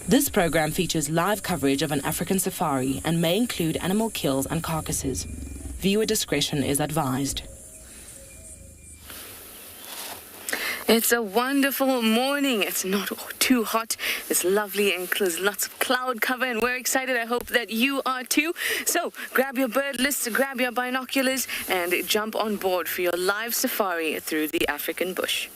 This program features live coverage of an African safari and may include animal kills and carcasses. Viewer discretion is advised. It's a wonderful morning. It's not too hot. It's lovely and there's lots of cloud cover and we're excited. I hope that you are too. So grab your bird lists, grab your binoculars and jump on board for your live safari through the African bush.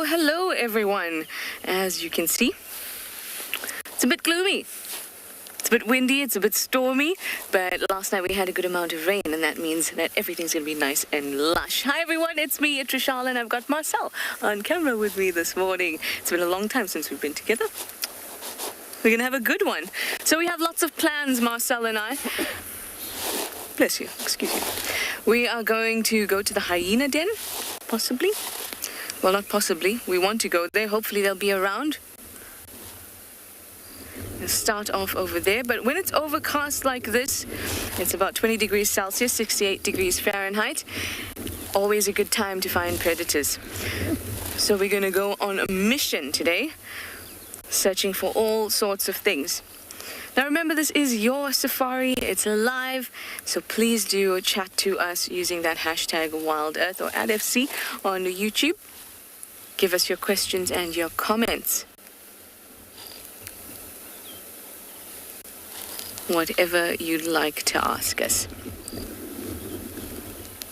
Hello everyone. As you can see, it's a bit gloomy. It's a bit windy, it's a bit stormy, but last night we had a good amount of rain and that means that everything's going to be nice and lush. Hi everyone, it's me, TRISHALA, and I've got Marcel on camera with me this morning. It's been a long time since we've been together. We're going to have a good one. So we have lots of plans, Marcel and I. Bless you, excuse me. We are going to go to the hyena den, possibly. Well, not possibly. We want to go there. Hopefully they'll be around. We'll start off over there. But when it's overcast like this, it's about 20 degrees Celsius, 68 degrees Fahrenheit. Always a good time to find predators. So we're going to go on a mission today, searching for all sorts of things. Now remember, this is your safari, it's live, so please do chat to us using that hashtag WildEarth or @FC on YouTube. Give us your questions and your comments. Whatever you'd like to ask us.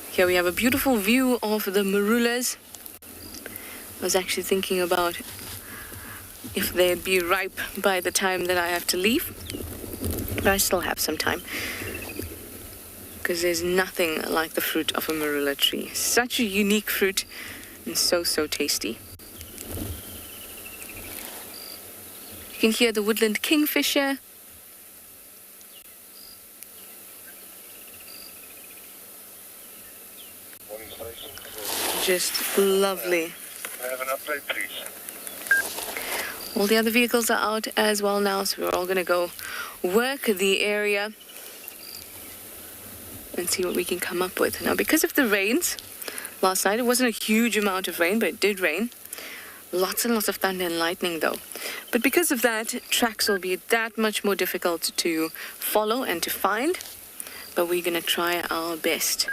Here we have a beautiful view of the marulas. I was actually thinking about if they'd be ripe by the time that I have to leave. But I still have some time. Because there's nothing like the fruit of a marula tree. Such a unique fruit. And so tasty. You can hear the woodland kingfisher. Just lovely. I have an update, please. All the other vehicles are out as well now, so we're all going to go work the area and see what we can come up with. Now, because of the rains, last night, it wasn't a huge amount of rain, but it did rain. Lots and lots of thunder and lightning, though. But because of that, tracks will be that much more difficult to follow and to find. But we're going to try our best.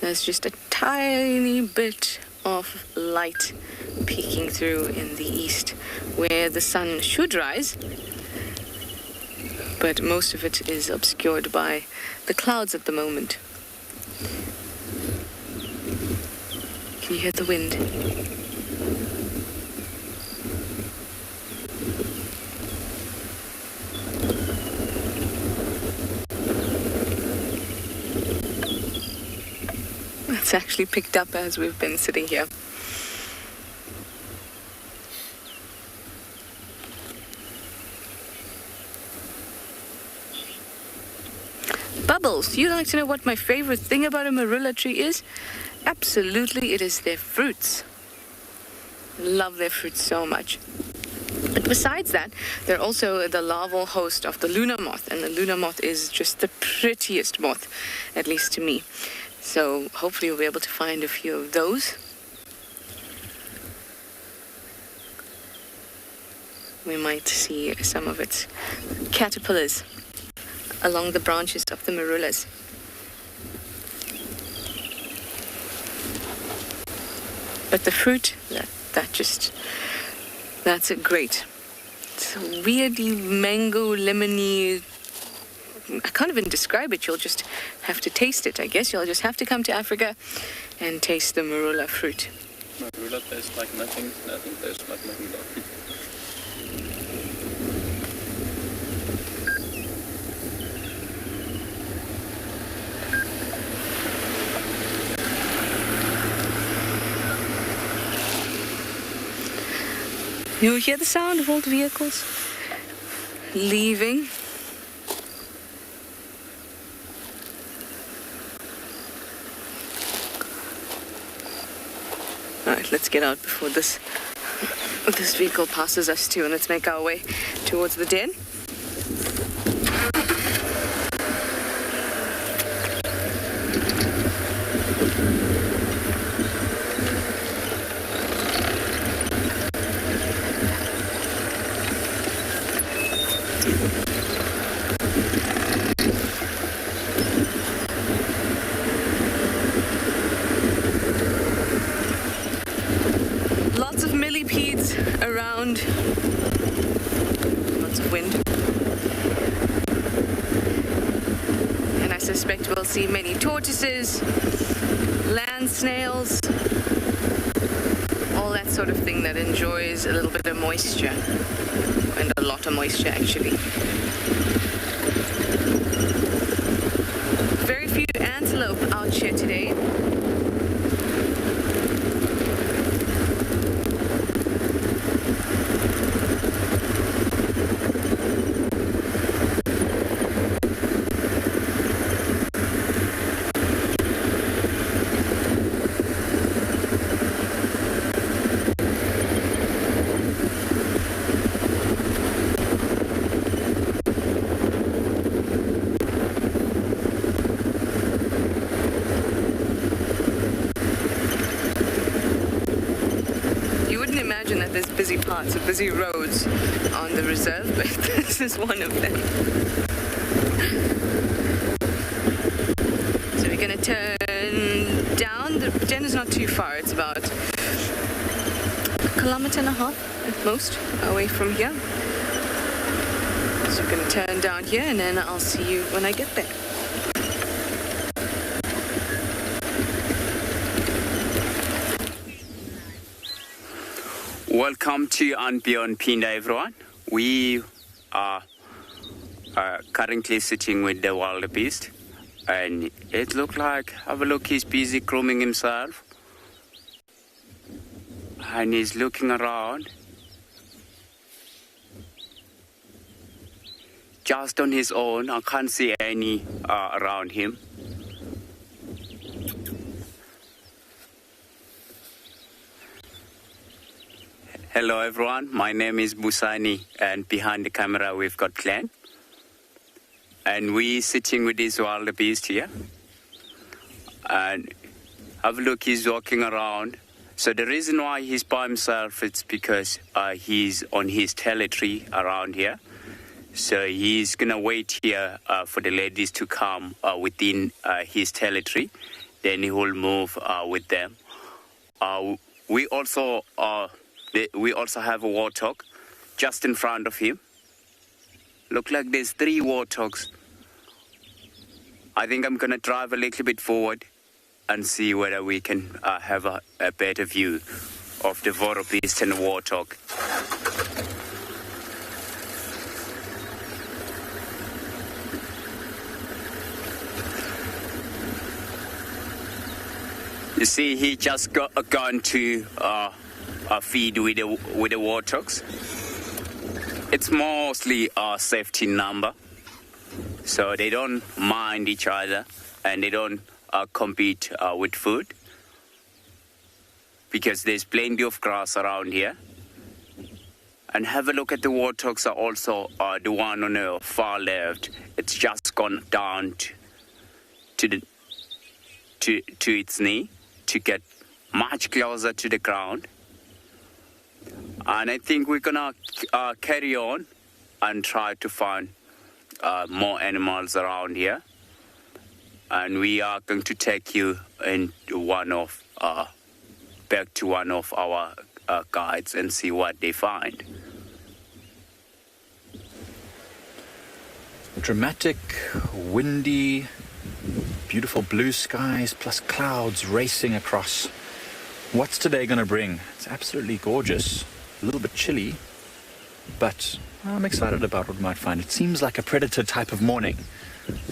There's just a tiny bit of light peeking through in the east, where the sun should rise. But most of it is obscured by the clouds at the moment. Can you hear the wind? It's actually picked up as we've been sitting here. Bubbles, you'd like to know what my favorite thing about a marula tree is? Absolutely, it is their fruits. Love their fruits so much. But besides that, they're also the larval host of the Luna moth, and the Luna moth is just the prettiest moth, at least to me. So hopefully we'll be able to find a few of those. We might see some of its caterpillars along the branches of the marulas. But the fruit, that's great. It's a weirdly mango, lemony, I can't even describe it. You'll just have to taste it, I guess. You'll just have to come to Africa and taste the marula fruit. Marula tastes like nothing tastes like marula. You hear the sound of old vehicles leaving. Alright, let's get out before this vehicle passes us too, and let's make our way towards the den. Lots of millipedes around. Lots of wind. And I suspect we'll see many tortoises, land snails, all that sort of thing that enjoys a little bit of moisture. And a lot of moisture, actually. Very few antelope out here today. Imagine that there's busy parts or busy roads on the reserve, but this is one of them. So we're going to turn down. The den is not too far. It's about 1.5 kilometers at most away from here. So we're going to turn down here, and then I'll see you when I get there. Welcome to and Beyond Pinda, everyone. We are currently sitting with the wildebeest, and it looks like, have a look, he's busy grooming himself, and he's looking around just on his own. I can't see any around him. Hello everyone, my name is BUSANI, and behind the camera we've got Glenn. And we're sitting with this wildebeest here. And have a look, he's walking around. So the reason why he's by himself is because he's on his territory around here. So he's gonna wait here for the ladies to come within his territory. Then he will move with them. We also have a warthog just in front of him. Look like there's 3 warthogs. I think I'm gonna drive a little bit forward and see whether we can have a better view of the wildebeest and the warthog. You see, he just gone to feed with the warthogs. It's mostly a safety number, so they don't mind each other and they don't compete with food because there's plenty of grass around here. And have a look at the warthogs are also the one on the far left. It's just gone down to its knee to get much closer to the ground. And I think we're gonna carry on and try to find more animals around here. And we are going to take you into back to one of our guides and see what they find. Dramatic, windy, beautiful blue skies plus clouds racing across. What's today going to bring? It's absolutely gorgeous. A little bit chilly, but I'm excited about what we might find. It seems like a predator type of morning.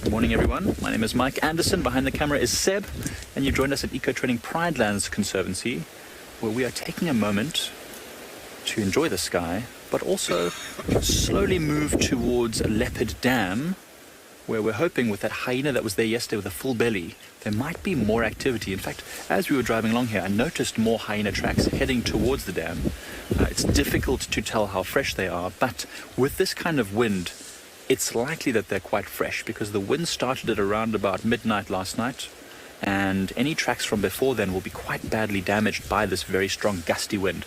Good morning, everyone. My name is Mike Anderson. Behind the camera is Seb, and you joined us at Eco Training Pridelands Conservancy, where we are taking a moment to enjoy the sky, but also slowly move towards Leopard Dam, where we're hoping with that hyena that was there yesterday with a full belly, there might be more activity. In fact, as we were driving along here, I noticed more hyena tracks heading towards the dam. It's difficult to tell how fresh they are, but with this kind of wind, it's likely that they're quite fresh, because the wind started at around about midnight last night, and any tracks from before then will be quite badly damaged by this very strong gusty wind.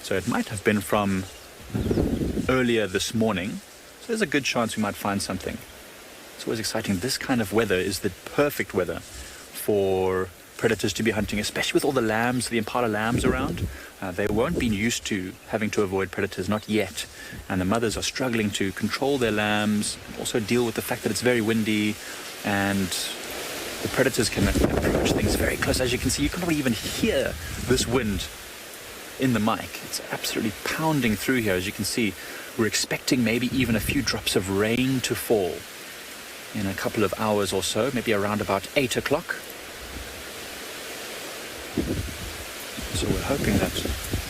So it might have been from earlier this morning, so there's a good chance we might find something. It's always exciting. This kind of weather is the perfect weather for predators to be hunting, especially with all the lambs, the impala lambs around. They won't be used to having to avoid predators, not yet. And the mothers are struggling to control their lambs, also deal with the fact that it's very windy, and the predators can approach things very close. As you can see, you can probably even hear this wind in the mic. It's absolutely pounding through here. As you can see, we're expecting maybe even a few drops of rain to fall in a couple of hours or so, maybe around about 8 o'clock. So we're hoping that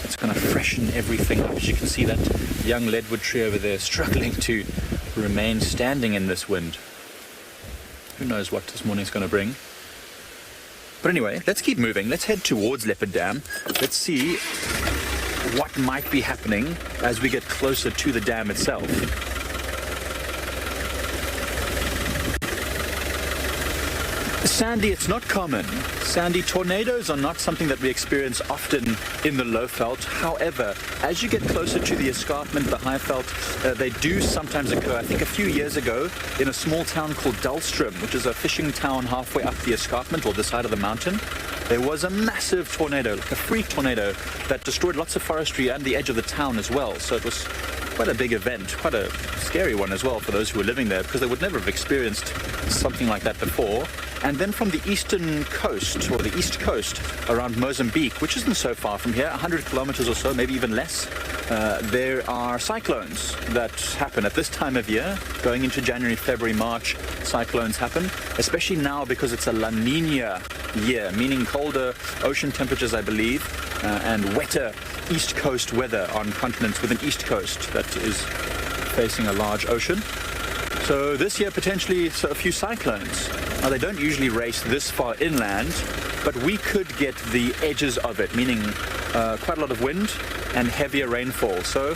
it's going to freshen everything up. As you can see, that young leadwood tree over there struggling to remain standing in this wind. Who knows what this morning's going to bring. But anyway, let's keep moving. Let's head towards Leopard Dam. Let's see what might be happening as we get closer to the dam itself. Sandy, it's not common. Sandy, tornadoes are not something that we experience often in the low veld. However, as you get closer to the escarpment, the high veld, they do sometimes occur. I think a few years ago in a small town called Dullstrom, which is a fishing town halfway up the escarpment or the side of the mountain, there was a massive tornado, like a freak tornado, that destroyed lots of forestry and the edge of the town as well. So it was quite a big event, quite a scary one as well for those who were living there, because they would never have experienced something like that before. And then from the eastern coast, or the east coast, around Mozambique, which isn't so far from here, 100 kilometers or so, maybe even less, there are cyclones that happen at this time of year. Going into January, February, March, cyclones happen, especially now because it's a La Nina year, meaning colder ocean temperatures, I believe, and wetter east coast weather on continents with an east coast that is facing a large ocean. So this year, potentially a few cyclones. Now, they don't usually race this far inland, but we could get the edges of it, meaning quite a lot of wind and heavier rainfall. So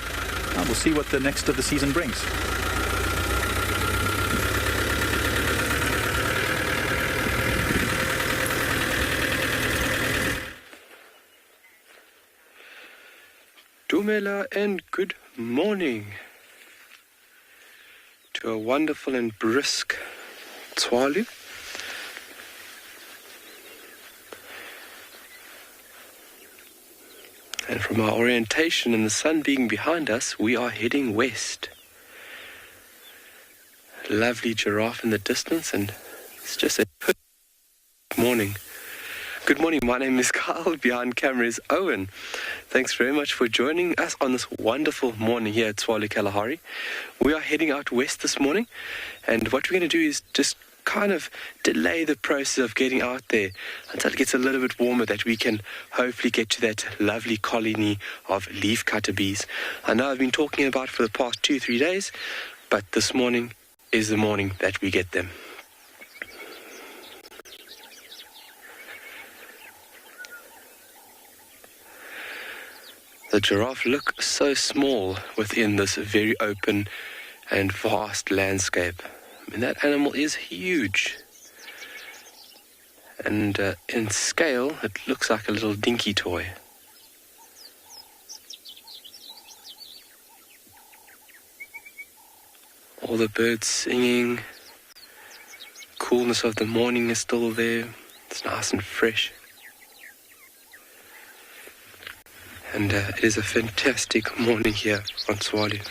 we'll see what the next of the season brings. Dumela and good morning to a wonderful and brisk Tswalu. And from our orientation and the sun being behind us, we are heading west. Lovely giraffe in the distance, and it's just a good morning. Good morning, my name is Carl, behind camera is Owen. Thanks very much for joining us on this wonderful morning here at Tswalu Kalahari. We are heading out west this morning, and what we're going to do is just kind of delay the process of getting out there until it gets a little bit warmer, that we can hopefully get to that lovely colony of leafcutter bees. I know I've been talking about for the past 2-3 days, but this morning is the morning that we get them. The giraffe look so small within this very open and vast landscape. I mean, that animal is huge. And in scale, it looks like a little dinky toy. All the birds singing. Coolness of the morning is still there. It's nice and fresh. And it is a fantastic morning here on Tswalu.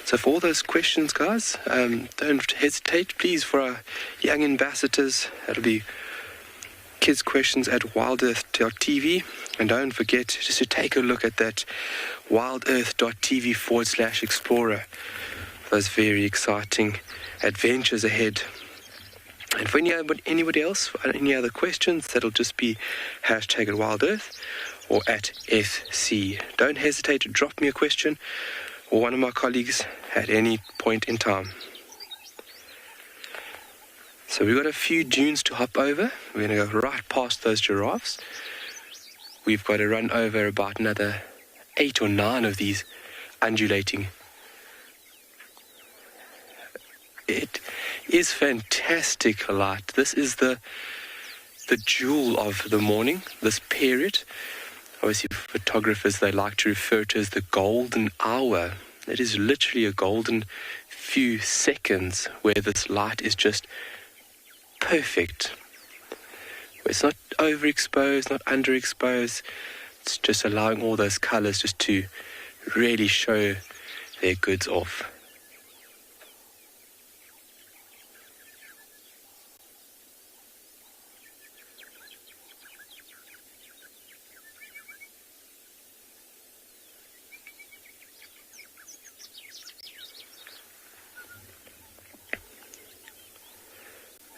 So for all those questions, guys, don't hesitate, please, for our young ambassadors. That'll be kids' questions at wildearth.tv. And don't forget just to take a look at that wildearth.tv/explorer. Those very exciting adventures ahead And for anybody else, any other questions, that'll just be hashtag at Wild Earth or at SC. Don't hesitate to drop me a question or one of my colleagues at any point in time. So we've got a few dunes to hop over. We're going to go right past those giraffes. We've got to run over about another 8 or 9 of these undulating. It is fantastic light. This is the jewel of the morning, this period. Obviously, photographers, they like to refer to as the golden hour. It is literally a golden few seconds where this light is just perfect. It's not overexposed, not underexposed. It's just allowing all those colors just to really show their goods off.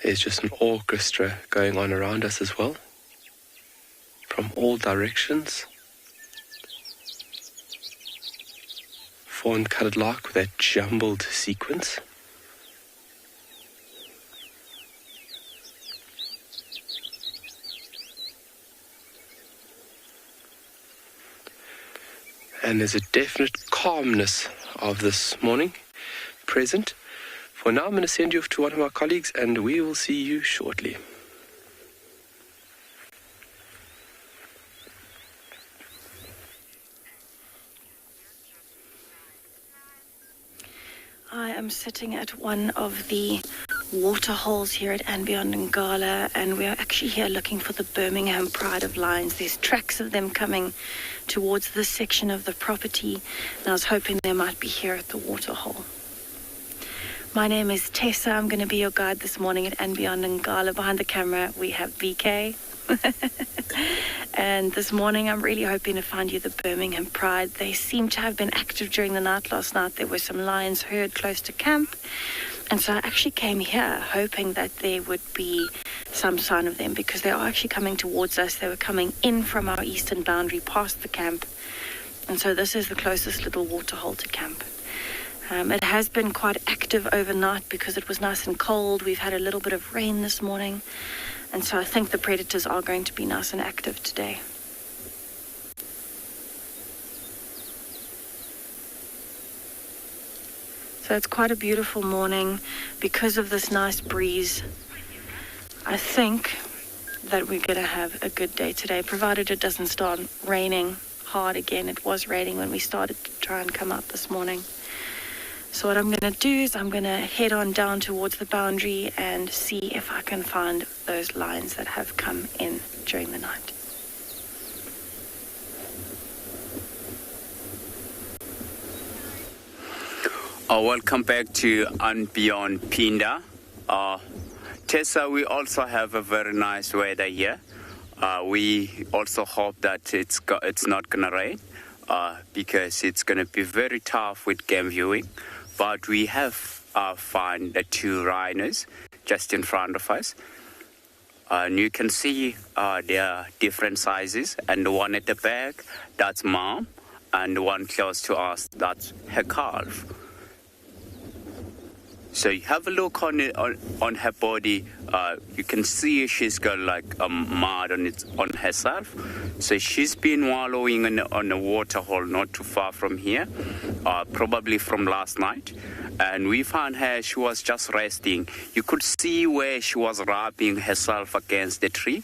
There's just an orchestra going on around us as well, from all directions. Fawn-coloured lark with that jumbled sequence. And there's a definite calmness of this morning present. For now, I'm going to send you off to one of my colleagues and we will see you shortly. I am sitting at one of the water holes here at and Beyond Ngala, and we are actually here looking for the Birmingham Pride of Lions. There's tracks of them coming towards this section of the property, and I was hoping they might be here at the water hole. My name is Tessa. I'm going to be your guide this morning at and Beyond Ngala. Behind the camera, we have VK. And this morning, I'm really hoping to find you the Birmingham Pride. They seem to have been active during the night. Last night, there were some lions heard close to camp. And so I actually came here hoping that there would be some sign of them, because they are actually coming towards us. They were coming in from our eastern boundary past the camp. And so this is the closest little water hole to camp. It has been quite active overnight because it was nice and cold. We've had a little bit of rain this morning. And so I think the predators are going to be nice and active today. So it's quite a beautiful morning because of this nice breeze. I think that we're going to have a good day today, provided it doesn't start raining hard again. It was raining when we started to try and come out this morning. So what I'm going to do is I'm going to head on down towards the boundary and see if I can find those lions that have come in during the night. Welcome back to And Beyond Pinda. Tessa, we also have a very nice weather here. We also hope that it's not going to rain because it's going to be very tough with game viewing. But we have found the 2 rhinos just in front of us. And you can see they are different sizes. And the one at the back, that's mom. And the one close to us, that's her calf. So you have a look on her body. You can see she's got like mud on herself. So she's been wallowing on a water hole not too far from here, probably from last night. And we found her, she was just resting. You could see where she was rubbing herself against the tree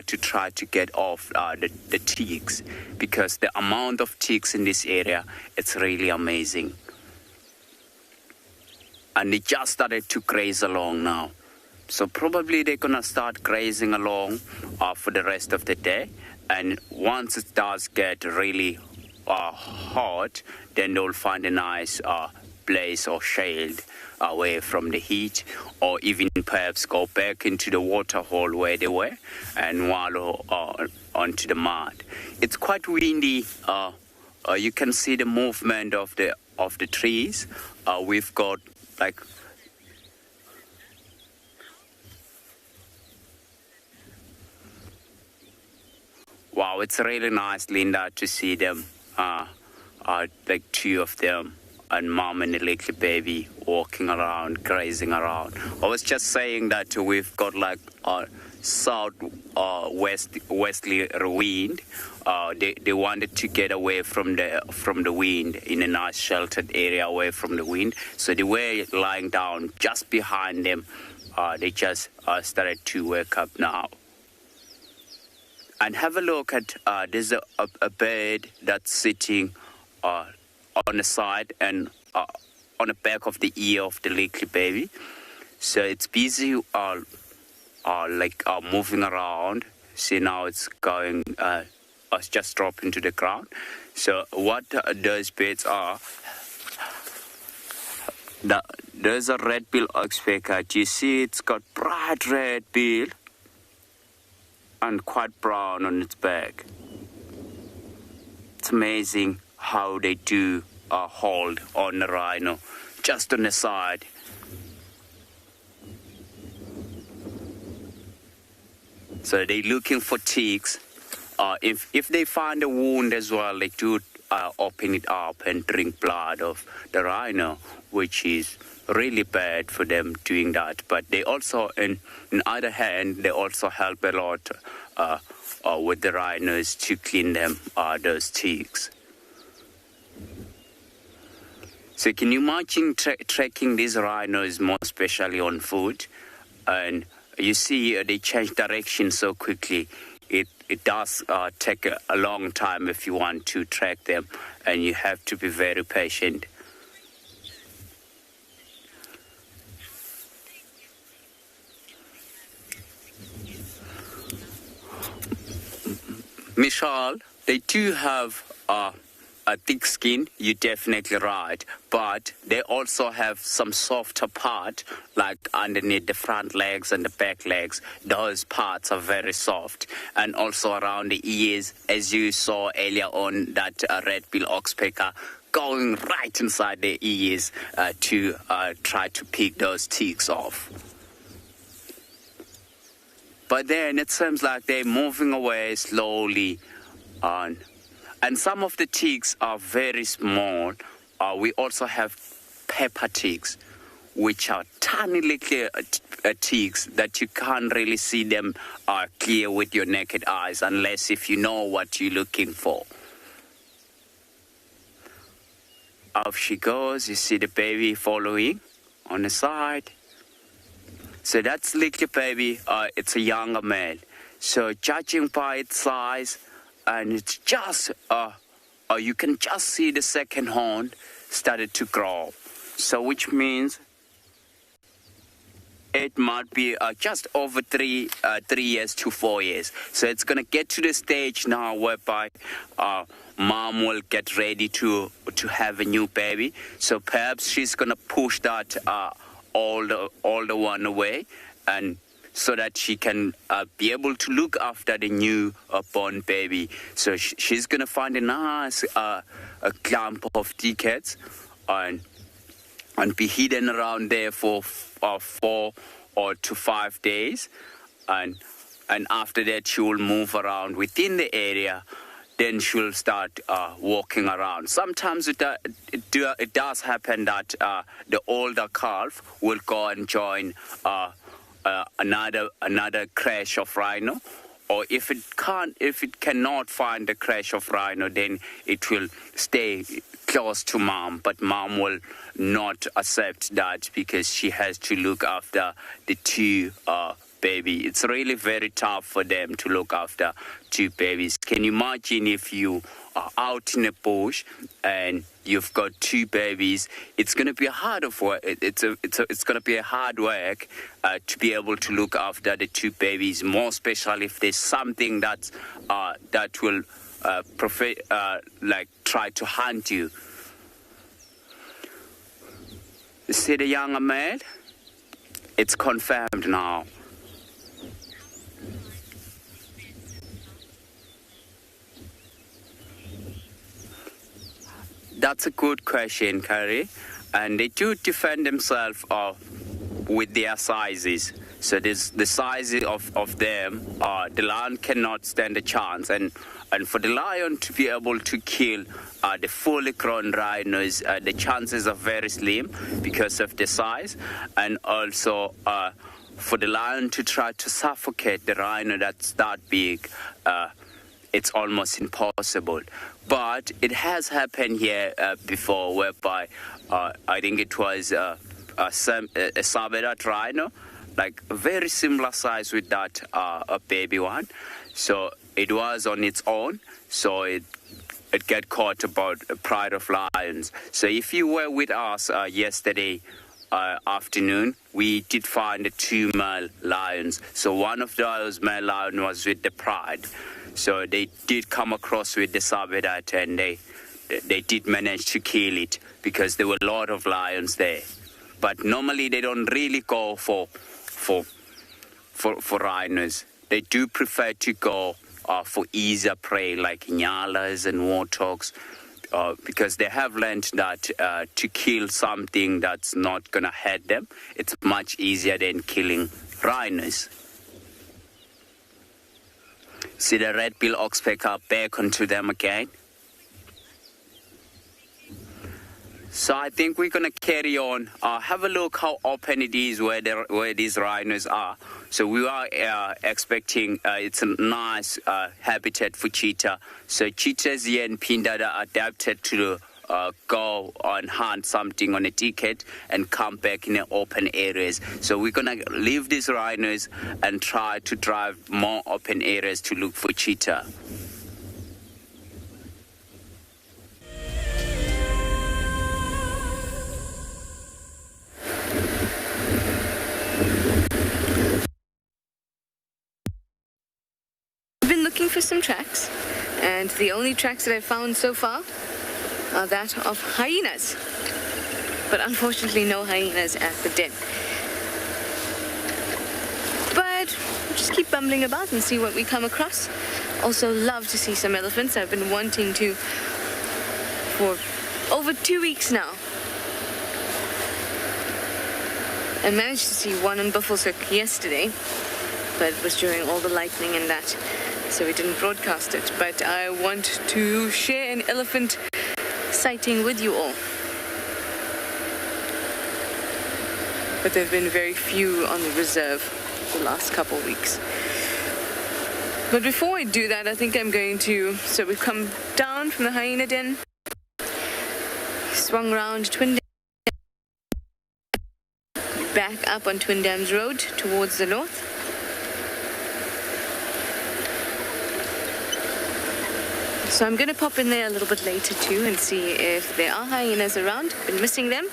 to try to get off the ticks, because the amount of ticks in this area, it's really amazing. And they just started to graze along now. So probably they're going to start grazing along for the rest of the day. And once it does get really hot, then they'll find a nice place or shade away from the heat, or even perhaps go back into the water hole where they were and wallow onto the mud. It's quite windy. You can see the movement of the trees. We've got wow, it's really nice, Linda, to see them, like two of them, and mom and the little baby walking around, grazing around. I was just saying that we've got like westerly wind. They wanted to get away from the wind in a nice sheltered area away from the wind. So they were lying down just behind them. They just started to wake up now. And have a look at, there's a bird that's sitting on the side and on the back of the ear of the little baby. So it's busy moving around. See, now it's going, it's just dropping to the ground. So what those birds are, there's a red-billed oxpecker. Do you see it's got bright red bill and quite brown on its back? It's amazing how they do hold on the rhino, just on the side. So they're looking for ticks. If they find a wound as well, they do open it up and drink blood of the rhino, which is really bad for them doing that. But they also, on other hand, they also help a lot with the rhinos to clean them, those ticks. So can you imagine tracking these rhinos, more especially on food? And you see they change direction so quickly. It does take a long time if you want to track them, and you have to be very patient. Michelle, they do have a thick skin, you're definitely right, but they also have some softer part, like underneath the front legs and the back legs. Those parts are very soft, and also around the ears, as you saw earlier on, that red-billed oxpecker going right inside the ears to try to pick those ticks off. But then it seems like they're moving away slowly on. And some of the ticks are very small. We also have pepper ticks, which are tiny little ticks that you can't really see them clear with your naked eyes unless if you know what you're looking for. Off she goes. You see the baby following on the side. So that's little baby. It's a younger male. So judging by its size, and it's just, you can just see the second horn started to grow. So which means it might be just over 3 years to 4 years. So it's going to get to the stage now whereby mom will get ready to have a new baby. So perhaps she's going to push that older one away, and so that she can be able to look after the new born baby. So she's going to find a nice a clump of tickets and be hidden around there for 4 to 5 days. And after that, she will move around within the area. Then she'll start walking around. Sometimes it does happen that the older calf will go and join another crash of rhino, or if it cannot find the crash of rhino, then it will stay close to mom, but mom will not accept that because she has to look after the two baby. It's really very tough for them to look after two babies. Can you imagine if you are out in the bush and you've got two babies? It's going to be hard work. It's going to be a hard work to be able to look after the two babies, more especially if there's something that will try to hunt you. You see the younger male? It's confirmed now. That's a good question, Carrie. And they do defend themselves with their sizes. So this, the size of them, the lion cannot stand a chance. And for the lion to be able to kill the fully grown rhinos, the chances are very slim because of the size. And also for the lion to try to suffocate the rhino that's that big, it's almost impossible. But it has happened here before, whereby I think it was a sabedat rhino, like a very similar size with that a baby one. So it was on its own, so it got caught about a pride of lions. So if you were with us yesterday afternoon, we did find the 2 male lions. So one of those male lions was with the pride. So they did come across with the sabedat, and they did manage to kill it because there were a lot of lions there. But normally they don't really go for rhinos. They do prefer to go for easier prey like nyalas and warthogs, because they have learned that to kill something that's not going to hurt them, it's much easier than killing rhinos. See the red-billed oxpecker back onto them again. So I think we're going to carry on. Have a look how open it is where these rhinos are. So we are expecting it's a nice habitat for cheetah. So cheetahs here in Pindada are adapted to go and hunt something on a ticket and come back in the open areas. So we're going to leave these rhinos and try to drive more open areas to look for cheetah. I've been looking for some tracks, and the only tracks that I've found so far are that of hyenas. But unfortunately no hyenas at the den. But we'll just keep bumbling about and see what we come across. Also love to see some elephants. I've been wanting to for over 2 weeks now. I managed to see one in Buffelshoek yesterday, but it was during all the lightning and that, so we didn't broadcast it. But I want to share an elephant sighting with you all. But there have been very few on the reserve the last couple of weeks. But before I do that, I think I'm going to, so we've come down from the hyena den, swung round Twin Dam, back up on Twin Dams Road towards the north. So I'm going to pop in there a little bit later too and see if there are hyenas around. Been missing them.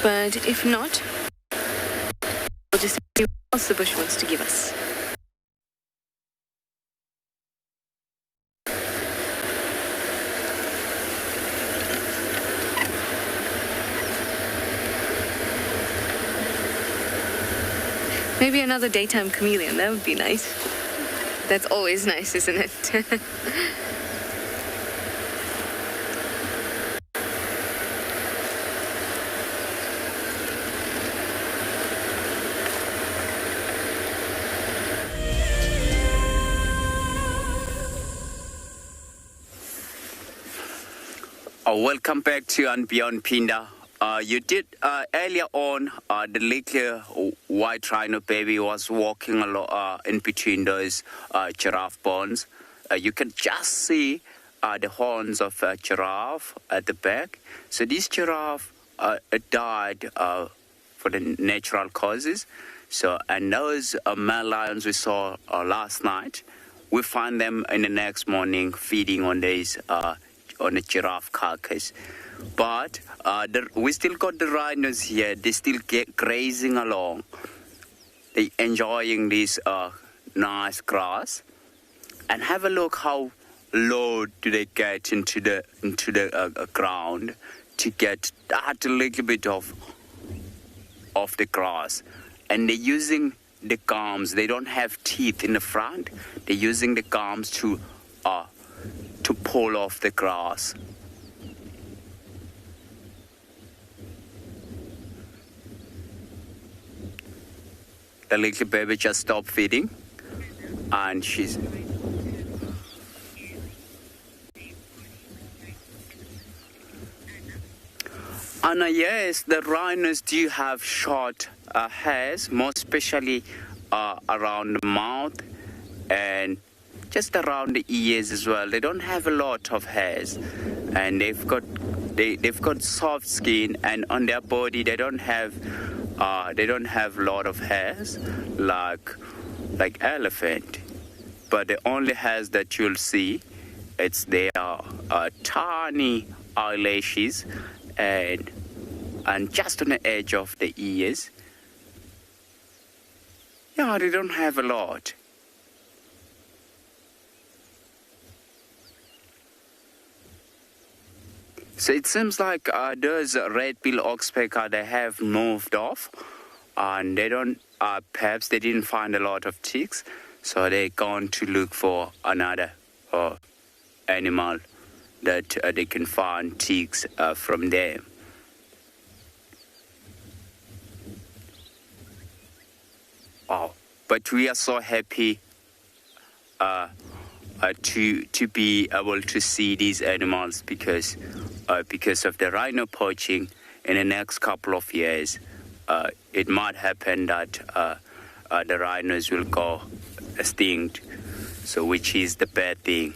But if not, we'll just see what else the bush wants to give us. Maybe another daytime chameleon, that would be nice. That's always nice, isn't it? Welcome back to And Beyond Pinda. You did earlier on, the little white rhino baby was walking in between those giraffe bones. You can just see the horns of a giraffe at the back. So this giraffe died for the natural causes. So, and those male lions we saw last night, we find them in the next morning feeding on these on a giraffe carcass. But we still got the rhinos here. They still get grazing along. They enjoying this nice grass. And have a look how low do they get into the ground to get that little bit of the grass. And they're using the gums. They don't have teeth in the front. They're using the gums to to pull off the grass. The little baby just stopped feeding, and she's... And yes, the rhinos do have short hairs, more especially around the mouth and just around the ears as well. They don't have a lot of hairs, and they've got soft skin, and on their body they don't have a lot of hairs like elephant. But the only hairs that you'll see, it's their tiny eyelashes and just on the edge of the ears. Yeah, they don't have a lot. So it seems like those red-billed oxpecker, they have moved off, and they don't. Perhaps they didn't find a lot of ticks, so they're gone to look for another animal that they can find ticks from there. Oh, but we are so happy to be able to see these animals because of the rhino poaching. In the next couple of years, it might happen that the rhinos will go extinct, so which is the bad thing.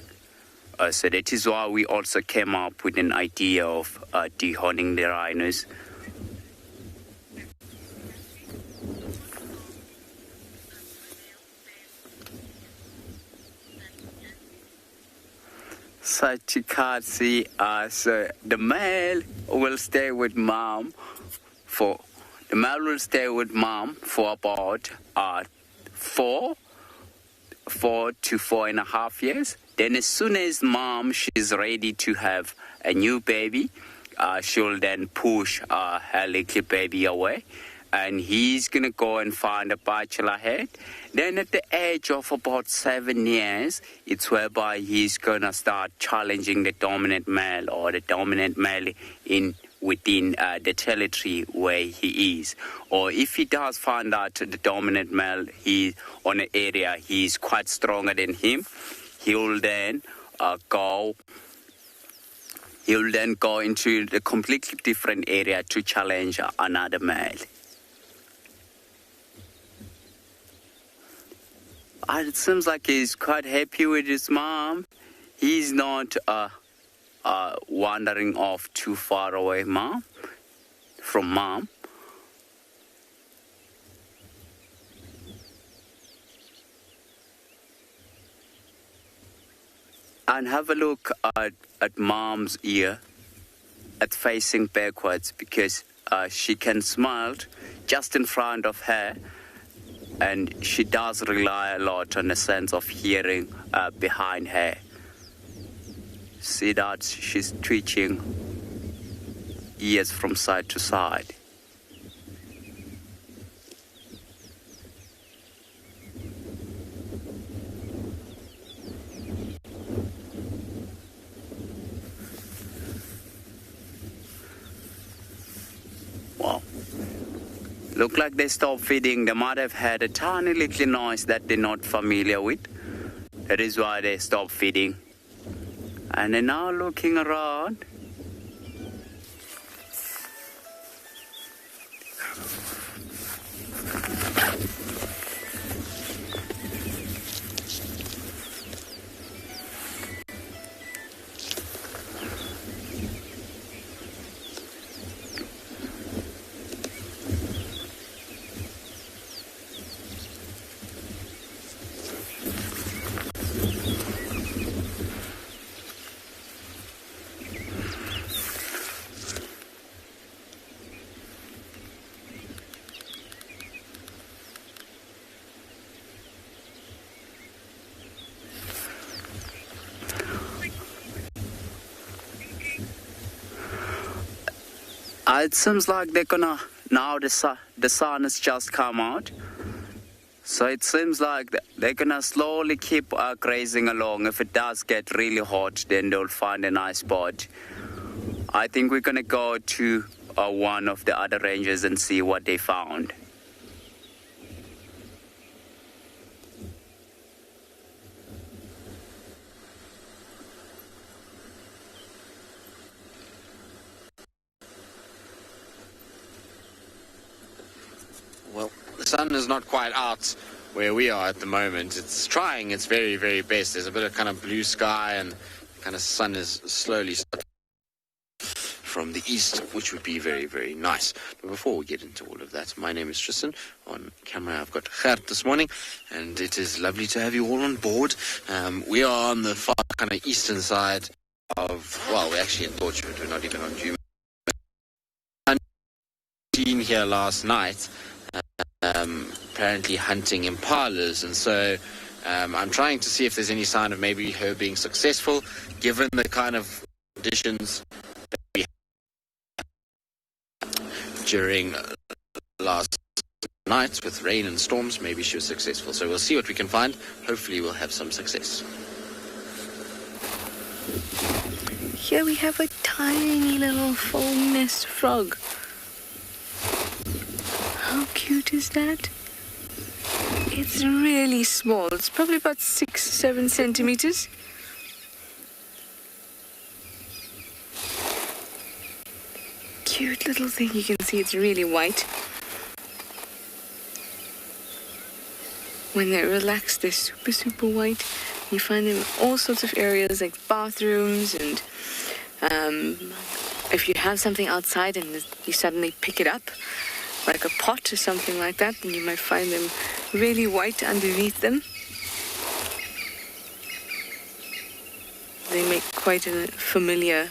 So that is why we also came up with an idea of dehorning the rhinos. Such you can't see, so the male will stay with mom for about 4 to 4.5 years. Then as soon as mom she's ready to have a new baby, she'll then push her little baby away, and he's gonna go and find a bachelor head. Then at the age of about 7 years, it's whereby he's gonna start challenging the dominant male or the dominant male within the territory where he is. Or if he does find out the dominant male on an area he's quite stronger than him, he'll then go into the completely different area to challenge another male. It seems like he's quite happy with his mom. He's not wandering off too far away from mom. And have a look at mom's ear, at facing backwards, because she can smell just in front of her. And she does rely a lot on the sense of hearing behind her. See that she's twitching ears from side to side. Wow. Look like they stopped feeding. They might have had a tiny little noise that they're not familiar with. That is why they stopped feeding. And they're now looking around. It seems like they're gonna, now the sun has just come out, So it seems like they're going to slowly keep grazing along. If it does get really hot, then they'll find a nice spot. I think we're going to go to one of the other ranges and see what they found. Well, the sun is not quite out where we are at the moment. It's trying its very, very best. There's a bit of kind of blue sky and kind of sun is slowly starting from the east, which would be very, very nice. But before we get into all of that, my name is Tristan. On camera, I've got Gert this morning, and it is lovely to have you all on board. We are on the far kind of eastern side of, well, we're actually in Torchwood. We're not even on Juma. Seen here last night, apparently hunting impalas, and so I'm trying to see if there's any sign of maybe her being successful, given the kind of conditions that we had during last night with rain and storms. Maybe she was successful, so we'll see what we can find. Hopefully we'll have some success. Here we have a tiny little foam nest frog. How cute is that? It's really small. It's probably about 6-7 centimeters. Cute little thing. You can see it's really white. When they're relaxed, they're super, super white. You find them in all sorts of areas like bathrooms, and if you have something outside and you suddenly pick it up, like a pot or something like that, then you might find them really white underneath them. They make quite a familiar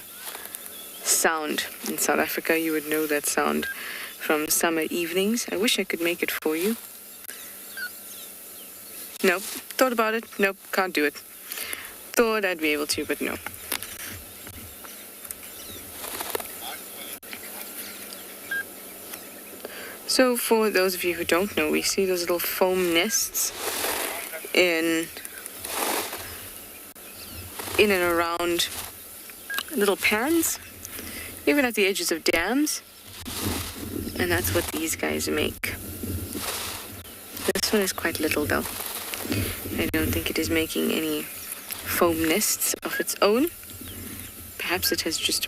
sound. In South Africa, you would know that sound from summer evenings. I wish I could make it for you. Nope. Thought about it. Nope. Can't do it. Thought I'd be able to, but no. So for those of you who don't know, we see those little foam nests in and around little pans, even at the edges of dams. And that's what these guys make. This one is quite little though. I don't think it is making any foam nests of its own. Perhaps it has just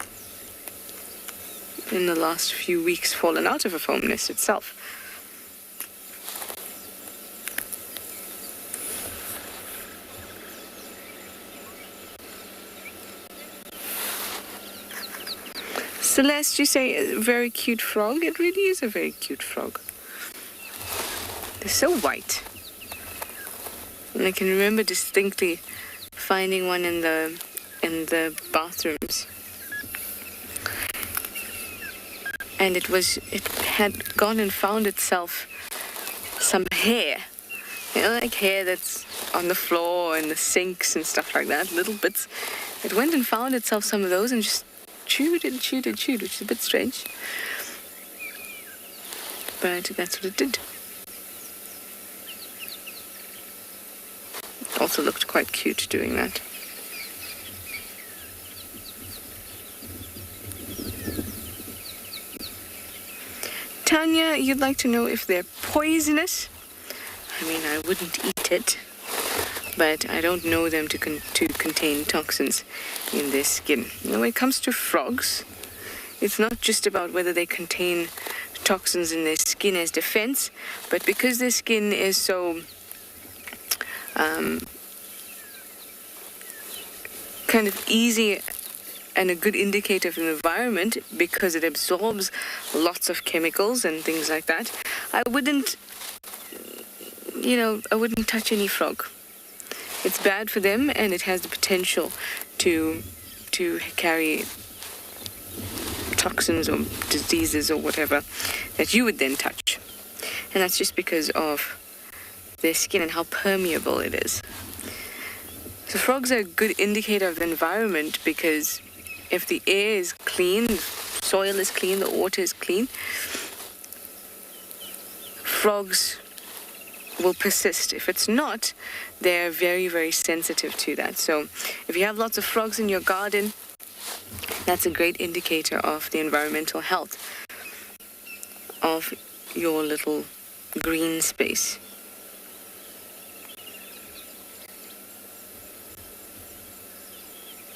in the last few weeks fallen out of a foam nest itself. Celeste, you say a very cute frog. It really is a very cute frog. They're so white. And I can remember distinctly finding one in the bathrooms. And it had gone and found itself some hair. You know, like hair that's on the floor and the sinks and stuff like that, little bits. It went and found itself some of those and just chewed and chewed and chewed, which is a bit strange. But that's what it did. It also looked quite cute doing that. Tanya, you'd like to know if they're poisonous? I mean, I wouldn't eat it, but I don't know them to contain toxins in their skin. Now, when it comes to frogs, it's not just about whether they contain toxins in their skin as defense, but because their skin is so kind of easy and a good indicator of an environment, because it absorbs lots of chemicals and things like that, I wouldn't touch any frog. It's bad for them, and it has the potential to carry toxins or diseases or whatever that you would then touch. And that's just because of their skin and how permeable it is. So frogs are a good indicator of the environment, because if the air is clean, the soil is clean, the water is clean, frogs will persist. If it's not, they're very, very sensitive to that. So if you have lots of frogs in your garden, that's a great indicator of the environmental health of your little green space.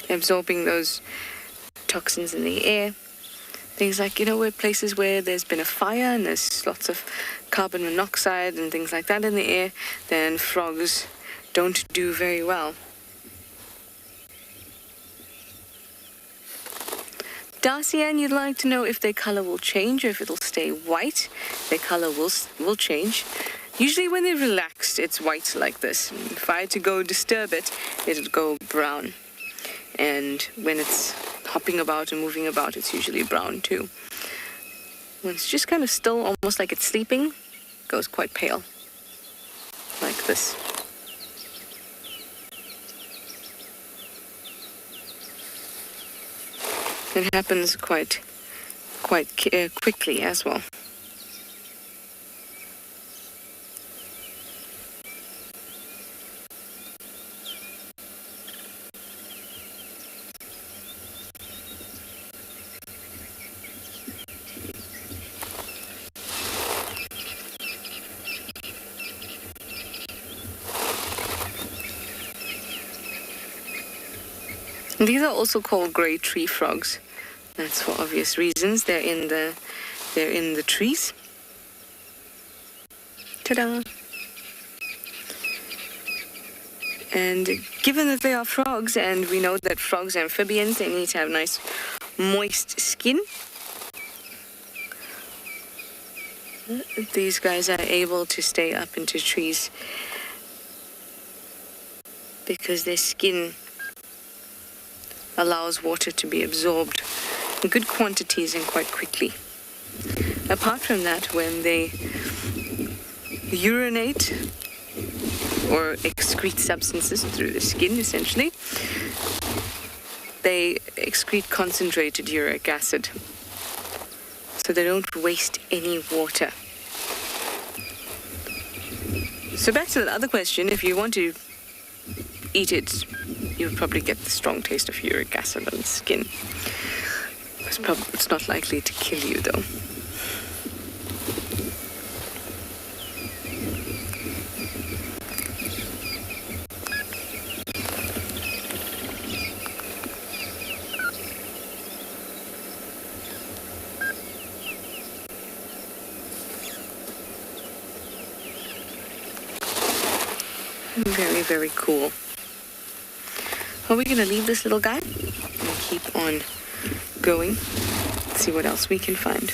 Absorbing those toxins in the air. Things like, where places where there's been a fire and there's lots of carbon monoxide and things like that in the air, then frogs don't do very well. Darcy Ann, you'd like to know if their color will change or if it'll stay white. Their color will change. Usually when they're relaxed, it's white like this. If I had to go disturb it, it'll go brown. And when it's hopping about and moving about, it's usually brown too. When it's just kind of still, almost like it's sleeping, it goes quite pale, like this. It happens quite quickly as well. These are also called grey tree frogs. That's for obvious reasons. They're in the trees. Ta-da! And given that they are frogs, and we know that frogs are amphibians, they need to have nice moist skin. These guys are able to stay up into trees because their skin allows water to be absorbed in good quantities and quite quickly. Apart from that, when they urinate or excrete substances through the skin, essentially, they excrete concentrated uric acid. So they don't waste any water. So back to the other question, if you want to eat it, you would probably get the strong taste of uric acid on the skin. It's not likely to kill you, though. Very, very cool. Are we going to leave this little guy and keep on going? See what else we can find.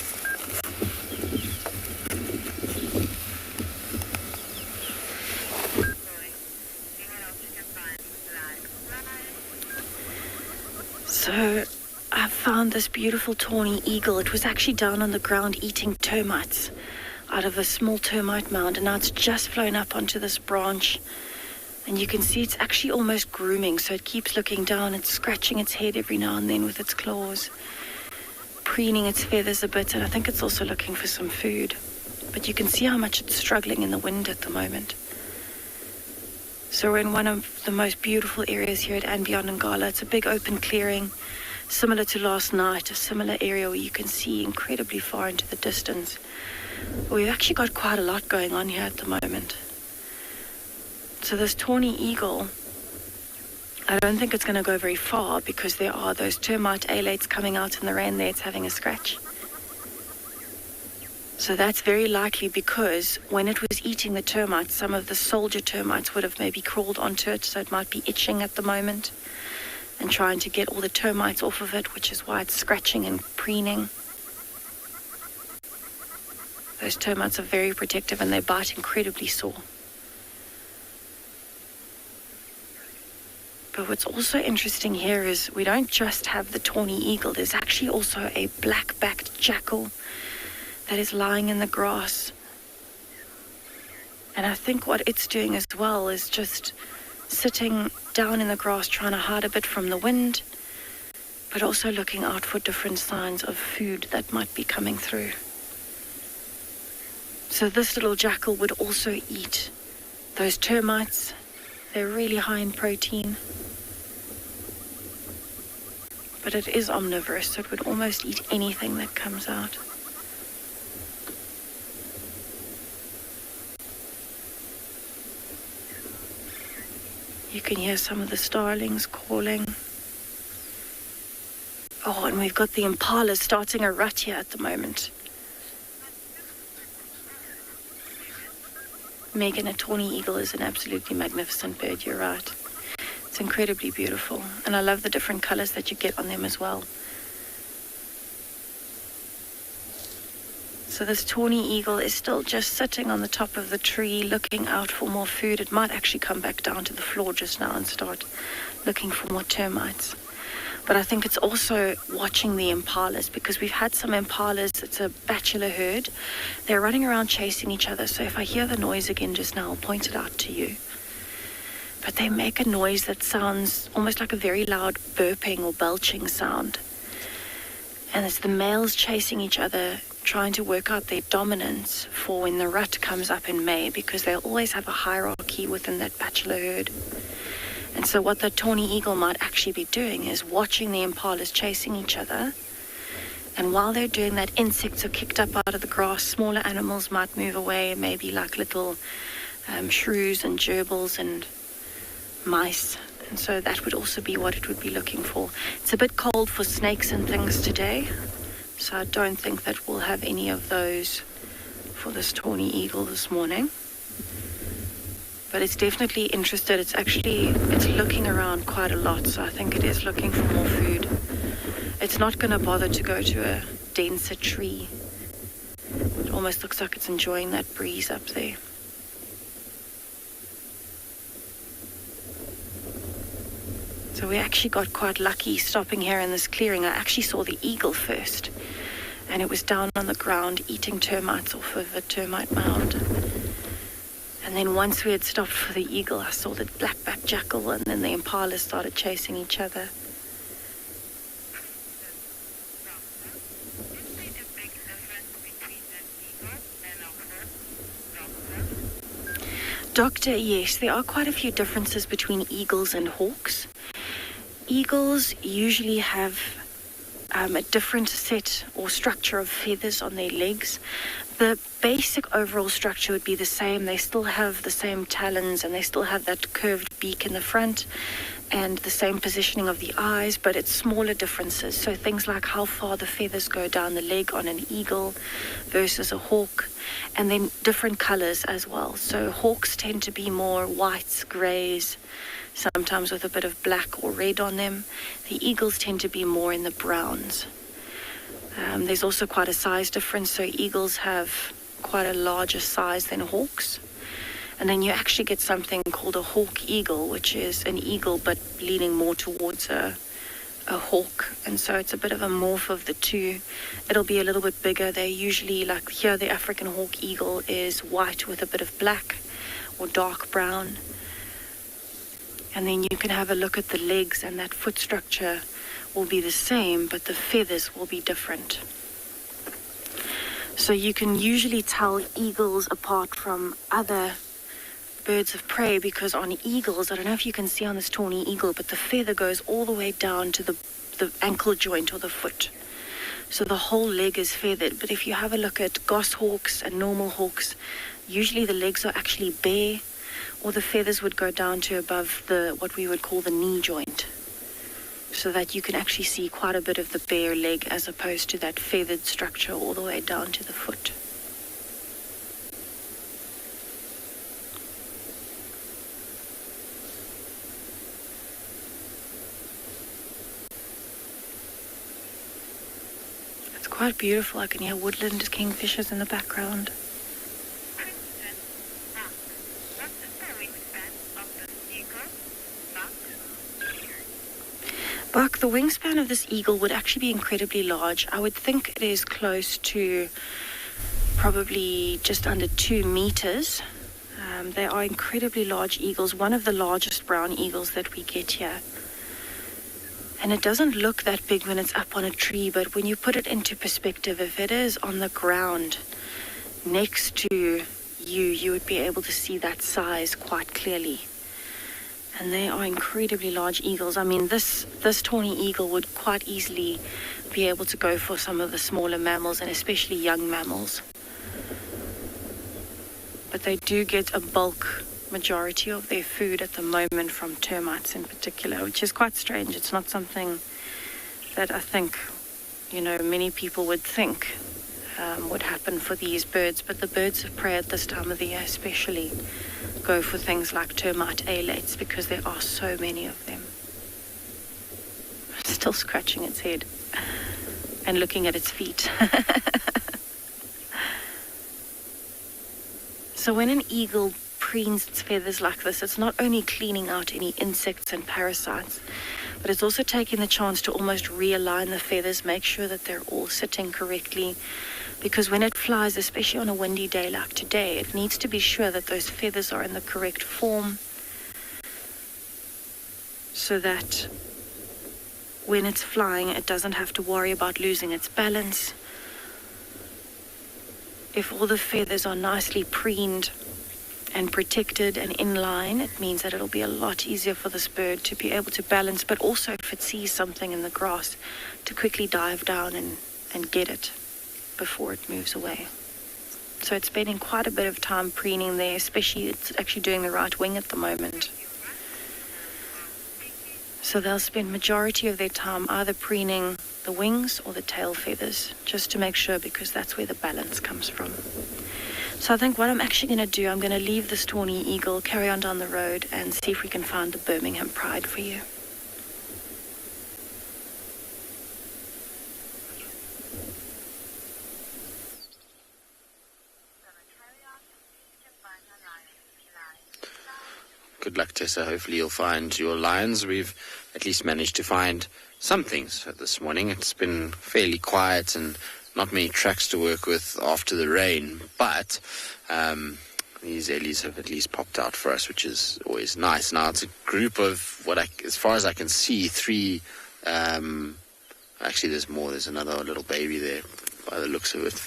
So I found this beautiful tawny eagle. It was actually down on the ground eating termites out of a small termite mound, and now it's just flown up onto this branch. And you can see it's actually almost grooming, so it keeps looking down. It's scratching its head every now and then with its claws, preening its feathers a bit, and I think it's also looking for some food. But you can see how much it's struggling in the wind at the moment. So we're in one of the most beautiful areas here at Ngala. It's a big open clearing, similar to last night, a similar area where you can see incredibly far into the distance. We've actually got quite a lot going on here at the moment. So this tawny eagle, I don't think it's going to go very far because there are those termite alates coming out in the rain there. It's having a scratch. So that's very likely because when it was eating the termites, some of the soldier termites would have maybe crawled onto it, so it might be itching at the moment and trying to get all the termites off of it, which is why it's scratching and preening. Those termites are very protective and they bite incredibly sore. But what's also interesting here is we don't just have the tawny eagle. There's actually also a black-backed jackal that is lying in the grass. And I think what it's doing as well is just sitting down in the grass trying to hide a bit from the wind, but also looking out for different signs of food that might be coming through. So this little jackal would also eat those termites. They're really high in protein. But it is omnivorous, so it would almost eat anything that comes out. You can hear some of the starlings calling. Oh, and we've got the impalas starting a rut here at the moment. Megan, a tawny eagle is an absolutely magnificent bird, you're right. It's incredibly beautiful, and I love the different colors that you get on them as well. So this tawny eagle is still just sitting on the top of the tree looking out for more food. It might actually come back down to the floor just now and start looking for more termites. But I think it's also watching the impalas, because we've had some impalas. It's a bachelor herd. They're running around chasing each other. So if I hear the noise again just now, I'll point it out to you. But they make a noise that sounds almost like a very loud burping or belching sound. And it's the males chasing each other, trying to work out their dominance for when the rut comes up in May, because they'll always have a hierarchy within that bachelor herd. And so what the tawny eagle might actually be doing is watching the impalas chasing each other. And while they're doing that, insects are kicked up out of the grass. Smaller animals might move away, maybe like little shrews and gerbils and mice. And so that would also be what it would be looking for. It's a bit cold for snakes and things today, so I don't think that we'll have any of those for this tawny eagle this morning. But it's definitely interested. It's looking around quite a lot, so I think it is looking for more food. It's not going to bother to go to a denser tree. It almost looks like it's enjoying that breeze up there. So we actually got quite lucky stopping here in this clearing. I actually saw the eagle first, and it was down on the ground eating termites off of a termite mound. And then once we had stopped for the eagle, I saw the black-backed jackal, and then the impalas started chasing each other. Doctor, yes, there are quite a few differences between eagles and hawks. Eagles usually have a different set or structure of feathers on their legs. The basic overall structure would be the same. They still have the same talons, and they still have that curved beak in the front and the same positioning of the eyes, but it's smaller differences. So things like how far the feathers go down the leg on an eagle versus a hawk, and then different colors as well. So hawks tend to be more whites, grays, sometimes with a bit of black or red on them. The eagles tend to be more in the browns. There's also quite a size difference, so eagles have quite a larger size than hawks. And then you actually get something called a hawk eagle, which is an eagle but leaning more towards a hawk. And so it's a bit of a morph of the two. It'll be a little bit bigger. They're usually, like here, the African hawk eagle is white with a bit of black or dark brown. And then you can have a look at the legs, and that foot structure will be the same, but the feathers will be different. So you can usually tell eagles apart from other birds of prey, because on eagles, I don't know if you can see on this tawny eagle, but the feather goes all the way down to the ankle joint or the foot. So the whole leg is feathered. But if you have a look at goshawks and normal hawks, usually the legs are actually bare, or the feathers would go down to above what we would call the knee joint, so that you can actually see quite a bit of the bare leg as opposed to that feathered structure all the way down to the foot. It's quite beautiful. I can hear woodland kingfishers in the background. Buck, the wingspan of this eagle would actually be incredibly large. I would think it is close to probably just under 2 meters. They are incredibly large eagles, one of the largest brown eagles that we get here. And it doesn't look that big when it's up on a tree, but when you put it into perspective, if it is on the ground, next to you would be able to see that size quite clearly. And they are incredibly large eagles. I mean, this tawny eagle would quite easily be able to go for some of the smaller mammals, and especially young mammals. But they do get a bulk majority of their food at the moment from termites in particular, which is quite strange. It's not something that I think, many people would think would happen for these birds, but the birds of prey at this time of the year especially go for things like termite alates because there are so many of them. Still scratching its head and looking at its feet. So when an eagle preens its feathers like this, it's not only cleaning out any insects and parasites, but it's also taking the chance to almost realign the feathers, make sure that they're all sitting correctly. Because when it flies, especially on a windy day like today, it needs to be sure that those feathers are in the correct form so that when it's flying, it doesn't have to worry about losing its balance. If all the feathers are nicely preened and protected and in line, it means that it'll be a lot easier for this bird to be able to balance, but also if it sees something in the grass, to quickly dive down and get it before it moves away. So it's spending quite a bit of time preening there, especially it's actually doing the right wing at the moment. So they'll spend majority of their time either preening the wings or the tail feathers, just to make sure, because that's where the balance comes from. So I think what I'm actually going to do, I'm going to leave this tawny eagle, carry on down the road, and see if we can find the Birmingham Pride for you. Good luck, Tessa. Hopefully you'll find your lions. We've at least managed to find some things this morning. It's been fairly quiet and not many tracks to work with after the rain, but these ellies have at least popped out for us, which is always nice. Now it's a group of as far as I can see, 3. Actually, there's more. There's another little baby there, by the looks of it.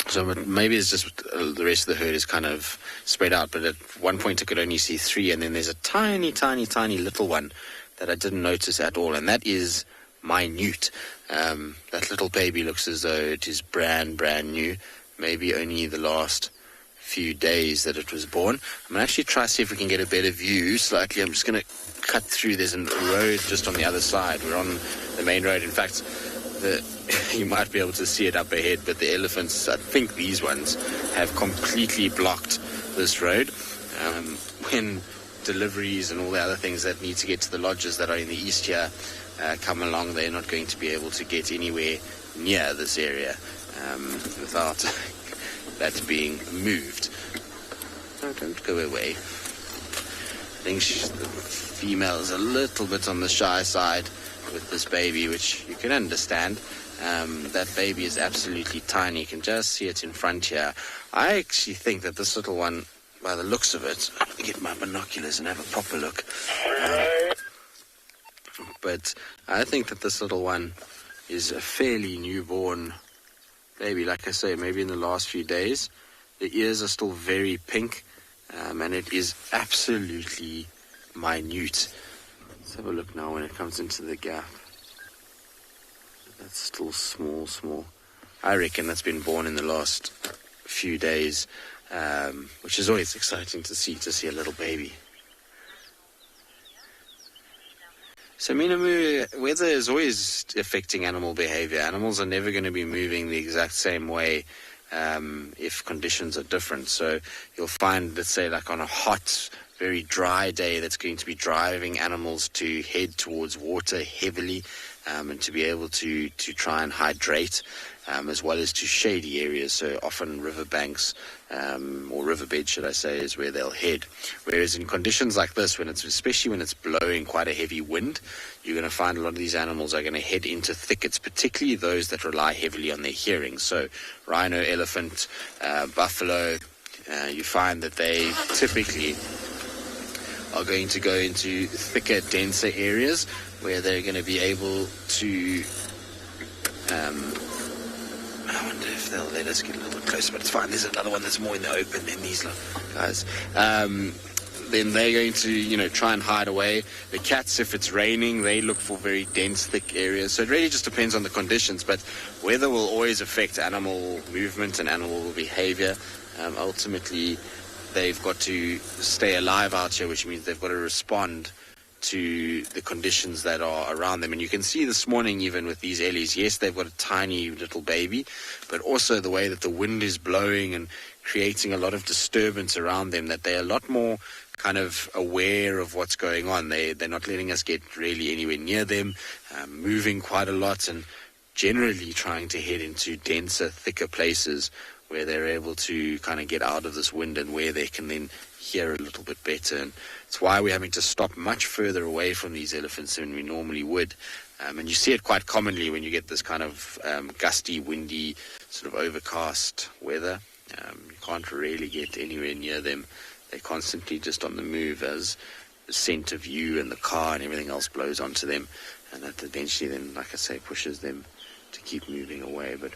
So maybe it's just the rest of the herd is kind of spread out, but at one point I could only see 3, and then there's a tiny, tiny, tiny little one that I didn't notice at all, and that is minute. That little baby looks as though it is brand new, maybe only the last few days that it was born. I'm going to actually try to see if we can get a better view slightly. I'm just going to cut through. There's a road just on the other side. We're on the main road. In fact, you might be able to see it up ahead, but the elephants, I think these ones, have completely blocked this road. When deliveries and all the other things that need to get to the lodges that are in the east here come along, they're not going to be able to get anywhere near this area without that being moved. No, don't go away. I think the female is a little bit on the shy side with this baby, which you can understand. That baby is absolutely tiny. You can just see it in front here. I actually think that this little one, by the looks of it, let me get my binoculars and have a proper look. But I think that this little one is a fairly newborn baby. Like I say, maybe in the last few days. The ears are still very pink, and it is absolutely minute. Let's have a look now when it comes into the gap. That's still small. I reckon that's been born in the last few days, which is always exciting to see a little baby. So, Minamu, weather is always affecting animal behavior. Animals are never going to be moving the exact same way if conditions are different. So you'll find, let's say, like on a hot, very dry day, that's going to be driving animals to head towards water heavily and to be able to try and hydrate, as well as to shady areas. So often riverbanks or riverbed, should I say, is where they'll head. Whereas in conditions like this, especially when it's blowing quite a heavy wind, you're going to find a lot of these animals are going to head into thickets, particularly those that rely heavily on their hearing. So rhino, elephant, buffalo, you find that they typically are going to go into thicker, denser areas where they're going to be able to I wonder if they'll let us get a little closer, but it's fine. There's another one that's more in the open than these guys. Then they're going to, try and hide away. The cats, if it's raining, they look for very dense, thick areas. So it really just depends on the conditions, but weather will always affect animal movement and animal behavior. Ultimately, they've got to stay alive out here, which means they've got to respond to the conditions that are around them. And you can see this morning, even with these ellies, yes, they've got a tiny little baby, but also the way that the wind is blowing and creating a lot of disturbance around them, that they're a lot more kind of aware of what's going on. They're not letting us get really anywhere near them, moving quite a lot, and generally trying to head into denser, thicker places where they're able to kind of get out of this wind and where they can then hear a little bit better. And it's why we're having to stop much further away from these elephants than we normally would. And you see it quite commonly when you get this kind of gusty, windy, sort of overcast weather. You can't really get anywhere near them. They're constantly just on the move as the scent of you and the car and everything else blows onto them. And that eventually then, like I say, pushes them to keep moving away. But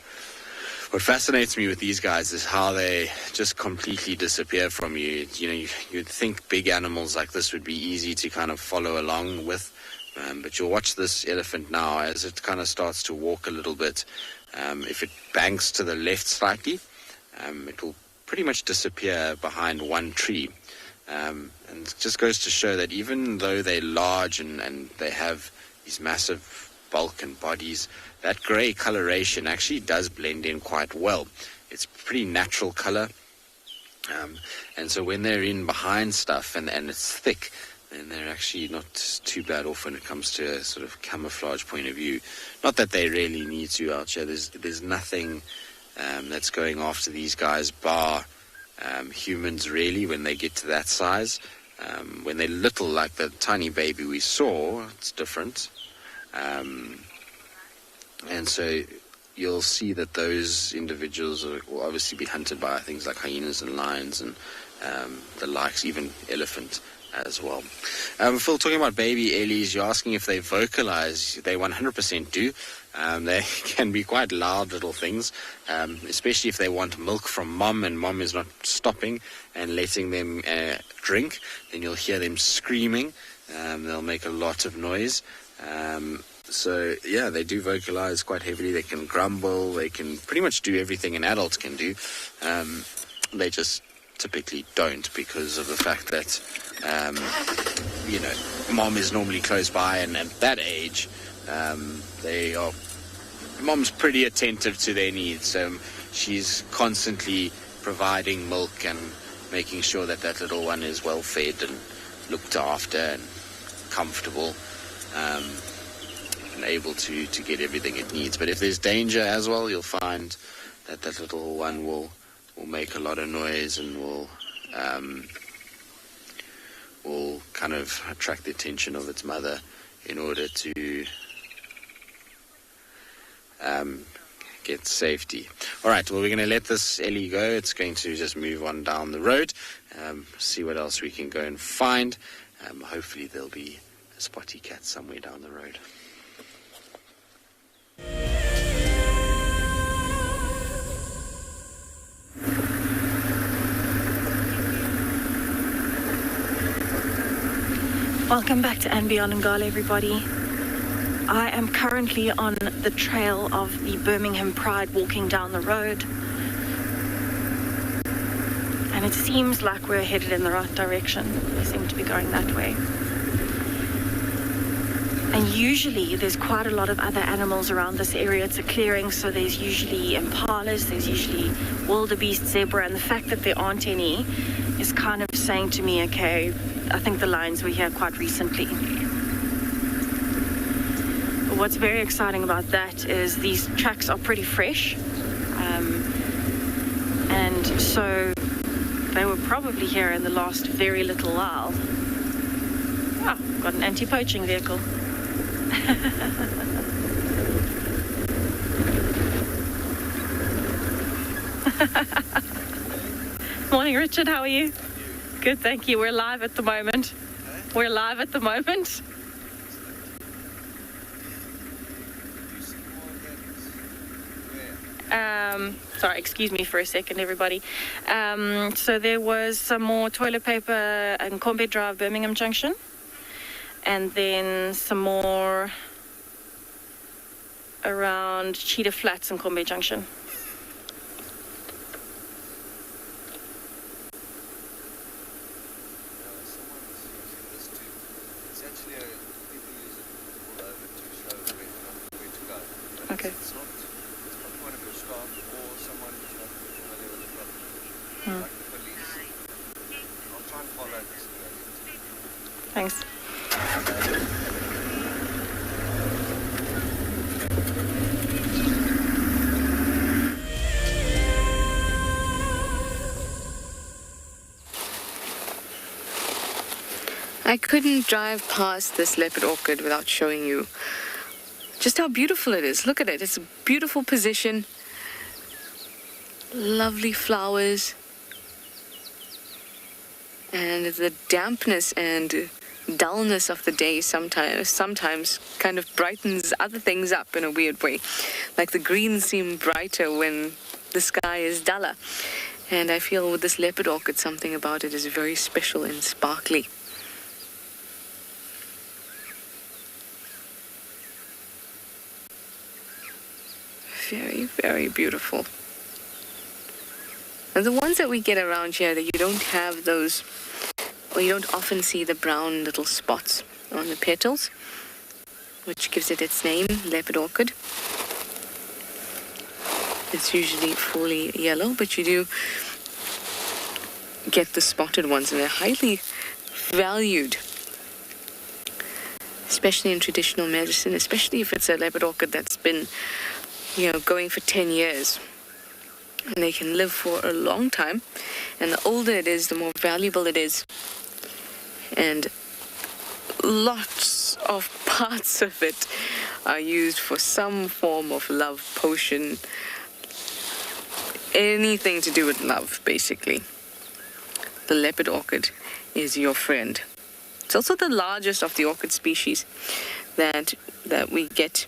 what fascinates me with these guys is how they just completely disappear from you. You'd think big animals like this would be easy to kind of follow along with, but you'll watch this elephant now as it kind of starts to walk a little bit. If it banks to the left slightly, it will pretty much disappear behind one tree. And it just goes to show that even though they're large and they have these massive bulk and bodies, that grey coloration actually does blend in quite well. It's pretty natural colour. And so when they're in behind stuff and it's thick, then they're actually not too bad off when it comes to a sort of camouflage point of view. Not that they really need to out here. There's nothing that's going after these guys bar humans really when they get to that size. When they're little, like the tiny baby we saw, it's different. And so you'll see that those individuals will obviously be hunted by things like hyenas and lions and the likes, even elephant as well. Phil, talking about baby ellies, you're asking if they vocalize. They 100% do. They can be quite loud little things, especially if they want milk from mom and mom is not stopping and letting them drink. Then you'll hear them screaming. They'll make a lot of noise. So, yeah, they do vocalize quite heavily. They can grumble. They can pretty much do everything an adult can do. They just typically don't because of the fact that, mom is normally close by. And at that age, mom's pretty attentive to their needs. She's constantly providing milk and making sure that that little one is well fed and looked after and comfortable. And able to get everything it needs. But if there's danger as well, you'll find that that little one will make a lot of noise and will kind of attract the attention of its mother in order to get safety. All right, well, we're going to let this ellie go. It's going to just move on down the road, see what else we can go and find. Hopefully there'll be a spotty cat somewhere down the road. Welcome back to And Beyond Ngala, everybody. I am currently on the trail of the Birmingham Pride walking down the road. And it seems like we're headed in the right direction. We seem to be going that way. And usually there's quite a lot of other animals around this area. It's a clearing, so there's usually impalas, there's usually wildebeest, zebra, and the fact that there aren't any is kind of saying to me, okay, I think the lions were here quite recently. But what's very exciting about that is these tracks are pretty fresh. And so they were probably here in the last very little while. Oh, got an anti-poaching vehicle. Morning, Richard. How are you? Good, thank you. We're live at the moment. We're live at the moment. Sorry, excuse me for a second, everybody. So there was some more toilet paper and Cornbed Drive, Birmingham Junction. And then some more around Cheetah Flats and Cornbed Junction. Okay. It's not one of your staff or someone who's not familiar with the problem. Like the police. I'll try and follow this. Thanks. I couldn't drive past this leopard orchid without showing you just how beautiful it is. Look at it. It's a beautiful position. Lovely flowers. And the dampness and dullness of the day sometimes kind of brightens other things up in a weird way. Like the greens seem brighter when the sky is duller. And I feel with this leopard orchid, something about it is very special and sparkly. Very, very beautiful. And the ones that we get around here, that you don't have those, or you don't often see the brown little spots on the petals, which gives it its name, leopard orchid. It's usually fully yellow, but you do get the spotted ones, and they're highly valued, especially in traditional medicine, especially if it's a leopard orchid that's been going for 10 years. And they can live for a long time. And the older it is, the more valuable it is. And lots of parts of it are used for some form of love potion. Anything to do with love, basically. The leopard orchid is your friend. It's also the largest of the orchid species that we get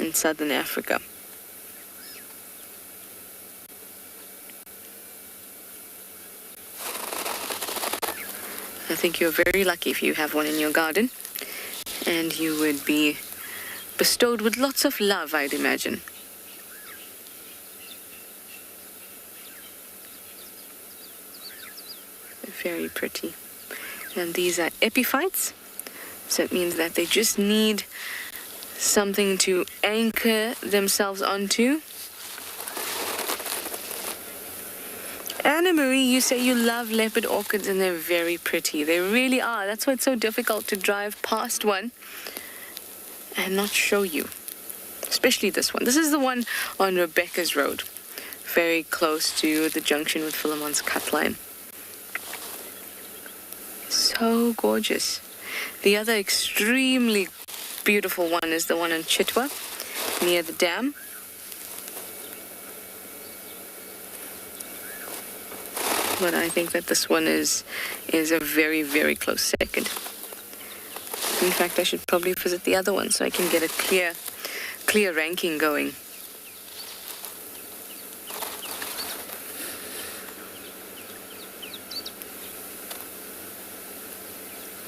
in southern Africa. I think you're very lucky if you have one in your garden, and you would be bestowed with lots of love, I'd imagine. Very pretty. And these are epiphytes, so it means that they just need something to anchor themselves onto. Anna Marie, you say you love leopard orchids, and they're very pretty. They really are. That's why it's so difficult to drive past one and not show you. Especially this one. This is the one on Rebecca's Road, very close to the junction with Philemon's Cut Line. So gorgeous. The other extremely beautiful one is the one on Chitwa, near the dam. But I think that this one is a very, very close second. In fact, I should probably visit the other one so I can get a clear ranking going.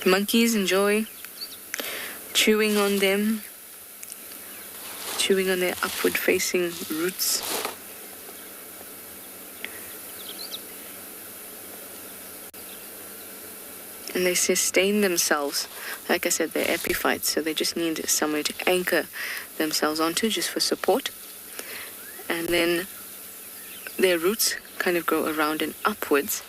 Monkeys enjoy chewing on them, chewing on their upward-facing roots. And they sustain themselves. Like I said, they're epiphytes, so they just need somewhere to anchor themselves onto just for support. And then their roots kind of grow around and upwards.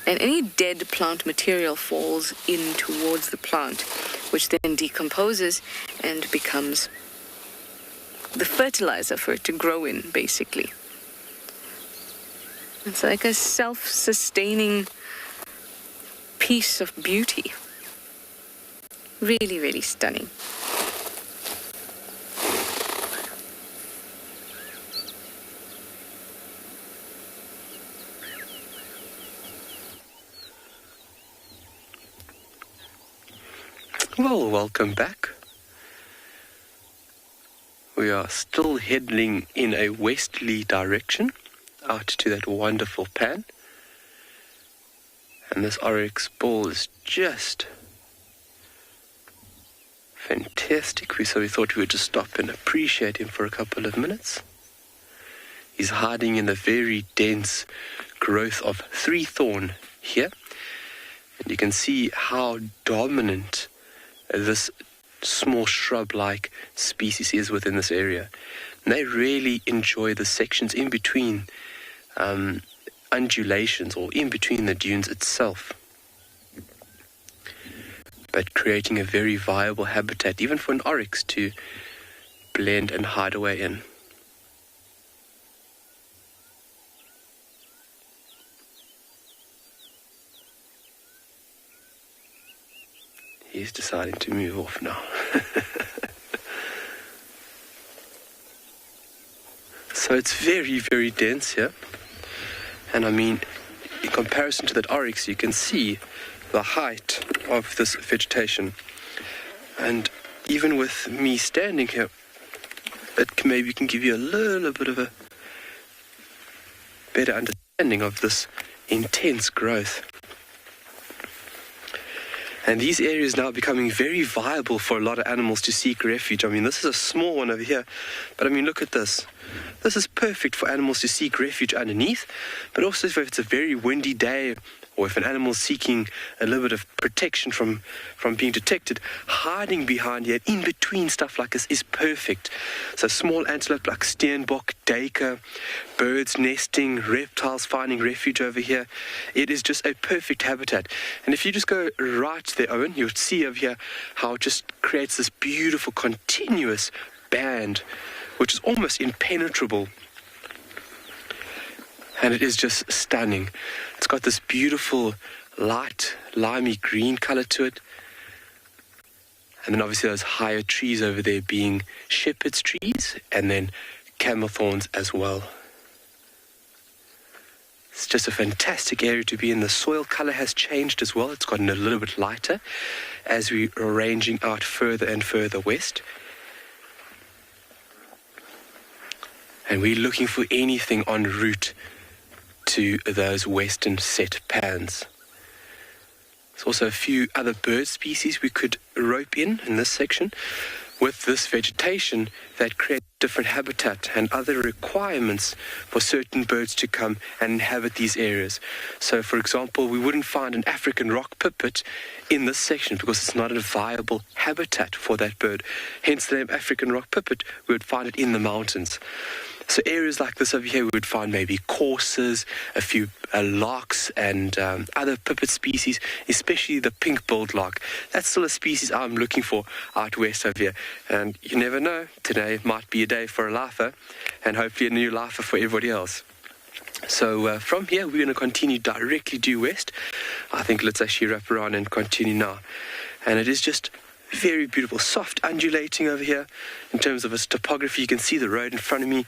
And any dead plant material falls in towards the plant, which then decomposes and becomes the fertilizer for it to grow in, basically. It's like a self-sustaining piece of beauty. Really, really stunning. Well, welcome back. We are still heading in a westerly direction out to that wonderful pan. And this oryx bull is just fantastic. So we thought we would just stop and appreciate him for a couple of minutes. He's hiding in the very dense growth of three thorn here. And you can see how dominant this small shrub-like species is within this area. And they really enjoy the sections in between undulations or in between the dunes itself. But creating a very viable habitat, even for an oryx to blend and hide away in. He's deciding to move off now. So it's very, very dense here. And I mean, in comparison to that oryx, you can see the height of this vegetation. And even with me standing here, it maybe can give you a little bit of a better understanding of this intense growth. And these areas now are becoming very viable for a lot of animals to seek refuge. I mean, this is a small one over here, but I mean, look at this. This is perfect for animals to seek refuge underneath, but also if it's a very windy day, or if an animal is seeking a little bit of protection from being detected, hiding behind here, in between stuff like this is perfect. So small antelope like steenbok, duiker, birds nesting, reptiles finding refuge over here. It is just a perfect habitat. And if you just go right there, Owen, you'll see over here how it just creates this beautiful continuous band, which is almost impenetrable. And it is just stunning. It's got this beautiful light limey green color to it. And then obviously those higher trees over there being shepherd's trees and then camel thorns as well. It's just a fantastic area to be in. The soil color has changed as well. It's gotten a little bit lighter as we are ranging out further and further west. And we're looking for anything en route to those western set pans. There's also a few other bird species we could rope in this section with this vegetation that creates different habitat and other requirements for certain birds to come and inhabit these areas. So, for example, we wouldn't find an African rock pipit in this section because it's not a viable habitat for that bird. Hence the name African rock pipit, we would find it in the mountains. So areas like this over here, we would find maybe coursers, a few larks and other pipit species, especially the pink-billed lark. That's still a species I'm looking for out west over here. And you never know, today might be a day for a lifer, and hopefully a new lifer for everybody else. So from here, we're going to continue directly due west. I think let's actually wrap around and continue now. And it is just very beautiful, soft undulating over here. In terms of its topography, you can see the road in front of me.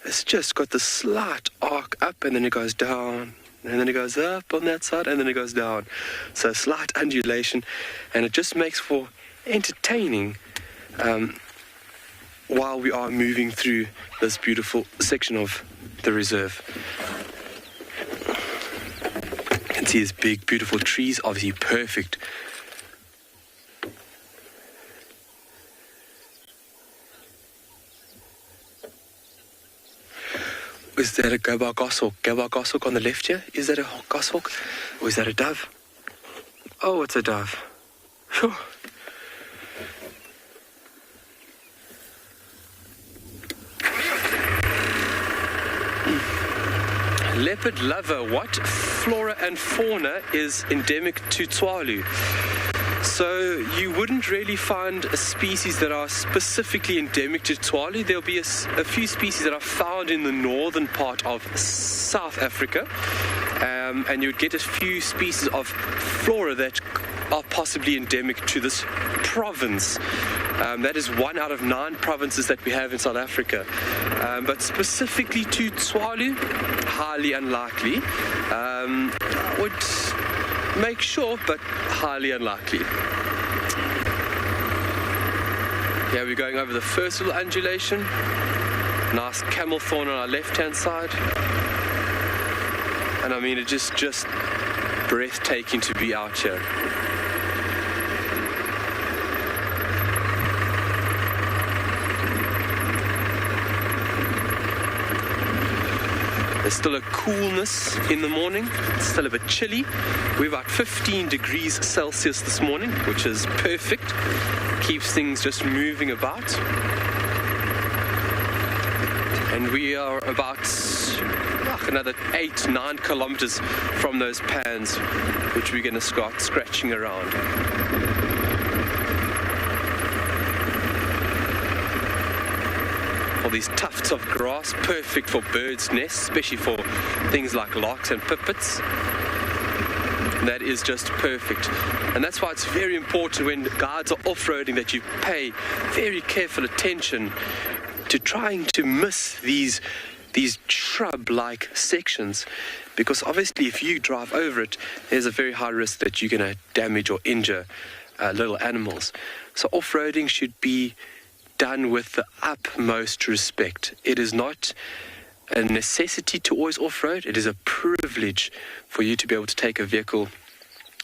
It's just got this slight arc up, and then it goes down, and then it goes up on that side, and then it goes down. So slight undulation, and it just makes for entertaining while we are moving through this beautiful section of the reserve. You can see these big, beautiful trees, obviously perfect. Is that a goshawk? Goshawk on the left here? Is that a goshawk? Or is that a dove? Oh, it's a dove. Whew. Leopard lover, what flora and fauna is endemic to Tswalu? So you wouldn't really find species that are specifically endemic to Tswalu. There'll be a few species that are found in the northern part of South Africa, and you would get a few species of flora that are possibly endemic to this province. That is 1 out of 9 provinces that we have in South Africa. But specifically to Tswalu, highly unlikely. I would make sure, but highly unlikely. Yeah, we're going over the first little undulation. Nice camel thorn on our left-hand side. And I mean, it's just breathtaking to be out here. There's still a coolness in the morning. It's still a bit chilly. We're about 15 degrees Celsius this morning, which is perfect. Keeps things just moving about. And we are about another 8-9 kilometers from those pans, which we're going to start scratching around. All these tufts of grass, perfect for birds' nests, especially for things like larks and pipits. That is just perfect. And that's why it's very important when guides are off-roading that you pay very careful attention to trying to miss these shrub-like sections, because obviously if you drive over it, there's a very high risk that you're going to damage or injure little animals. So off-roading should be done with the utmost respect. It is not a necessity to always off-road. It is a privilege for you to be able to take a vehicle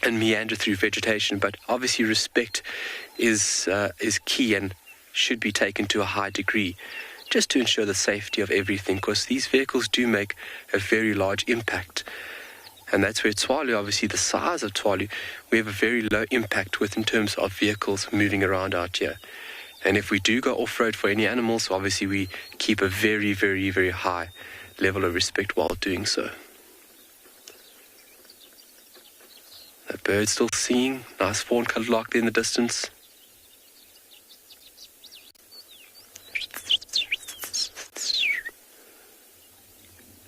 and meander through vegetation, but obviously respect is key and should be taken to a high degree, just to ensure the safety of everything, because these vehicles do make a very large impact. And that's where Tswalu, obviously the size of Tswalu, we have a very low impact with in terms of vehicles moving around out here. And if we do go off-road for any animals, obviously we keep a very, very, very high level of respect while doing so. That bird's still singing, nice fawn-coloured lark there in the distance.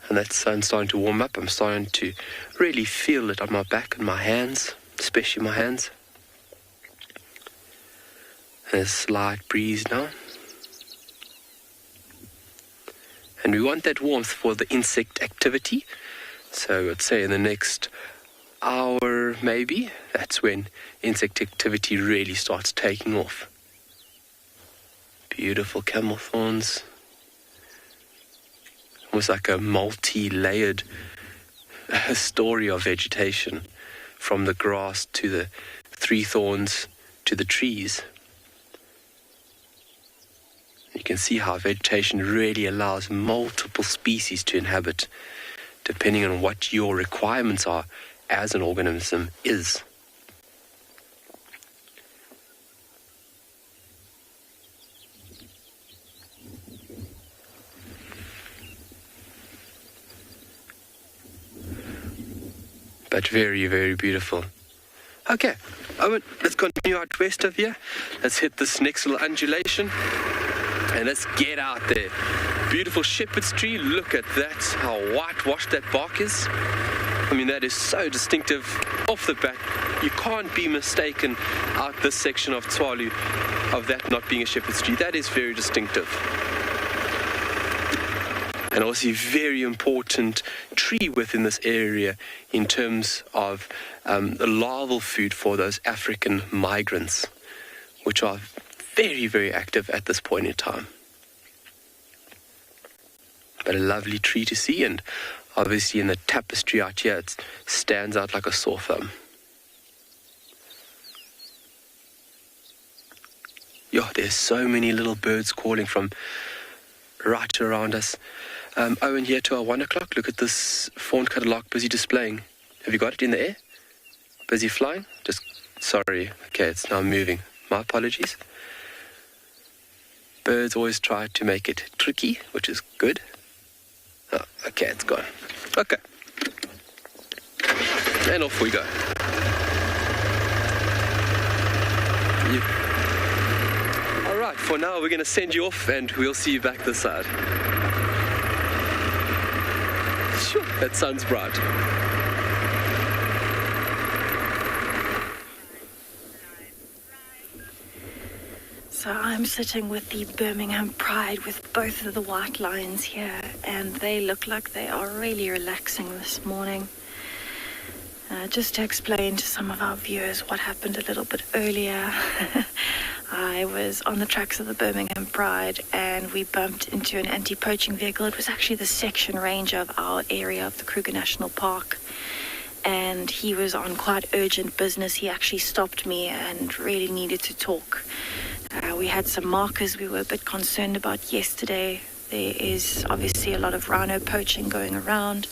And that sun's starting to warm up. I'm starting to really feel it on my back and my hands, especially my hands. There's a slight breeze now. And we want that warmth for the insect activity. So I'd say in the next hour maybe, that's when insect activity really starts taking off. Beautiful camel thorns. Almost like a multi-layered story of vegetation, from the grass to the three thorns to the trees. You can see how vegetation really allows multiple species to inhabit, depending on what your requirements are as an organism is. But very, very beautiful. Okay, let's continue out west of here. Let's hit this next little undulation. And let's get out there. Beautiful shepherd's tree. Look at that, how whitewashed that bark is. I mean, that is so distinctive off the bat. You can't be mistaken out this section of Tswalu of that not being a shepherd's tree. That is very distinctive. And also a very important tree within this area in terms of the larval food for those African migrants, which are very, very active at this point in time. But a lovely tree to see, and obviously in the tapestry out here, it stands out like a sore thumb. Yo, there's so many little birds calling from right around us. Owen, here to our 1 o'clock. Look at this fawn-coloured lark busy displaying. Have you got it in the air? Busy flying? Sorry. Okay, it's now moving. My apologies. Birds always try to make it tricky, which is good. Oh, okay, it's gone. Okay. And off we go. All right, for now we're going to send you off and we'll see you back this side. Sure, that sounds bright. So I'm sitting with the Birmingham Pride with both of the white lions here, and they look like they are really relaxing this morning. Just to explain to some of our viewers what happened a little bit earlier, I was on the tracks of the Birmingham Pride and we bumped into an anti-poaching vehicle. It was actually the section ranger of our area of the Kruger National Park. And he was on quite urgent business. He actually stopped me and really needed to talk. We had some markers we were a bit concerned about yesterday. There is obviously a lot of rhino poaching going around.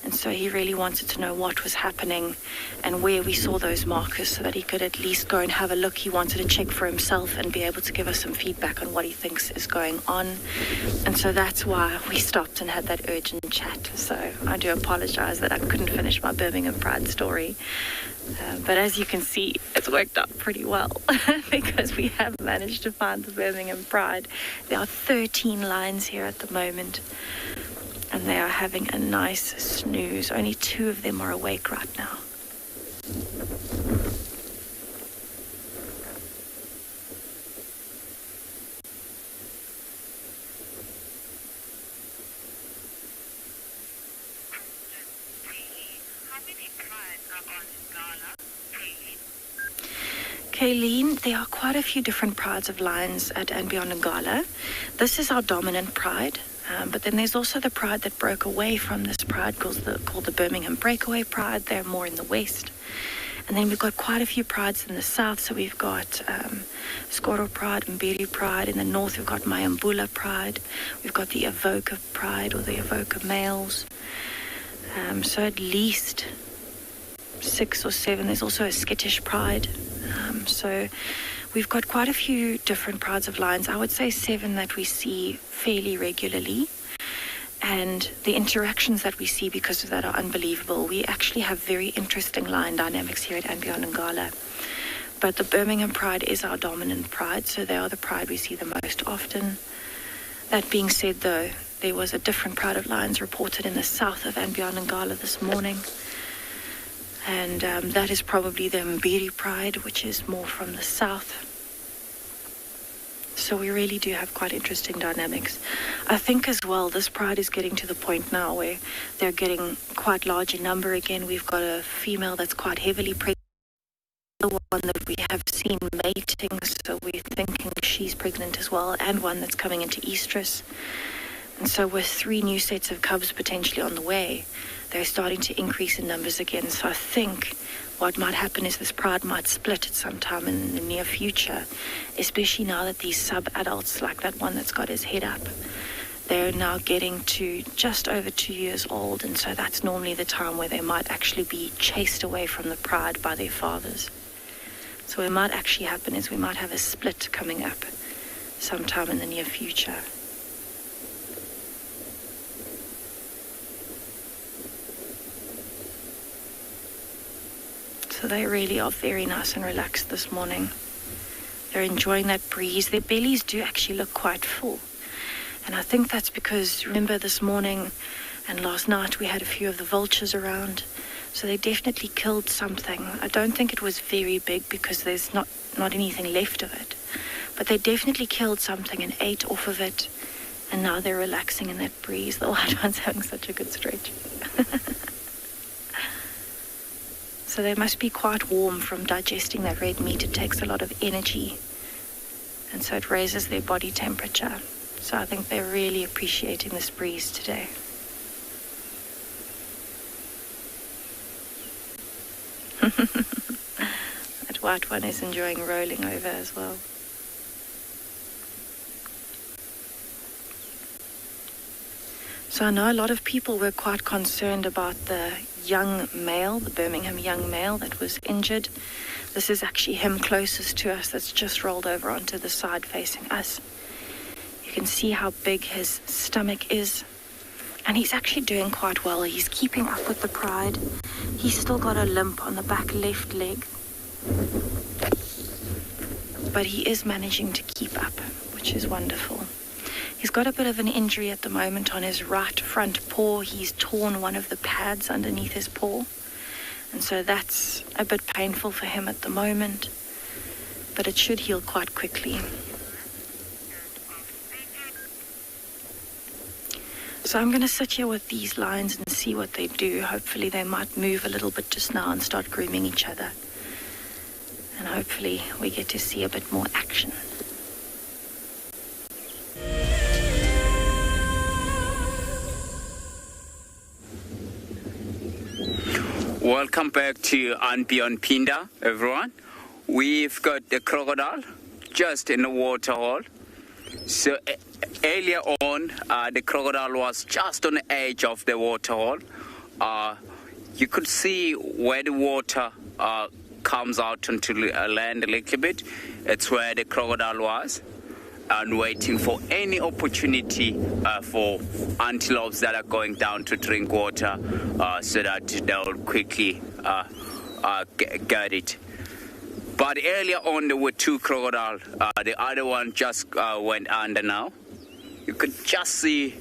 And so he really wanted to know what was happening and where we saw those markers so that he could at least go and have a look. He wanted to check for himself and be able to give us some feedback on what he thinks is going on. And so that's why we stopped and had that urgent chat. So I do apologize that I couldn't finish my Birmingham Pride story. But as you can see, it's worked out pretty well because we have managed to find the Birmingham Pride. There are 13 lions here at the moment. And they are having a nice snooze. Only 2 of them are awake right now. Kayleen, there are quite a few different prides of lions at and beyond Ngala. This is our dominant pride. But then there's also the pride that broke away from this pride called the Birmingham Breakaway Pride. They're more in the west. And then we've got quite a few prides in the south. So we've got Skoro Pride, Mbiri Pride. In the north, we've got Mayambula Pride. We've got the Avoca Pride or the Avoca males. So at least 6 or 7. There's also a Skittish Pride. So we've got quite a few different prides of lions. I would say 7 that we see fairly regularly. And the interactions that we see because of that are unbelievable. We actually have very interesting lion dynamics here at Beyond Ngala. But the Birmingham Pride is our dominant pride, so they are the pride we see the most often. That being said, though, there was a different pride of lions reported in the south of Beyond Ngala this morning. And that is probably the Mbiri Pride, which is more from the south. So we really do have quite interesting dynamics. I think as well, this pride is getting to the point now where they're getting quite large in number again. We've got a female that's quite heavily pregnant, the one that we have seen mating, so we're thinking she's pregnant as well, and one that's coming into estrus. And so with 3 new sets of cubs potentially on the way, they're starting to increase in numbers again. So I think what might happen is this pride might split at some time in the near future, especially now that these sub-adults, like that one that's got his head up, they're now getting to just over 2 years old, and so that's normally the time where they might actually be chased away from the pride by their fathers. So what might actually happen is we might have a split coming up sometime in the near future. So they really are very nice and relaxed this morning. They're enjoying that breeze. Their bellies do actually look quite full. And I think that's because, remember this morning and last night we had a few of the vultures around. So they definitely killed something. I don't think it was very big because there's not anything left of it. But they definitely killed something and ate off of it. And now they're relaxing in that breeze. The white one's having such a good stretch. So they must be quite warm from digesting that red meat. It takes a lot of energy, and so it raises their body temperature. So I think they're really appreciating this breeze today. That white one is enjoying rolling over as well. So I know a lot of people were quite concerned about the young male, the Birmingham young male that was injured. This is actually him closest to us that's just rolled over onto the side facing us. You can see how big his stomach is. And he's actually doing quite well. He's keeping up with the pride. He's still got a limp on the back left leg. But he is managing to keep up, which is wonderful. He's got a bit of an injury at the moment on his right front paw. He's torn one of the pads underneath his paw. And so that's a bit painful for him at the moment. But it should heal quite quickly. So I'm going to sit here with these lions and see what they do. Hopefully they might move a little bit just now and start grooming each other. and hopefully we get to see a bit more action. Welcome back to And Beyond Pinda, everyone. We've got the crocodile just in the water hole. So earlier on, the crocodile was just on the edge of the water hole. You could see where the water comes out onto land a little bit. It's where the crocodile was, and waiting for any opportunity for antelopes that are going down to drink water, so that they'll quickly get it. But earlier on there were two crocodiles. The other one just went under now. You could just see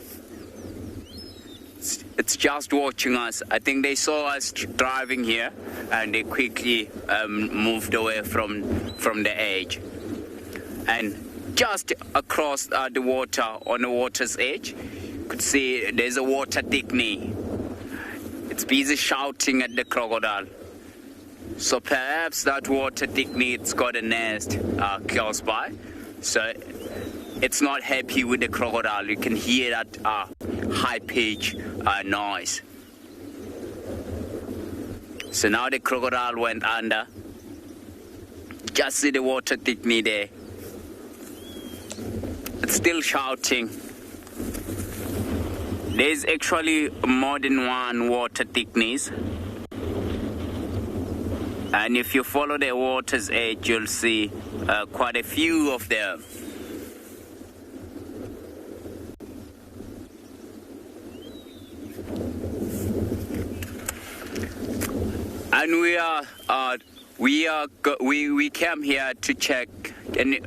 it's just watching us. I think they saw us driving here and they quickly moved away from the edge. And just across the water, on the water's edge, you could see there's a water thickening. It's busy shouting at the crocodile. So perhaps that water thickening, it's got a nest close by. So it's not happy with the crocodile. You can hear that high-pitched noise. So now the crocodile went under. Just see the water thickening there. It's still shouting. There's actually more than one water thickness. And if you follow the water's edge, you'll see quite a few of them. And we came here to check, and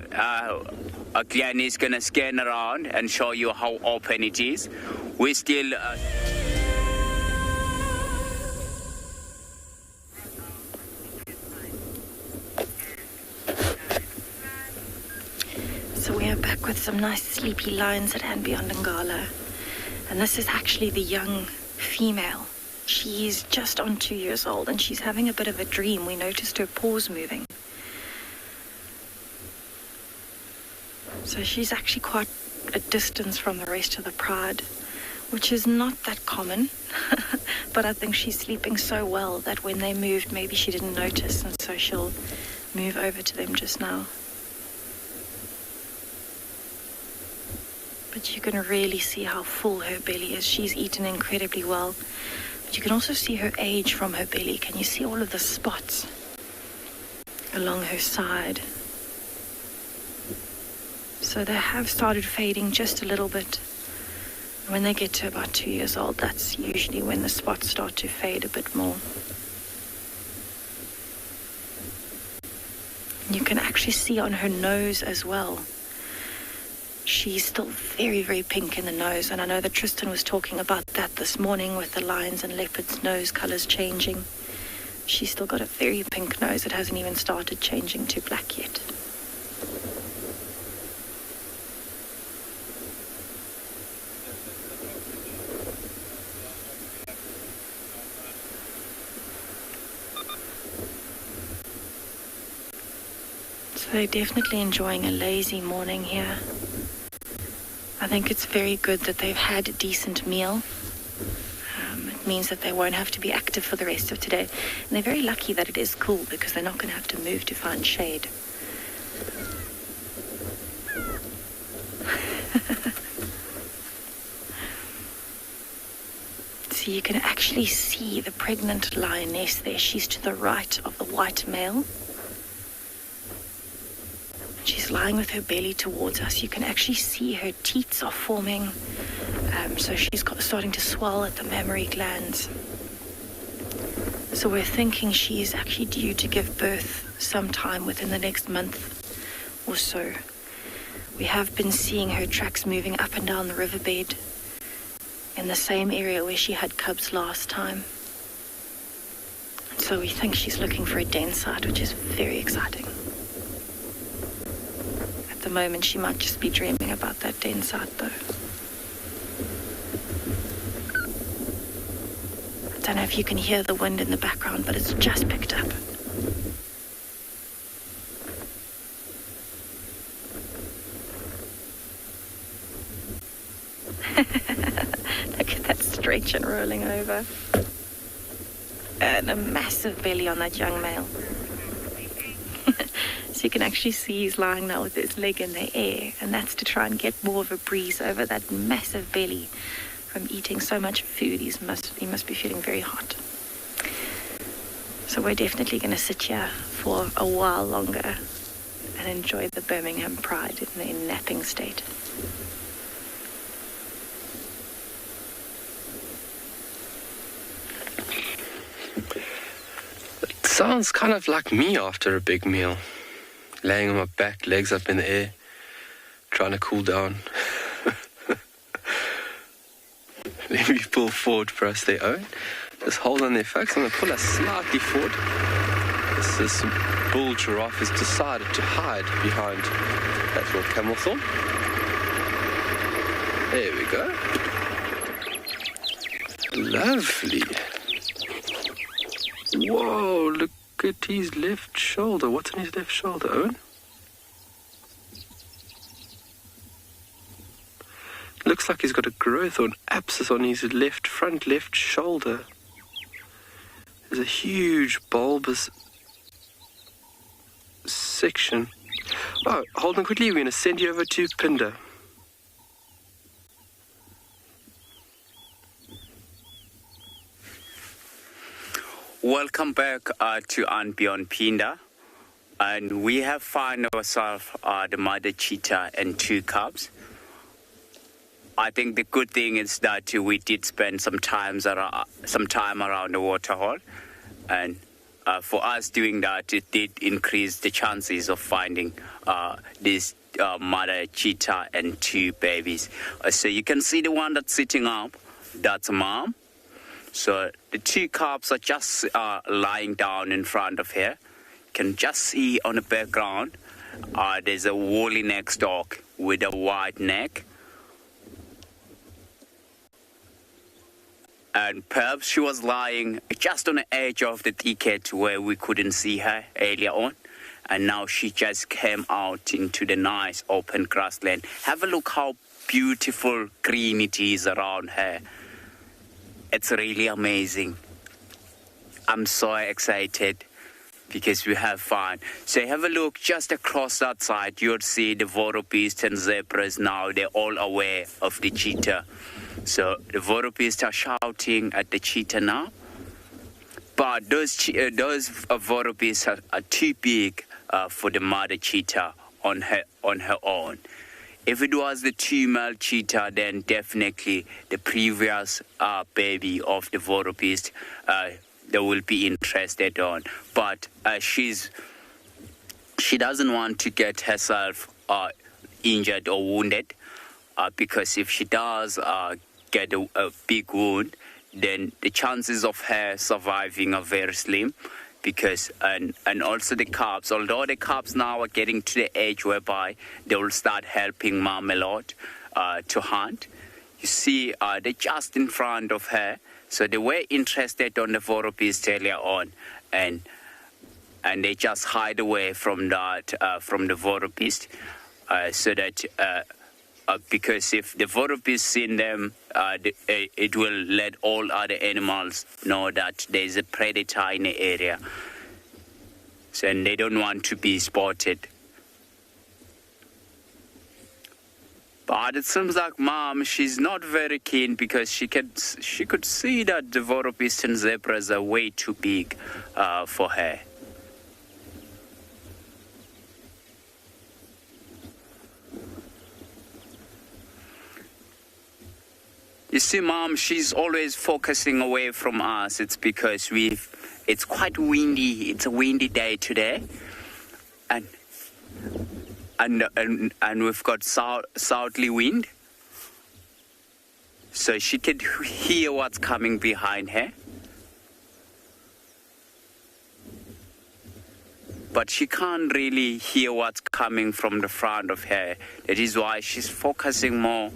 Glenn is gonna scan around and show you how open it is. We still. So we are back with some nice sleepy lions at And Beyond Ngala. And this is actually the young female. She's just on 2 years old and she's having a bit of a dream. We noticed her paws moving. So she's actually quite a distance from the rest of the pride, which is not that common. But I think she's sleeping so well that when they moved, maybe she didn't notice, and so she'll move over to them just now. But you can really see how full her belly is. She's eaten incredibly well. But you can also see her age from her belly. Can you see all of the spots along her side? So they have started fading just a little bit. When they get to about 2 years old, that's usually when the spots start to fade a bit more. You can actually see on her nose as well. She's still very, very pink in the nose, and I know that Tristan was talking about that this morning with the lions and leopards' nose colours changing. She's still got a very pink nose. It hasn't even started changing to black yet. So they're definitely enjoying a lazy morning here. I think it's very good that they've had a decent meal. It means that they won't have to be active for the rest of today. And they're very lucky that it is cool because they're not going to have to move to find shade. So you can actually see the pregnant lioness there. She's to the right of the white male. She's lying with her belly towards us. You can actually see her teats are forming. So she's starting to swell at the mammary glands. So we're thinking she is actually due to give birth sometime within the next month or so. We have been seeing her tracks moving up and down the riverbed in the same area where she had cubs last time. So we think she's looking for a den site, which is very exciting. At the moment, she might just be dreaming about that den site, though. I don't know if you can hear the wind in the background, but it's just picked up. kitchen rolling over. And a massive belly on that young male. So you can actually see he's lying now with his leg in the air, and that's to try and get more of a breeze over that massive belly from eating so much food. He must be feeling very hot. So we're definitely going to sit here for a while longer and enjoy the Birmingham Pride in their napping state. It sounds kind of like me after a big meal. Laying on my back, legs up in the air, trying to cool down. Let me pull forward for us there, Owen. Just hold on there, folks. I'm going to pull us slightly forward. This bull giraffe has decided to hide behind that little camel thorn. There we go. Lovely. Whoa, look at his left shoulder. What's on his left shoulder, Owen? Looks like he's got a growth or an abscess on his front left shoulder. There's a huge bulbous section. Oh, hold on quickly. We're going to send you over to Pinda. Welcome back to and Beyond Pinda, and we have found ourselves the mother cheetah and 2 cubs. I think the good thing is that we did spend some time around the waterhole, and for us doing that, it did increase the chances of finding this mother cheetah and 2 babies. So you can see the one that's sitting up, that's mom. So the 2 cubs are just lying down in front of her. You can just see on the background, there's a woolly neck dog with a white neck. And perhaps she was lying just on the edge of the thicket where we couldn't see her earlier on. And now she just came out into the nice open grassland. Have a look how beautiful green it is around her. It's really amazing. I'm so excited because we have fun. So have a look just across that side. You'll see the wildebeest and zebras now. They're all aware of the cheetah. So the wildebeest are shouting at the cheetah now. But those wildebeest are too big for the mother cheetah on her own. If it was the 2 male cheetah, then definitely the previous baby of the wildebeest they will be interested on. But she doesn't want to get herself injured or wounded, because if she does get a big wound, then the chances of her surviving are very slim. Because and also the cubs, although the cubs now are getting to the age whereby they will start helping mom a lot to hunt. You see, they're just in front of her, so they were interested on the wildebeest earlier on, and they just hide away from that from the wildebeest, so that because if the wildebeest seen them, it will let all other animals know that there is a predator in the area. So, and they don't want to be spotted. But it seems like mom, she's not very keen because she could see that the wildebeest and zebras are way too big for her. You see, mom, she's always focusing away from us. It's because it's quite windy. It's a windy day today, and we've got southerly wind, so she could hear what's coming behind her, but she can't really hear what's coming from the front of her. That is why she's focusing more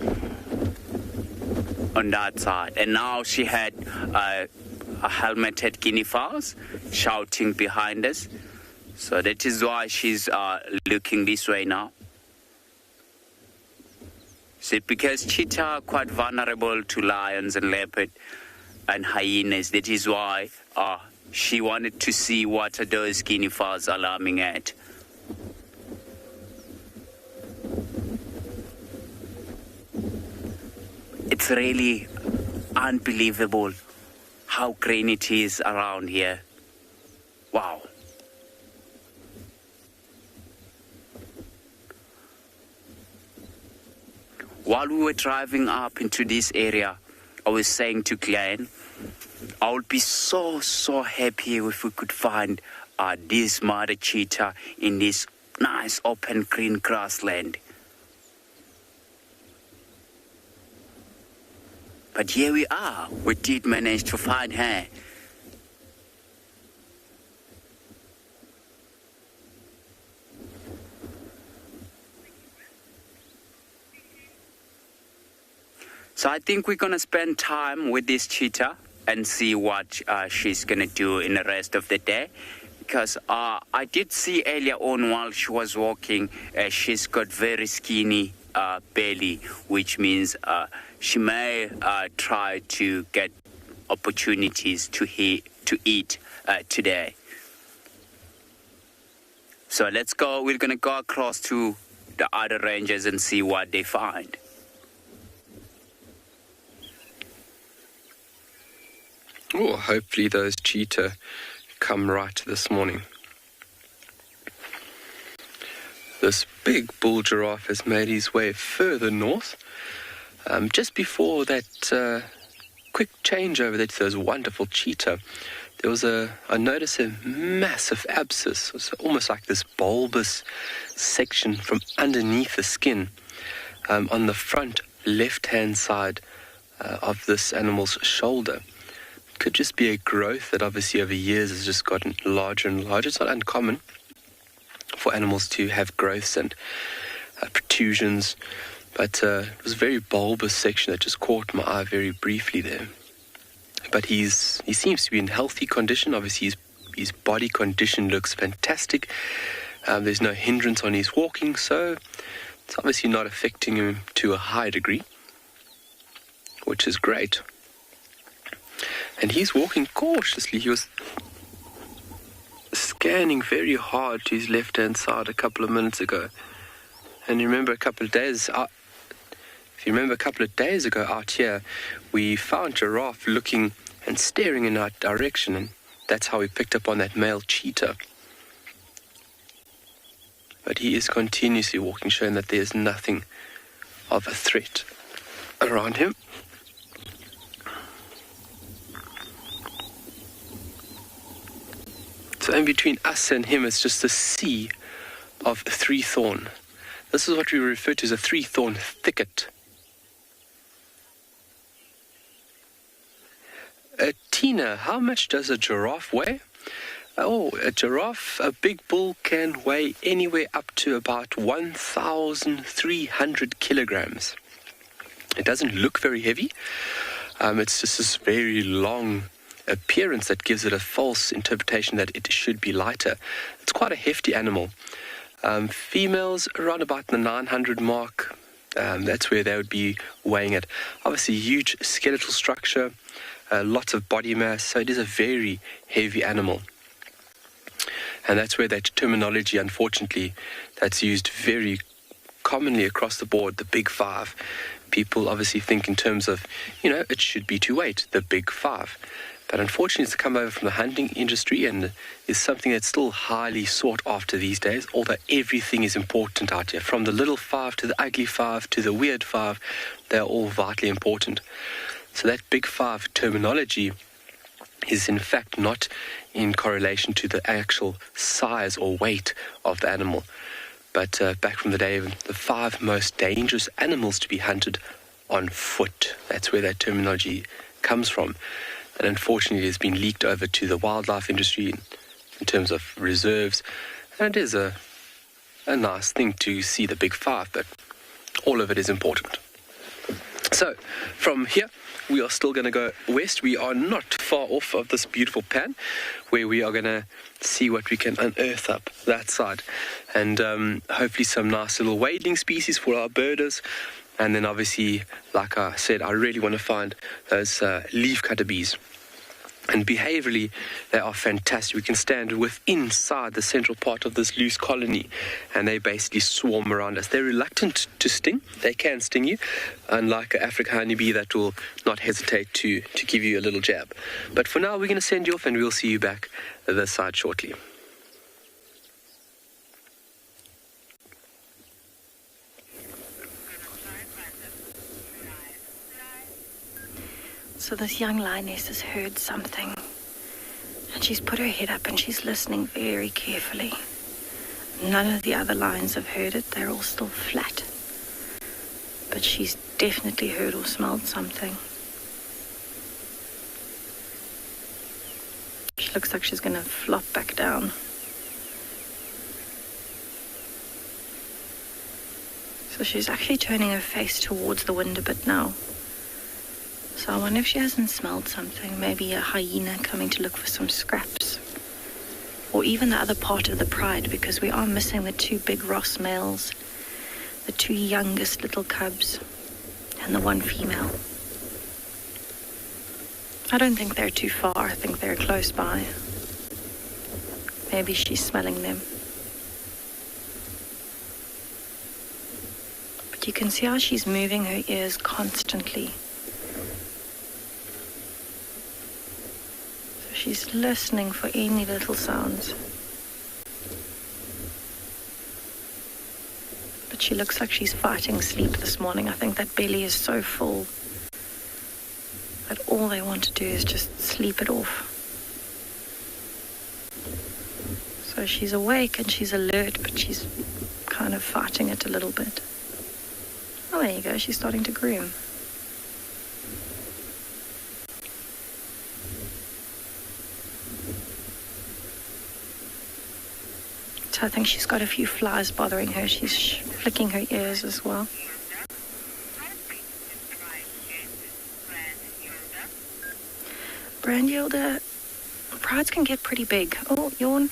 on that side. And now she had a helmeted guinea fowls shouting behind us. So that is why she's looking this way now. See, because cheetah are quite vulnerable to lions and leopards. and hyenas. That is why she wanted to see what are those guinea fowls alarming at. It's really unbelievable how green it is around here. Wow. While we were driving up into this area, I was saying to Glenn, I would be so happy if we could find this mother cheetah in this nice open green grassland. But here we are. We did manage to find her. So I think we're going to spend time with this cheetah and see what she's going to do in the rest of the day. Because I did see earlier on while she was walking, she's got very skinny belly, which means she may try to get opportunities to eat today. So let's go. We're going to go across to the other rangers and see what they find. Oh, hopefully those cheetah come right this morning. This big bull giraffe has made his way further north. Just before that quick changeover there to those wonderful cheetah, there was I noticed a massive abscess. It was almost like this bulbous section from underneath the skin on the front left-hand side of this animal's shoulder. Could just be a growth that obviously over years has just gotten larger and larger. It's not uncommon for animals to have growths and protrusions, but it was a very bulbous section that just caught my eye very briefly there. But he seems to be in healthy condition. Obviously his body condition looks fantastic. There's no hindrance on his walking, so it's obviously not affecting him to a high degree, which is great. And he's walking cautiously. He was scanning very hard to his left-hand side a couple of minutes ago. And you remember a couple of days ago out here, we found giraffe looking and staring in our direction, and that's how we picked up on that male cheetah. But he is continuously walking, showing that there's nothing of a threat around him. So in between us and him, it's just a sea of three-thorn. This is what we refer to as a three-thorn thicket. Tina, how much does a giraffe weigh? Oh, a big bull can weigh anywhere up to about 1,300 kilograms. It doesn't look very heavy. It's just this very long appearance that gives it a false interpretation that it should be lighter. It's quite a hefty animal. Females around about the 900 mark. That's where they would be weighing it. Obviously huge skeletal structure, lots of body mass, so it is a very heavy animal. And that's where that terminology, unfortunately, that's used very commonly across the board, the big five. People obviously think in terms of, it should be to weight, the big five. But unfortunately, it's come over from the hunting industry and is something that's still highly sought after these days, although everything is important out here. From the little five to the ugly five to the weird five, they're all vitally important. So that big five terminology is in fact not in correlation to the actual size or weight of the animal. But back from the day of the 5 most dangerous animals to be hunted on foot. That's where that terminology comes from. And unfortunately, it's been leaked over to the wildlife industry in terms of reserves. And it is a nice thing to see the big five, but all of it is important. So, from here, we are still going to go west. We are not far off of this beautiful pan, where we are going to see what we can unearth up that side. And hopefully some nice little wading species for our birders. And then obviously, like I said, I really want to find those leaf cutter bees. And behaviorally, they are fantastic. We can stand inside the central part of this loose colony, and they basically swarm around us. They're reluctant to sting. They can sting you, unlike an African honeybee that will not hesitate to give you a little jab. But for now, we're going to send you off, and we'll see you back this side shortly. So this young lioness has heard something, and she's put her head up and she's listening very carefully. None of the other lions have heard it. They're all still flat. But she's definitely heard or smelled something. She looks like she's going to flop back down. So she's actually turning her face towards the wind a bit now. So I wonder if she hasn't smelled something, maybe a hyena coming to look for some scraps. Or even the other part of the pride, because we are missing the two big Ross males, the two youngest little cubs, and the one female. I don't think they're too far, I think they're close by. Maybe she's smelling them. But you can see how she's moving her ears constantly. She's listening for any little sounds. But she looks like she's fighting sleep this morning. I think that belly is so full that all they want to do is just sleep it off. So she's awake and she's alert, but she's kind of fighting it a little bit. Oh, there you go. She's starting to groom. I think she's got a few flies bothering her. She's flicking her ears as well. Brandylda, prides can get pretty big. Oh, yawn.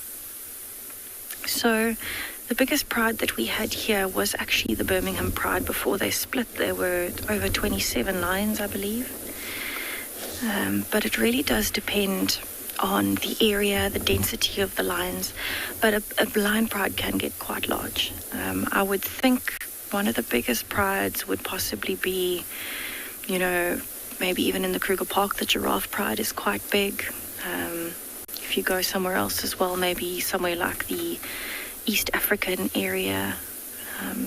So the biggest pride that we had here was actually the Birmingham Pride before they split. There were over 27 lions, I believe. But it really does depend on the area, the density of the lions, but a lion pride can get quite large. I would think one of the biggest prides would possibly be, maybe even in the Kruger Park, the giraffe pride is quite big. If you go somewhere else as well, maybe somewhere like the East African area.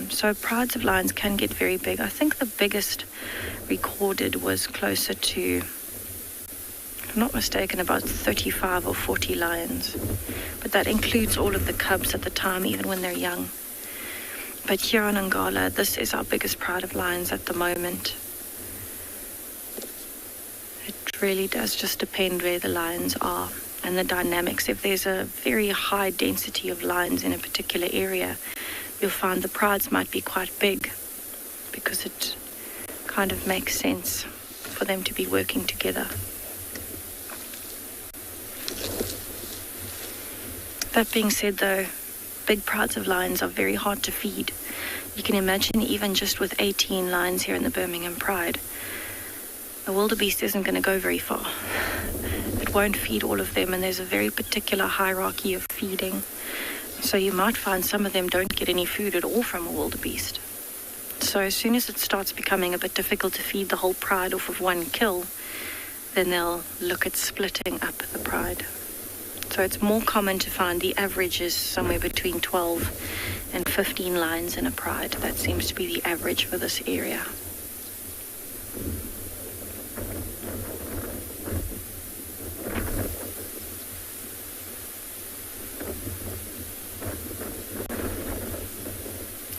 So prides of lions can get very big. I think the biggest recorded was closer to, if I'm not mistaken, about 35 or 40 lions. But that includes all of the cubs at the time, even when they're young. But here in Angala, this is our biggest pride of lions at the moment. It really does just depend where the lions are and the dynamics. If there's a very high density of lions in a particular area, you'll find the prides might be quite big because it kind of makes sense for them to be working together. That being said, though, big prides of lions are very hard to feed. You can imagine even just with 18 lions here in the Birmingham Pride, a wildebeest isn't going to go very far. It won't feed all of them, and there's a very particular hierarchy of feeding. So you might find some of them don't get any food at all from a wildebeest. So as soon as it starts becoming a bit difficult to feed the whole pride off of one kill, then they'll look at splitting up the pride. So it's more common to find the average is somewhere between 12 and 15 lions in a pride. That seems to be the average for this area.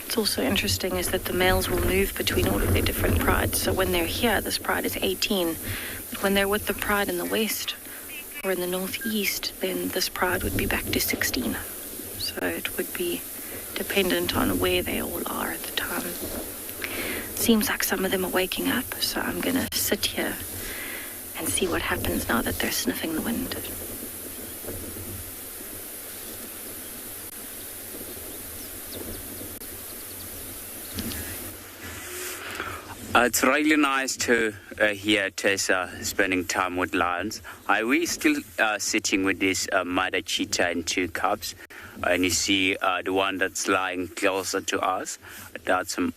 What's also interesting is that the males will move between all of their different prides. So when they're here, this pride is 18. But when they're with the pride in the west or in the northeast, then this pride would be back to 16. So it would be dependent on where they all are at the time. Seems like some of them are waking up, so I'm going to sit here and see what happens now that they're sniffing the wind. It's really nice to hear Tessa spending time with lions. We still sitting with this mother cheetah and two cubs. And you see the one that's lying closer to us. That's a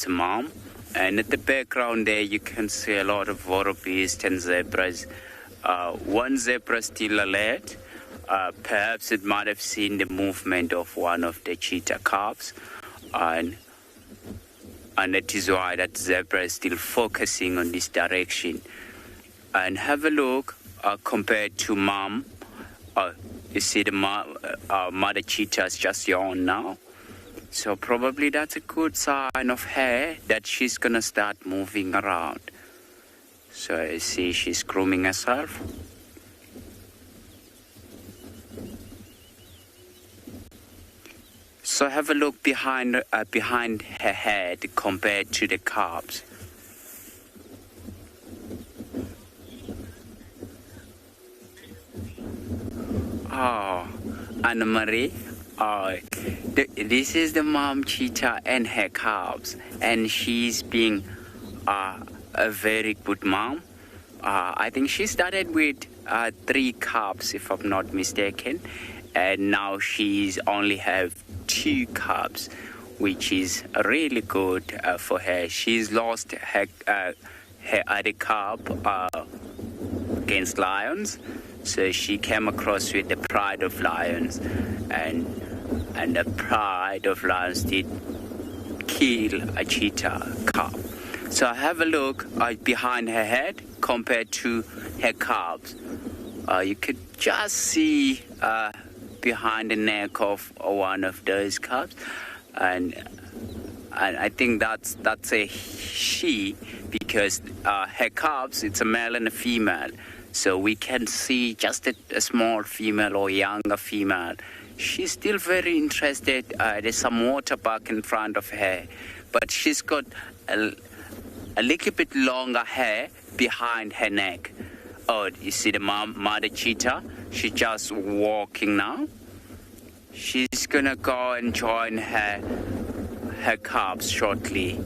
mom. And at the background there, you can see a lot of wildebeest and zebras. One zebra still alert. Perhaps it might have seen the movement of one of the cheetah cubs. And that is why that zebra is still focusing on this direction. And have a look compared to mom. You see the mother cheetah is just yawn now. So probably that's a good sign of her that she's going to start moving around. So you see she's grooming herself. So have a look behind her head compared to the cubs. Oh, Anna-Marie. Oh, this is the mom cheetah and her cubs, and she's being a very good mom. I think she started with 3 cubs, if I'm not mistaken, and now she's only have 2 cubs, which is really good for her. She's lost her other cub against lions, so she came across with the pride of lions, and the pride of lions did kill a cheetah cub. So have a look behind her head compared to her cubs. You could just see behind the neck of one of those cubs, and I think that's a she, because her cubs, it's a male and a female, so we can see just a small female or younger female. She's still very interested. There's some water back in front of her, but she's got a little bit longer hair behind her neck. Oh, you see the mother cheetah? She's just walking now. She's gonna go and join her cubs shortly.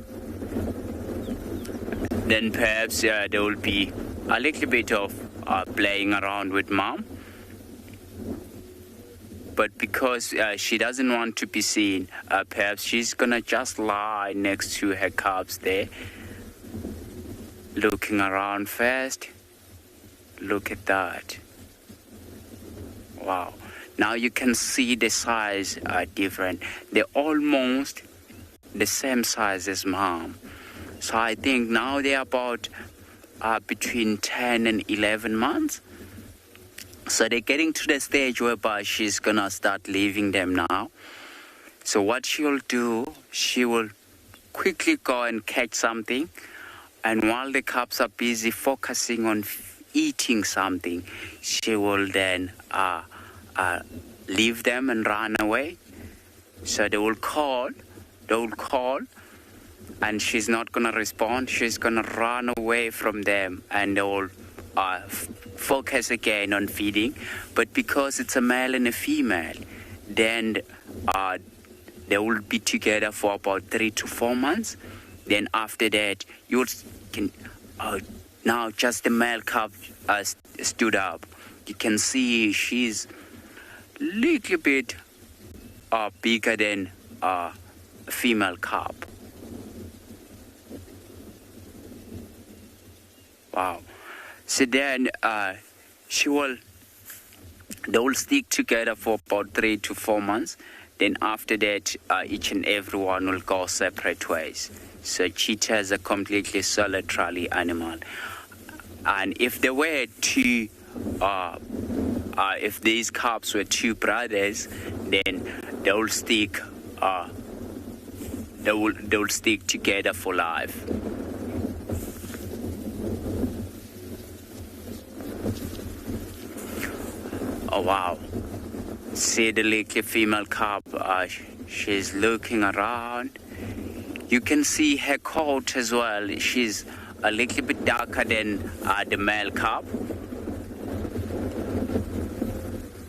Then perhaps there will be a little bit of playing around with mom. But because she doesn't want to be seen, perhaps she's gonna just lie next to her cubs there, looking around first. Look at that. Wow. Now you can see the size are different. They're almost the same size as mom. So I think now they're about between 10 and 11 months. So they're getting to the stage whereby she's gonna start leaving them now. So what she'll do, she will quickly go and catch something, and while the cubs are busy focusing on eating something, she will then leave them and run away. So they will call, and she's not gonna respond. She's gonna run away from them, and they will focus again on feeding. But because it's a male and a female, then they will be together for about 3 to 4 months. Then after that, you can now just the male cub stood up. You can see she's a little bit bigger than a female cub. Wow. So then they will stick together for about 3 to 4 months. Then after that, each and every one will go separate ways. So cheetah is a completely solitary animal. And if there were two, if these cubs were 2 brothers, then they will stick. They will stick together for life. Oh wow! See the little female cub. She's looking around. You can see her coat as well. She's a little bit darker than the male cub.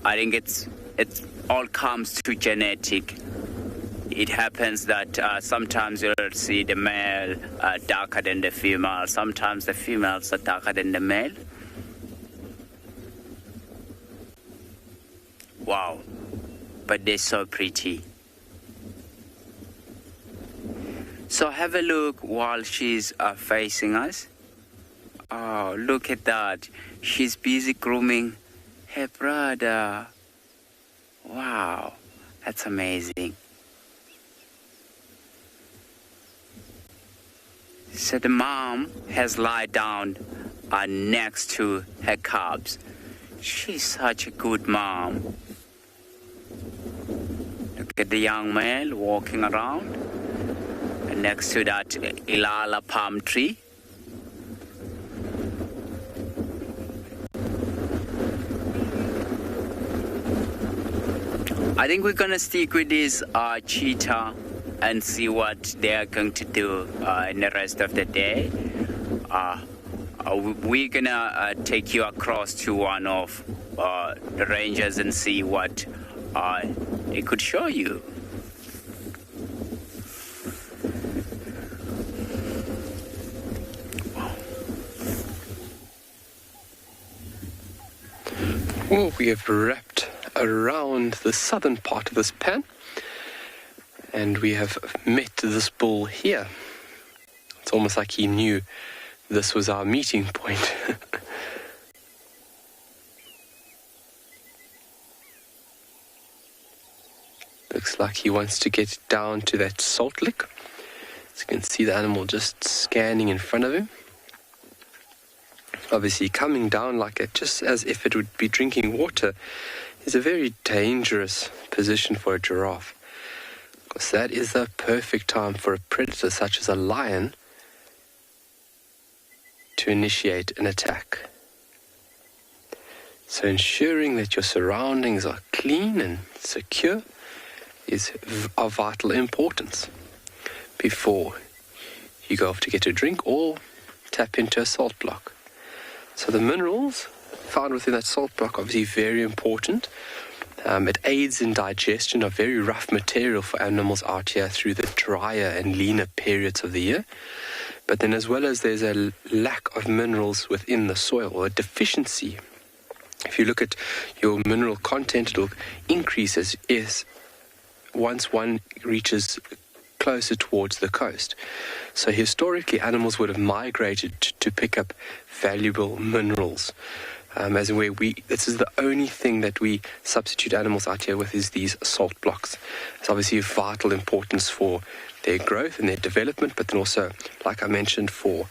I think it all comes to genetic. it happens that sometimes you'll see the male darker than the female. Sometimes the females are darker than the male. Wow, but they're so pretty. So have a look while she's facing us. Oh, look at that. She's busy grooming her brother. Wow, that's amazing. So the mom has lied down next to her cubs. She's such a good mom. Look at the young male walking around next to that ilala palm tree. I think we're gonna stick with this cheetah and see what they are going to do in the rest of the day. We're gonna take you across to one of the rangers and see what they could show you. Well, we have wrapped around the southern part of this pan, and we have met this bull here. It's almost like he knew this was our meeting point. Looks like he wants to get down to that salt lick. So you can see the animal just scanning in front of him. Obviously coming down like it, just as if it would be drinking water, is a very dangerous position for a giraffe. Because that is the perfect time for a predator such as a lion to initiate an attack. So ensuring that your surroundings are clean and secure is of vital importance before you go off to get a drink or tap into a salt block. So the minerals found within that salt block are obviously very important. It aids in digestion of very rough material for animals out here through the drier and leaner periods of the year. But then as well as there's a lack of minerals within the soil, or a deficiency. If you look at your mineral content, it'll increase as once one reaches closer towards the coast. So historically, animals would have migrated to pick up valuable minerals. As in where this is the only thing that we substitute animals out here with is these salt blocks. It's obviously of vital importance for their growth and their development, but then also, like I mentioned, for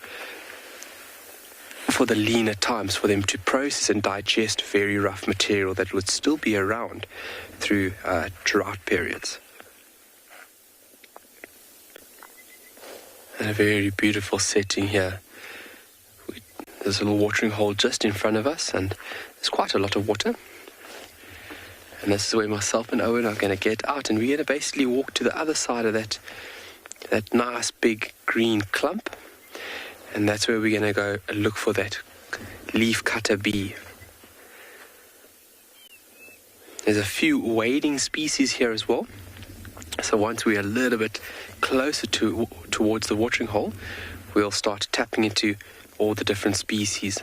the leaner times, for them to process and digest very rough material that would still be around through drought periods. And a very beautiful setting here. There's a little watering hole just in front of us, and there's quite a lot of water. And this is where myself and Owen are going to get out, and we're going to basically walk to the other side of that nice big green clump. And that's where we're going to go look for that leaf cutter bee. There's a few wading species here as well. So once we're a little bit closer towards the watering hole, we'll start tapping into all the different species.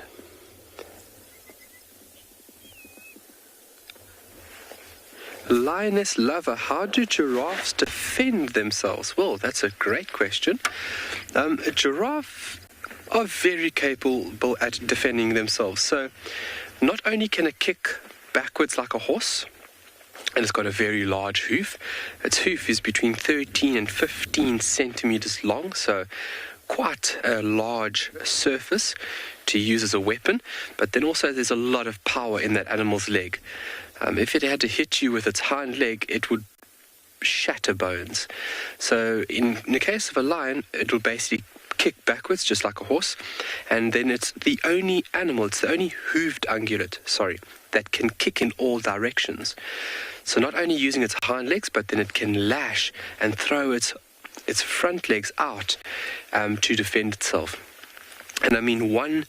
Lioness lover, how do giraffes defend themselves? Well, that's a great question. A giraffe are very capable at defending themselves. So not only can it kick backwards like a horse, and it's got a very large hoof. Its hoof is between 13 and 15 centimeters long, so quite a large surface to use as a weapon. But then also there's a lot of power in that animal's leg. If it had to hit you with its hind leg, it would shatter bones. So in the case of a lion, it will basically kick backwards just like a horse, and then it's the only animal, it's the only hooved ungulate, that can kick in all directions. So not only using its hind legs, but then it can lash and throw its front legs out to defend itself. And I mean, one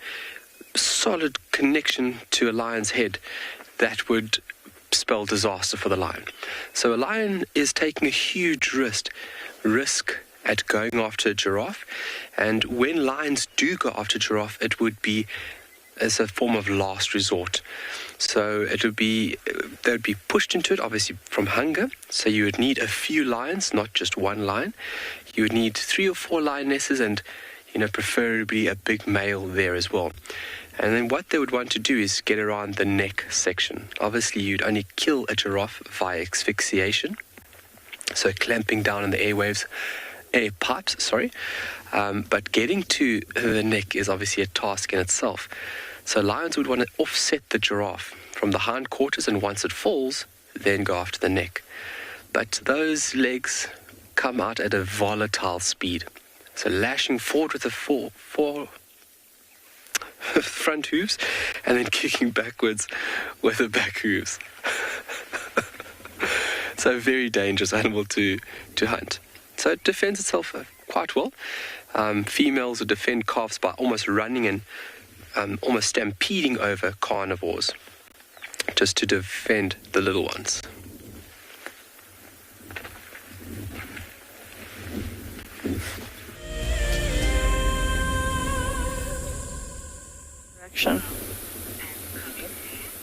solid connection to a lion's head that would spell disaster for the lion. So a lion is taking a huge risk at going after a giraffe, and when lions do go after a giraffe, it would be as a form of last resort. So they would be pushed into it, obviously from hunger. So you would need a few lions, not just one lion. You would need 3 or 4 lionesses, and preferably a big male there as well. And then what they would want to do is get around the neck section. Obviously, you'd only kill a giraffe via asphyxiation, so clamping down on the air pipes. But getting to the neck is obviously a task in itself. So lions would want to offset the giraffe from the hindquarters, and once it falls, then go after the neck. But those legs come out at a volatile speed. So lashing forward with the four front hooves, and then kicking backwards with the back hooves. So a very dangerous animal to hunt. So it defends itself quite well. Females would defend calves by almost running and almost stampeding over carnivores, just to defend the little ones.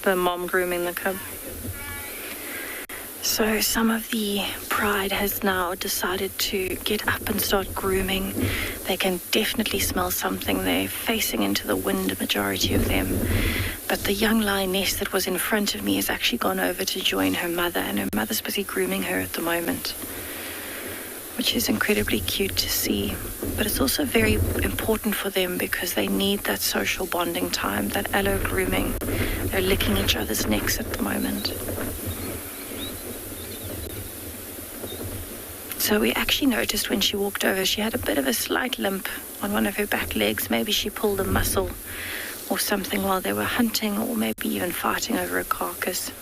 The mom grooming the cub. So some of the pride has now decided to get up and start grooming. They can definitely smell something. They're facing into the wind, a majority of them. But the young lioness that was in front of me has actually gone over to join her mother, and her mother's busy grooming her at the moment, which is incredibly cute to see. But it's also very important for them because they need that social bonding time, that allo grooming. They're licking each other's necks at the moment. So we actually noticed when she walked over, she had a bit of a slight limp on one of her back legs. Maybe she pulled a muscle or something while they were hunting, or maybe even fighting over a carcass.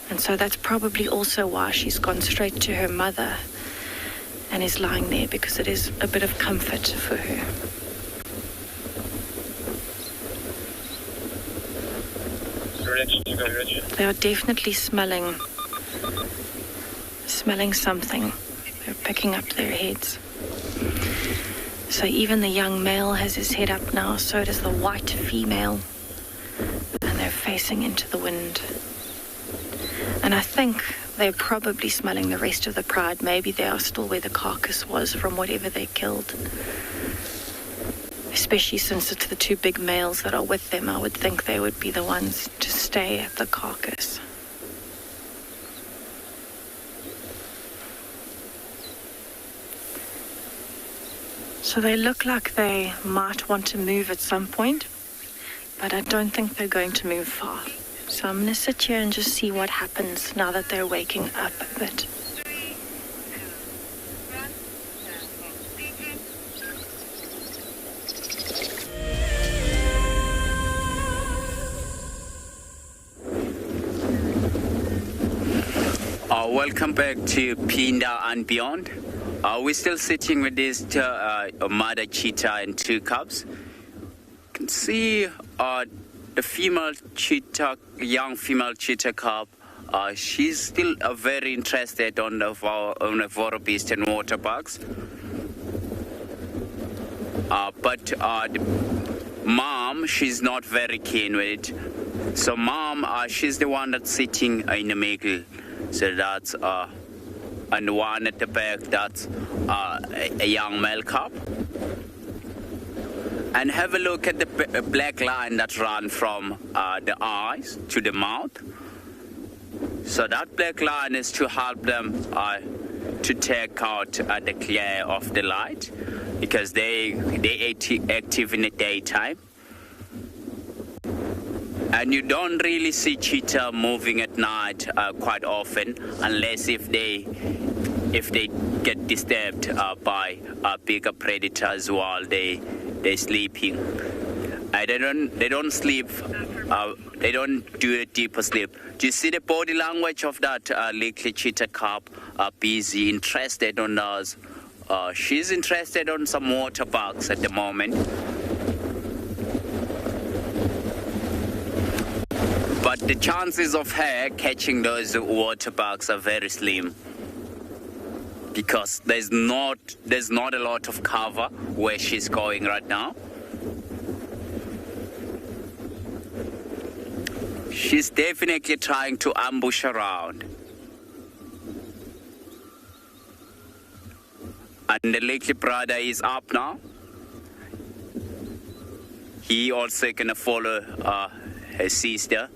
And so that's probably also why she's gone straight to her mother and is lying there, because it is a bit of comfort for her. They are definitely smelling something. They're picking up their heads. So even the young male has his head up now, so does the white female. And they're facing into the wind. And I think they're probably smelling the rest of the pride. Maybe they are still where the carcass was from whatever they killed. Especially since it's the 2 big males that are with them, I would think they would be the ones to stay at the carcass. So they look like they might want to move at some point, but I don't think they're going to move far. So I'm going to sit here and just see what happens now that they're waking up a bit. Welcome back to Pinda and Beyond. We're still sitting with this mother cheetah and 2 cubs. You can see the female cheetah, young female cheetah cub. She's still very interested on the wildebeest and water bugs. But the mom, she's not very keen with it. So mom, she's the one that's sitting in the middle. So that's and the one at the back, that's a young male cub. And have a look at the black line that runs from the eyes to the mouth. So that black line is to help them to take out the glare of the light, because they active in the daytime. And you don't really see cheetah moving at night quite often, unless if they get disturbed by bigger predators while they're sleeping. They don't sleep. They don't do a deeper sleep. Do you see the body language of that little cheetah cub? Busy, interested on us. She's interested on some water bugs at the moment. But the chances of her catching those water bugs are very slim, because there's not a lot of cover where she's going right now. She's definitely trying to ambush around. And the little brother is up now. He also gonna follow her sister.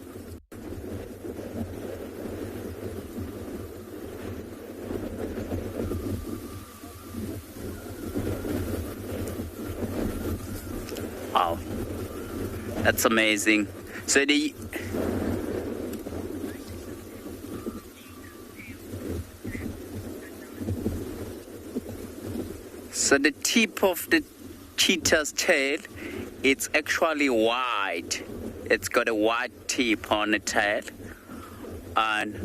Wow, that's amazing. So the tip of the cheetah's tail, it's actually white. It's got a white tip on the tail, and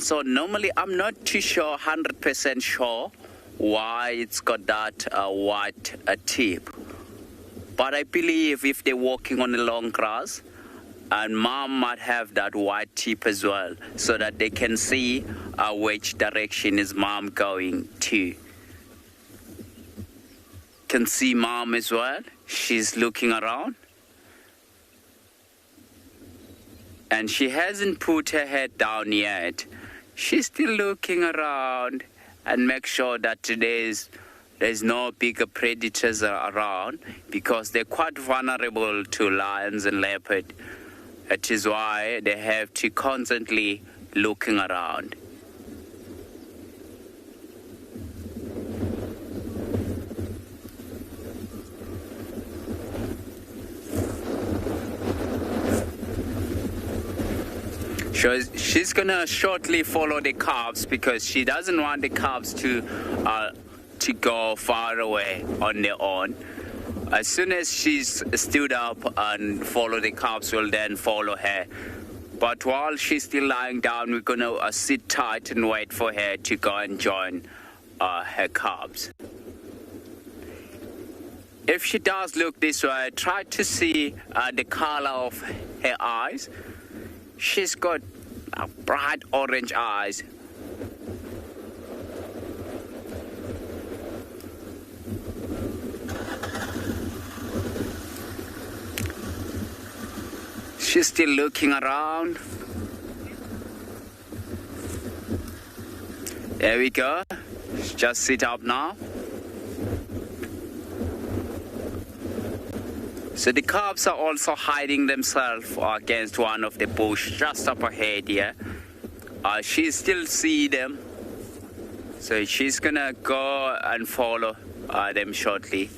so normally I'm not too sure, 100% sure why it's got that white tip. But I believe if they're walking on the long grass, and mom might have that white tip as well, so that they can see which direction is mom going to. Can see mom as well. She's looking around. And she hasn't put her head down yet. She's still looking around and make sure that there's no bigger predators around, because they're quite vulnerable to lions and leopards. That is why they have to constantly looking around. She's gonna shortly follow the calves, because she doesn't want the calves to go far away on their own. As soon as she's stood up and follow the calves, will then follow her. But while she's still lying down, we're gonna sit tight and wait for her to go and join her calves. If she does look this way, try to see the color of her eyes. She's got bright orange eyes. She's still looking around. There we go. Just sit up now. So the calves are also hiding themselves against one of the bush just up ahead here. She still see them. So she's gonna go and follow them shortly.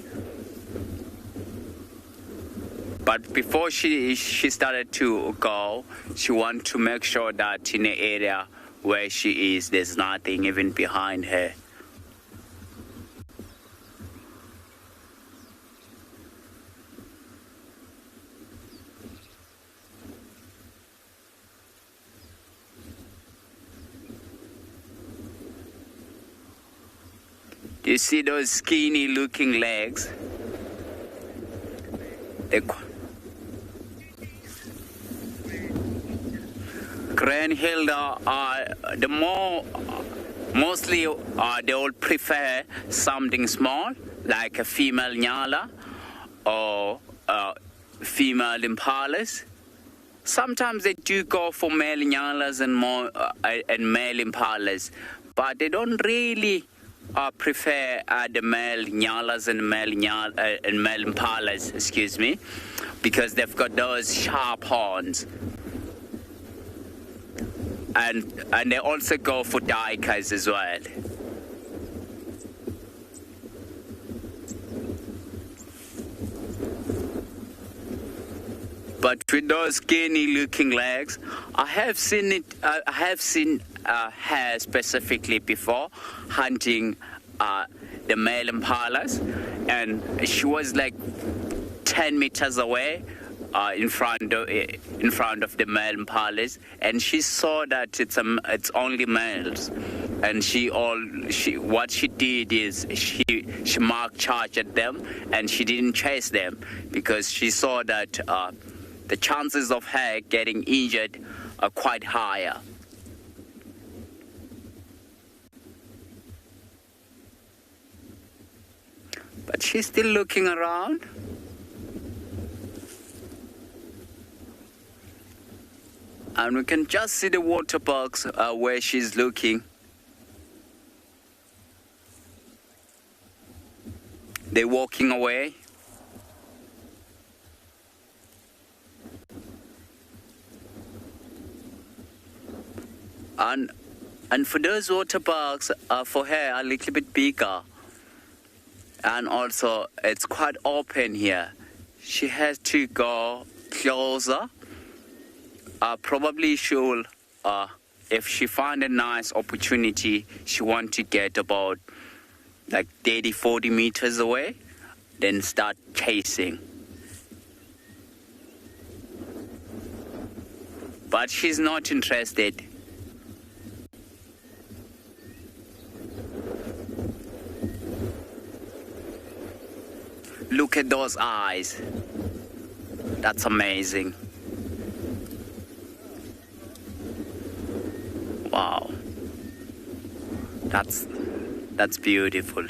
But before she started to go, she wanted to make sure that in the area where she is, there's nothing even behind her. Do you see those skinny looking legs? Grandhilda mostly they all prefer something small, like a female nyala or female impalas. Sometimes they do go for male nyalas and male impalas, but they don't really prefer the male nyalas and male impalas, excuse me, because they've got those sharp horns. And they also go for daikas as well. But with those skinny looking legs, I have seen her specifically before hunting the male impalas, and she was like 10 meters away in front of the male impalas, and she saw that it's only males, and what she did is she marked charge at them, and she didn't chase them because she saw that the chances of her getting injured are quite higher. But she's still looking around. And we can just see the water bugs where she's looking. They're walking away. And for those water bugs, for her, a little bit bigger. And also, it's quite open here. She has to go closer. Probably she'll, if she find a nice opportunity, she want to get about like 30, 40 meters away, then start chasing. But she's not interested. Look at those eyes. That's amazing. Wow. That's beautiful.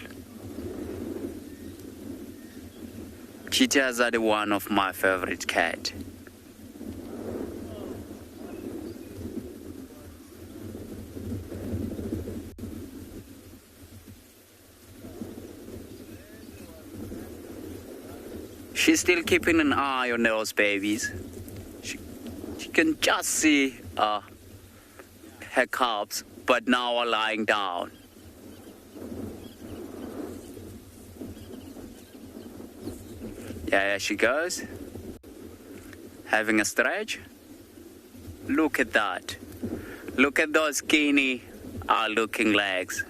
Cheetahs are the one of my favorite cat. She's still keeping an eye on those babies. She can just see her cubs, but now are lying down. Yeah, there she goes. Having a stretch. Look at that. Look at those skinny looking legs.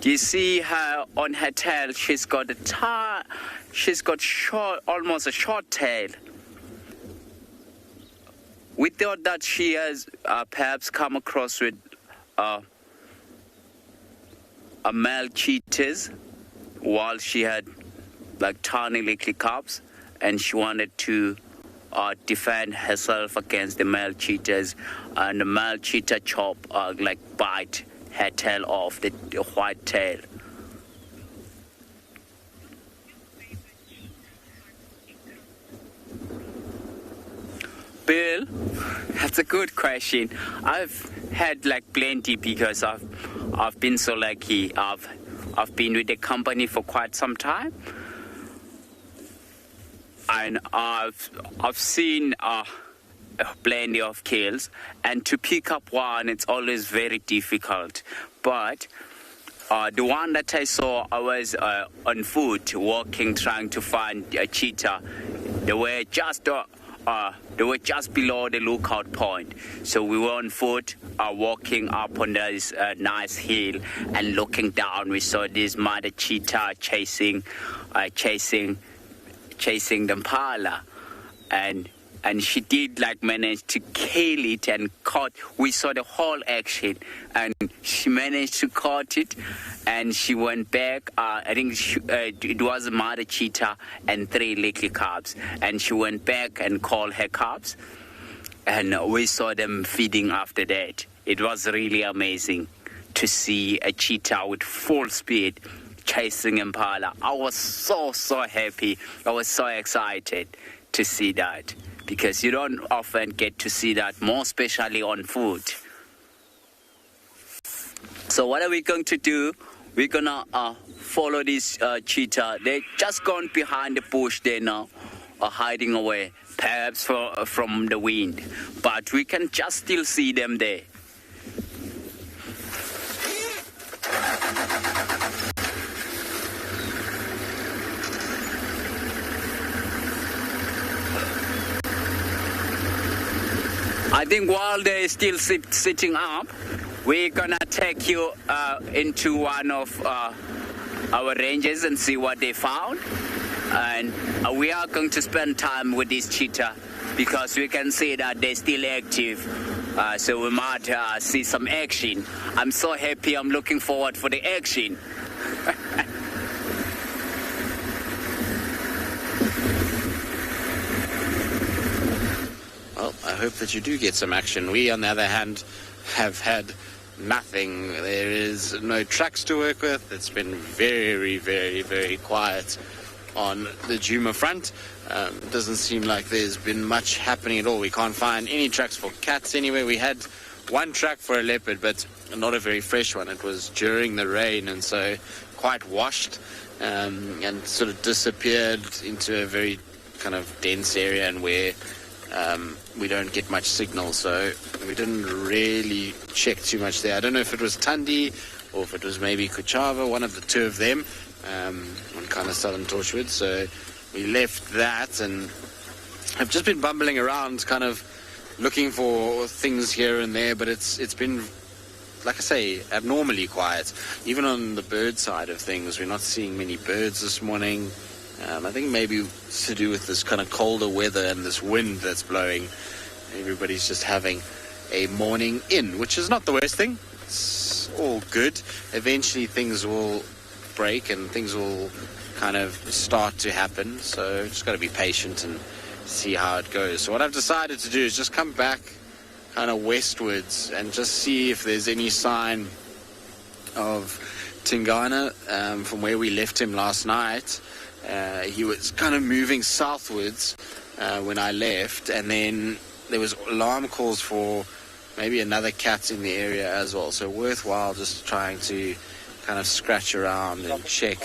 Do you see her on her tail? She's got short, almost a short tail. We thought that she has perhaps come across with a male cheetahs while she had like tiny little cubs, and she wanted to defend herself against the male cheetahs, and the male cheetah like bite her tail off, the white tail. Bill, that's a good question. I've had like plenty because I've been so lucky. I've been with the company for quite some time, and I've seen plenty of kills. And to pick up one, it's always very difficult. But the one that I saw, I was on foot, walking, trying to find a cheetah. They were just below the lookout point. So we were on foot, walking up on this nice hill, and looking down, we saw this mother cheetah chasing the impala, and she did like manage to kill it and caught. We saw the whole action, and she managed to caught it, and she went back. I think it was a mother cheetah and 3 little cubs, and she went back and called her cubs, and we saw them feeding after that. It was really amazing to see a cheetah with full speed chasing impala. I was so happy. I was so excited to see that, because you don't often get to see that, more especially on foot. So what are we going to do? We're gonna follow this cheetah. They just gone behind the bush there now, hiding away, perhaps from the wind, but we can just still see them there. I think while they're still sitting up, we're gonna take you into one of our ranges and see what they found. And we are going to spend time with this cheetah because we can see that they're still active. So we might see some action. I'm so happy. I'm looking forward for the action. well, I hope that you do get some action. We, on the other hand, have had nothing. There is no tracks to work with. It's been very, very, very quiet on the Djuma front. It doesn't seem like there's been much happening at all. We can't find any tracks for cats anywhere. We had one track for a leopard, but not a very fresh one. It was during the rain, and so quite washed, and sort of disappeared into a very kind of dense area, and where we don't get much signal, so we didn't really check too much there. I don't know if it was Tundi or if it was maybe Kuchava, one of the two of them, on kind of southern Torchwood. So we left that, and I've just been bumbling around kind of looking for things here and there, but it's been, like I say, abnormally quiet. Even on the bird side of things, we're not seeing many birds this morning. I think maybe it's to do with this kind of colder weather and this wind that's blowing. Everybody's just having a morning in, which is not the worst thing. It's all good. Eventually things will break and things will kind of start to happen. So just got to be patient and see how it goes. So what I've decided to do is just come back kind of westwards and just see if there's any sign of Tingana from where we left him last night. He was kind of moving southwards when I left, and then there was alarm calls for maybe another cat in the area as well. So worthwhile just trying to kind of scratch around and check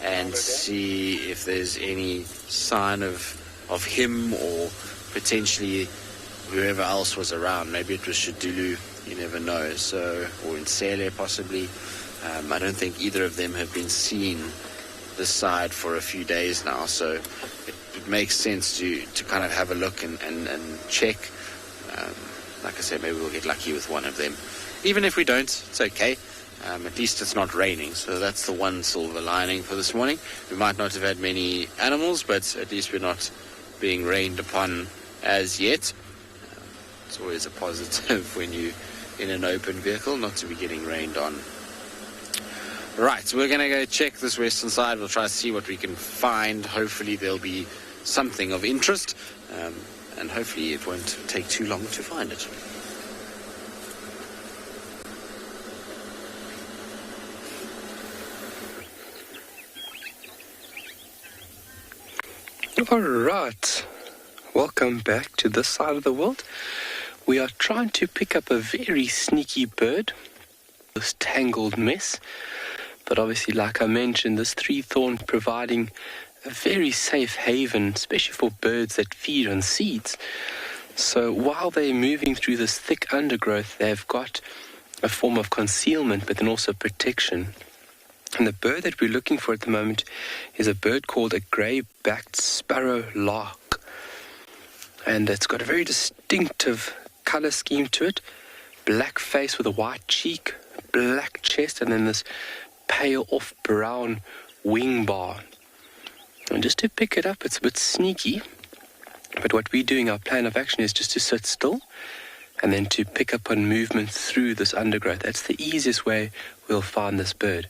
and see if there's any sign of him or potentially whoever else was around. Maybe it was Shadulu, you never know. So, or NAIDU possibly. I don't think either of them have been seen this side for a few days now, so it makes sense to kind of have a look and check. Like I said, maybe we'll get lucky with one of them. Even if we don't, it's okay. At least it's not raining, so that's the one silver lining for this morning. We might not have had many animals, but at least we're not being rained upon as yet. It's always a positive when you're in an open vehicle not to be getting rained on. Right, so we're going to go check this western side. We'll try to see what we can find. Hopefully there'll be something of interest, and hopefully it won't take too long to find it. All right, welcome back to this side of the world. We are trying to pick up a very sneaky bird, this tangled mess. But obviously, like I mentioned, this tree thorn providing a very safe haven, especially for birds that feed on seeds. So while they're moving through this thick undergrowth, they've got a form of concealment, but then also protection. And the bird that we're looking for at the moment is a bird called a grey-backed sparrow lark. And it's got a very distinctive colour scheme to it. Black face with a white cheek, black chest, and then this pale off brown wing bar. And just to pick it up, it's a bit sneaky, but what we're doing, our plan of action, is just to sit still and then to pick up on movement through this undergrowth. That's the easiest way we'll find this bird,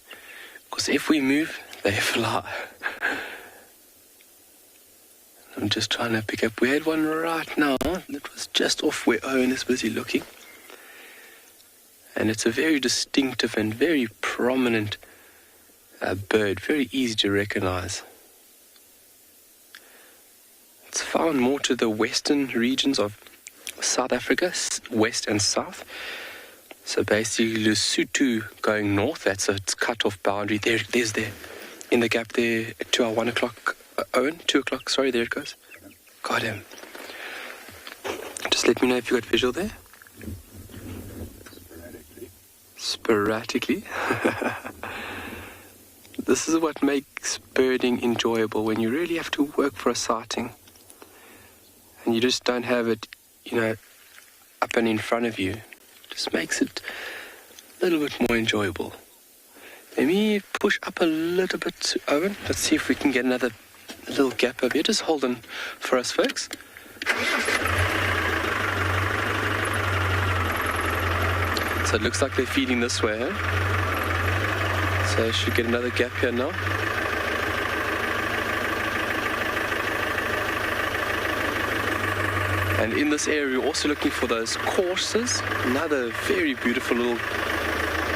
because if we move, they fly. I'm just trying to pick up. We had one right now that was just off where Owen is busy looking, and it's a very distinctive and very prominent bird, very easy to recognize. It's found more to the western regions of South Africa, west and south. So basically Lesotho going north, that's its cut-off boundary. There's there, in the gap there, to our 1 o'clock, Owen, 2 o'clock, sorry, there it goes. Got him. Just let me know if you got visual there. Sporadically. This is what makes birding enjoyable, when you really have to work for a sighting. And you just don't have it, up and in front of you. It just makes it a little bit more enjoyable. Let me push up a little bit, Owen. Let's see if we can get another little gap over here. Just hold on for us, folks. So it looks like they're feeding this way, huh? So I should get another gap here now. And in this area, we're also looking for those coursers, another very beautiful little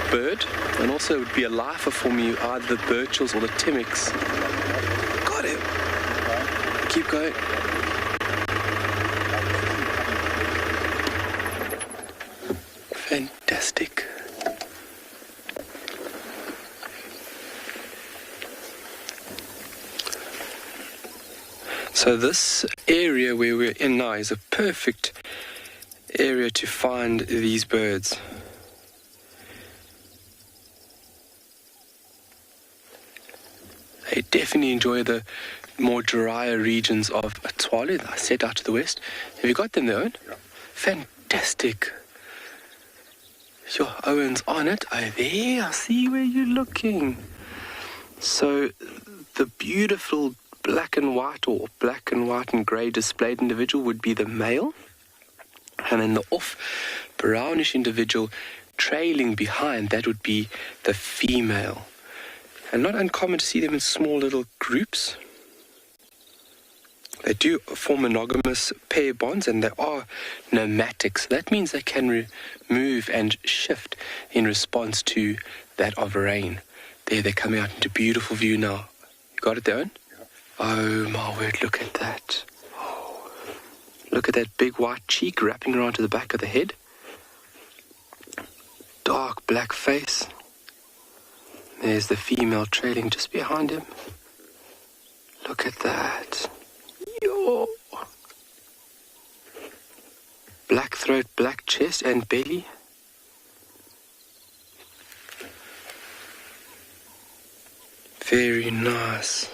bird. And also it would be a lifer for me, either the birchals or the timics. Got him. Keep going. Fantastic. So this area where we're in now is a perfect area to find these birds. They definitely enjoy the more drier regions of Tswalu. I said out to the west. Have you got them there, Owen? Yeah. Fantastic. Sure, Owen's on it. Oh, there. I see where you're looking. So the beautiful black and white or black and white and grey displayed individual would be the male. And then the off brownish individual trailing behind, that would be the female. And not uncommon to see them in small little groups. They do form monogamous pair bonds, and they are nomadic. So that means they can move and shift in response to that of rain. There, they're coming out into beautiful view now. You got it there, Owen? Yeah. Oh my word, look at that. Oh, look at that big white cheek wrapping around to the back of the head. Dark black face. There's the female trailing just behind him. Look at that. Yo. Black throat, black chest and belly. Very nice.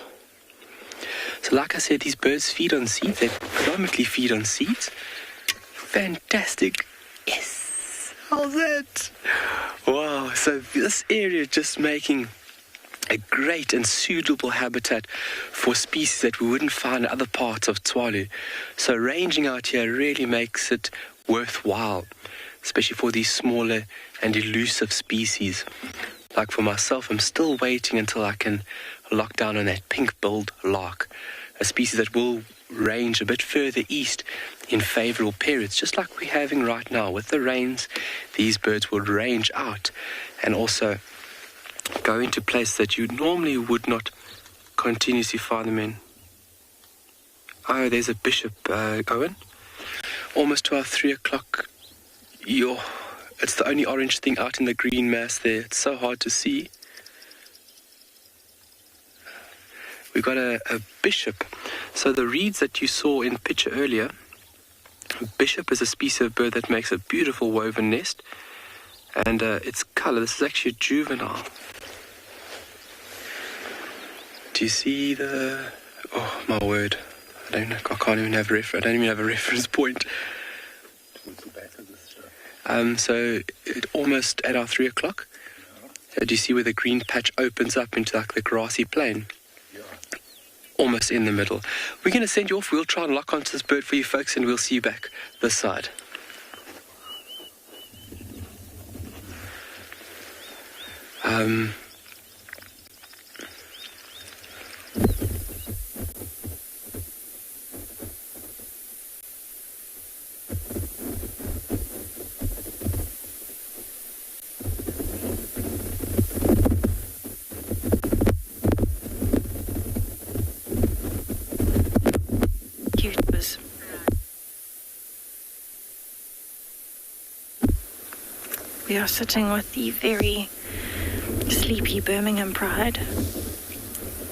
So like I said, these birds feed on seeds. They predominantly feed on seeds. Fantastic. Yes. How's that? Wow. So this area is just making a great and suitable habitat for species that we wouldn't find in other parts of Tswalu. So ranging out here really makes it worthwhile, especially for these smaller and elusive species. Like for myself, I'm still waiting until I can lock down on that pink-billed lark, a species that will range a bit further east in favorable periods, just like we're having right now. With the rains, these birds will range out and also go into places that you normally would not continuously find them in. Oh, there's a bishop, Owen. Almost 12, 3 o'clock. Yo, it's the only orange thing out in the green mass there. It's so hard to see. We've got a bishop. So the reeds that you saw in the picture earlier, bishop is a species of bird that makes a beautiful woven nest. And its color, this is actually a juvenile. Do you see the... Oh, my word. I can't even have I don't even have a reference point. So it almost at our 3 o'clock. Do you see where the green patch opens up into like the grassy plain? Yeah. Almost in the middle. We're going to send you off. We'll try and lock onto this bird for you folks, and we'll see you back this side. We are sitting with the very sleepy Birmingham pride,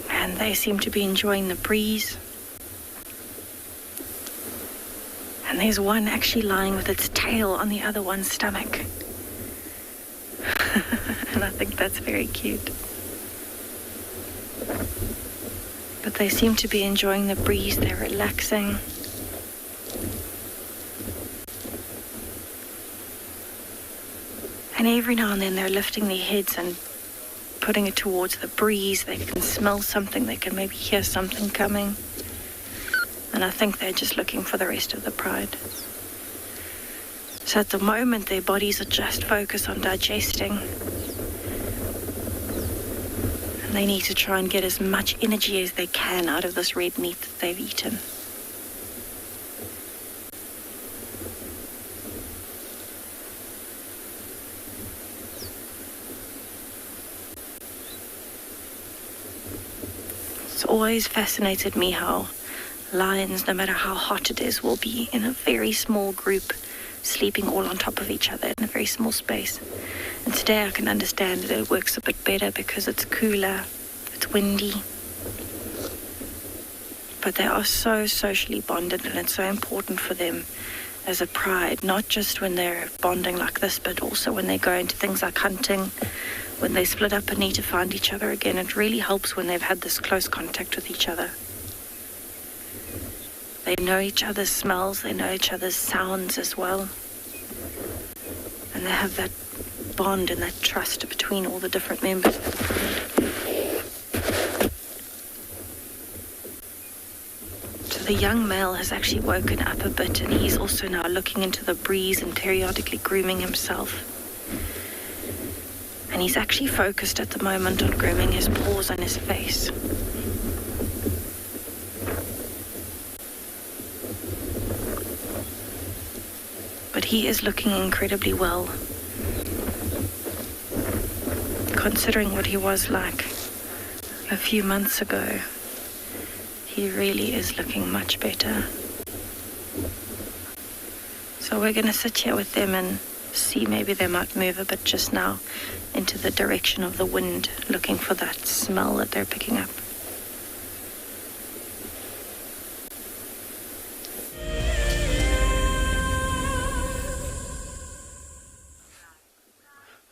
and they seem to be enjoying the breeze. And there's one actually lying with its tail on the other one's stomach. And I think that's very cute. But they seem to be enjoying the breeze, they're relaxing. And every now and then they're lifting their heads and putting it towards the breeze. They can smell something, they can maybe hear something coming. And I think they're just looking for the rest of the pride. So at the moment their bodies are just focused on digesting. And they need to try and get as much energy as they can out of this red meat that they've eaten. It's always fascinated me how lions, no matter how hot it is, will be in a very small group, sleeping all on top of each other in a very small space. And today I can understand that it works a bit better because it's cooler, it's windy. But they are so socially bonded, and it's so important for them as a pride, not just when they're bonding like this, but also when they go into things like hunting, when they split up and need to find each other again. It really helps when they've had this close contact with each other. They know each other's smells, they know each other's sounds as well. And they have that bond and that trust between all the different members of the pride. So the young male has actually woken up a bit, and he's also now looking into the breeze and periodically grooming himself. And he's actually focused at the moment on grooming his paws and his face. But he is looking incredibly well, considering what he was like a few months ago. He really is looking much better. So we're going to sit here with them and see, maybe they might move a bit just now into the direction of the wind, looking for that smell that they're picking up.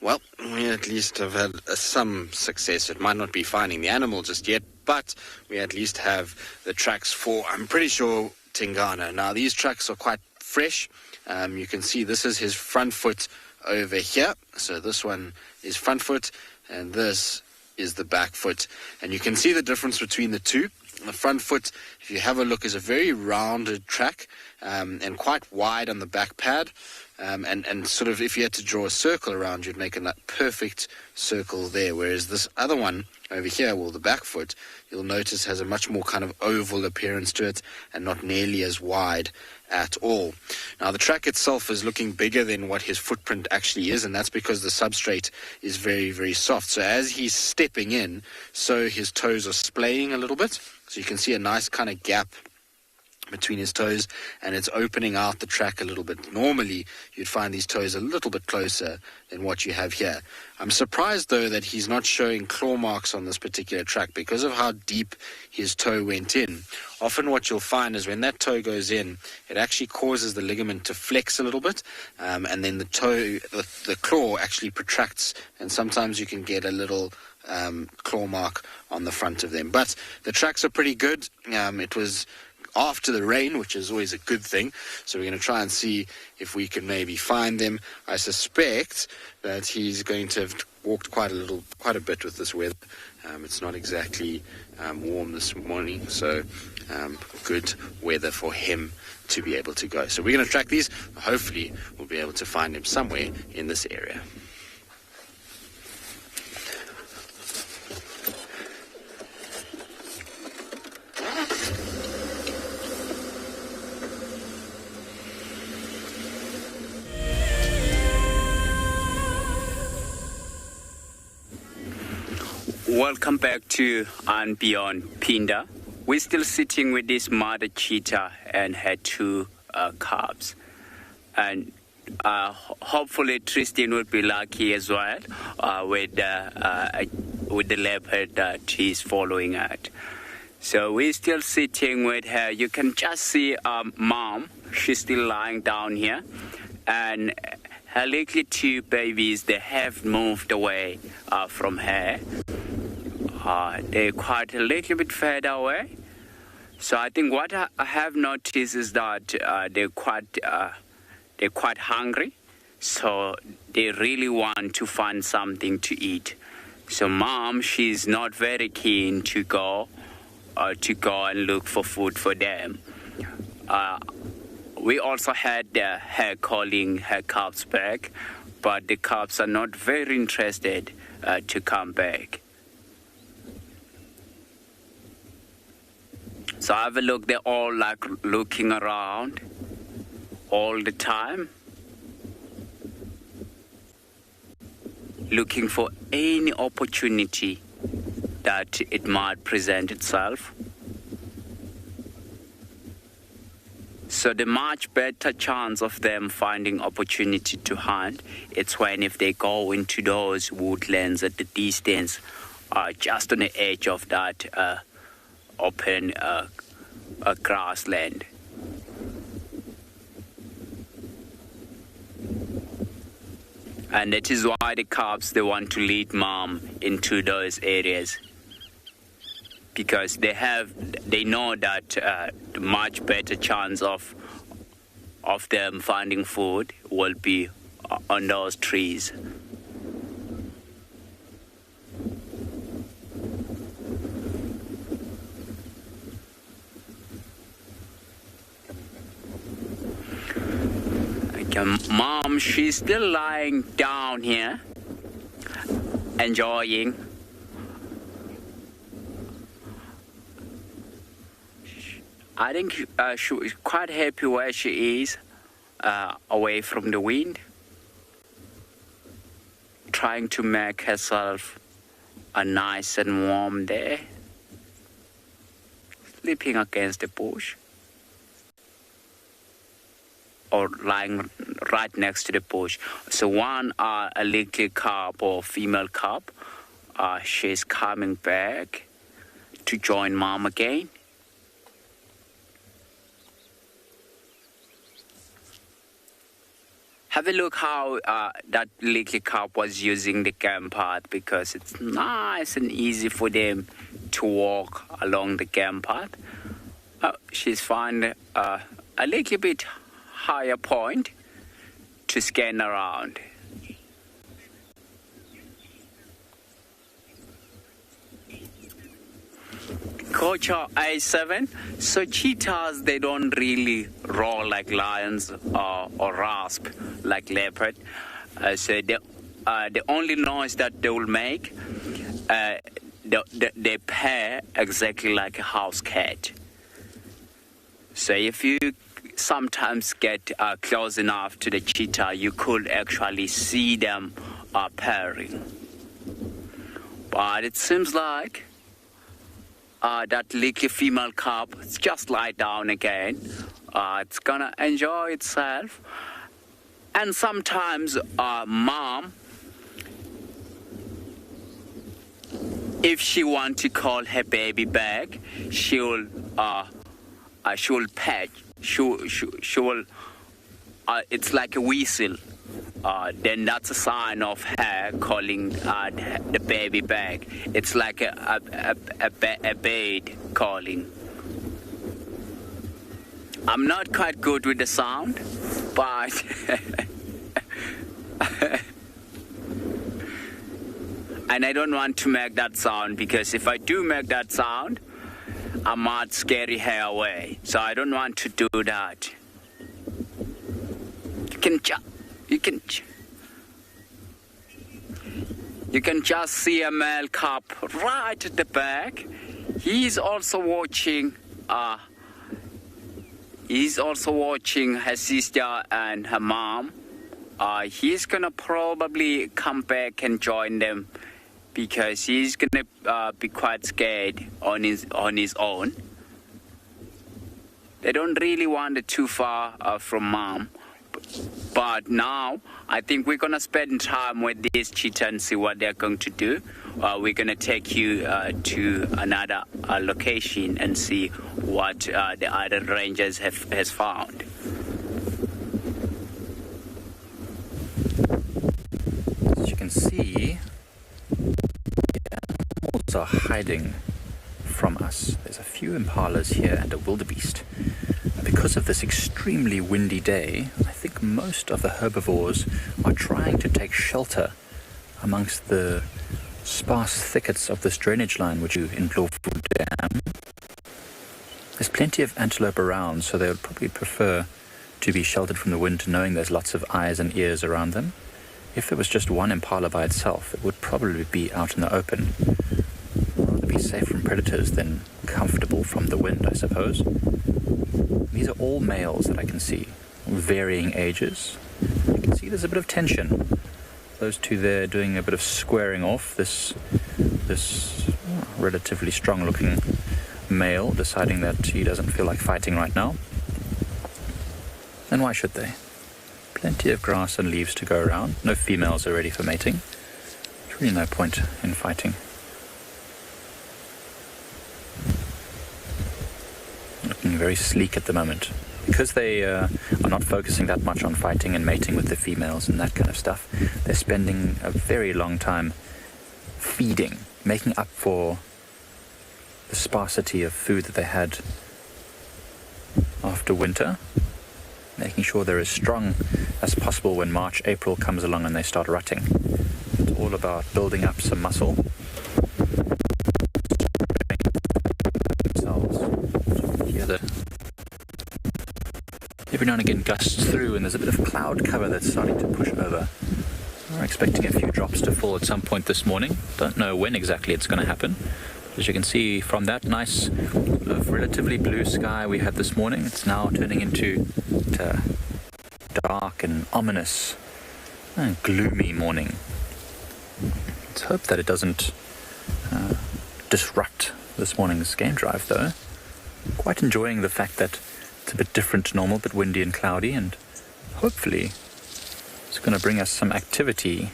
Well, we at least have had some success. It might not be finding the animal just yet, but we at least have the tracks for, I'm pretty sure, Tingana. Now, these tracks are quite fresh. You can see this is his front foot over here. So this one is front foot, and this is the back foot. And you can see the difference between the two. The front foot, if you have a look, is a very rounded track and quite wide on the back pad. And sort of, if you had to draw a circle around, you'd make a perfect circle there. Whereas this other one over here, well, the back foot, you'll notice has a much more kind of oval appearance to it and not nearly as wide at all. Now, the track itself is looking bigger than what his footprint actually is, and that's because the substrate is very, very soft. So as he's stepping in, so his toes are splaying a little bit. So you can see a nice kind of gap between his toes, and it's opening out the track a little bit. Normally, you'd find these toes a little bit closer than what you have here. I'm surprised, though, that he's not showing claw marks on this particular track because of how deep his toe went in. Often what you'll find is when that toe goes in, it actually causes the ligament to flex a little bit, and then the toe, the claw actually protracts, and sometimes you can get a little claw mark on the front of them. But the tracks are pretty good. It was after the rain, which is always a good thing. So we're going to try and see if we can maybe find them. I suspect that he's going to have walked quite a bit with this weather. It's not exactly warm this morning, so good weather for him to be able to go. So we're going to track these. Hopefully we'll be able to find him somewhere in this area. Welcome back to and Beyond Pinda. We're still sitting with this mother cheetah and her two cubs. And hopefully Tristan will be lucky as well with the leopard that he's following at. So we're still sitting with her. You can just see Mom. She's still lying down here. And her little two babies, they have moved away from her. They're quite a little bit further away. So I think what I have noticed is that they're quite hungry. So they really want to find something to eat. So Mom, she's not very keen to go and look for food for them. We also had her calling her cubs back, but the cubs are not very interested to come back. So have a look, they're all like looking around all the time, looking for any opportunity that it might present itself. So the much better chance of them finding opportunity to hunt, it's when if they go into those woodlands at the distance, just on the edge of that open grassland. And that is why the cubs, they want to lead mom into those areas, because they know that the much better chance of them finding food will be on those trees. Mom, she's still lying down here, enjoying. I think she's quite happy where she is, away from the wind, trying to make herself nice and warm there, sleeping against the bush, or lying right next to the bush. So one, a little cub or female cub, she's coming back to join mom again. Have a look how that little cub was using the game path, because it's nice and easy for them to walk along the game path. She's found a little bit higher point to scan around. Culture A7. So cheetahs, they don't really roar like lions or rasp like leopard. So the only noise that they will make, they purr exactly like a house cat. So if you sometimes get close enough to the cheetah, you could actually see them purring. But it seems like that little female cub just lie down again. It's gonna enjoy itself. And sometimes mom, if she want to call her baby back, she'll pet. She will. It's like a whistle. Then that's a sign of her calling the baby back. It's like a bird calling. I'm not quite good with the sound, but and I don't want to make that sound, because if I do make that sound, I might scare her away. So I don't want to do that. You can just see a male cub right at the back. He's also watching her sister and her mom. He's gonna probably come back and join them, because he's gonna be quite scared on his own. They don't really want it too far from mom. But now I think we're gonna spend time with this cheetah and see what they're going to do. We're gonna take you to another location and see what the other rangers has found. As you can see, the animals are hiding from us. There's a few impalas here and a wildebeest. Because of this extremely windy day, I think most of the herbivores are trying to take shelter amongst the sparse thickets of this drainage line which you in Ndlovu Dam. There's plenty of antelope around, so they would probably prefer to be sheltered from the wind, knowing there's lots of eyes and ears around them. If there was just one impala by itself, it would probably be out in the open. Rather be safe from predators than comfortable from the wind, I suppose. These are all males that I can see, varying ages. You can see there's a bit of tension. Those two there doing a bit of squaring off. This relatively strong-looking male deciding that he doesn't feel like fighting right now. And why should they? Plenty of grass and leaves to go around. No females are ready for mating. There's really no point in fighting. Looking very sleek at the moment. Because they are not focusing that much on fighting and mating with the females and that kind of stuff, they're spending a very long time feeding, making up for the sparsity of food that they had after winter, making sure they're as strong as possible when March, April comes along and they start rutting. It's all about building up some muscle. Themselves. Together. Every now and again gusts through and there's a bit of cloud cover that's starting to push over. We're expecting a few drops to fall at some point this morning. Don't know when exactly it's going to happen. As you can see from that nice relatively blue sky we had this morning, it's now turning into a dark and ominous and gloomy morning. Let's hope that it doesn't disrupt this morning's game drive though. Quite enjoying the fact that it's a bit different to normal, a bit windy and cloudy, and hopefully it's going to bring us some activity.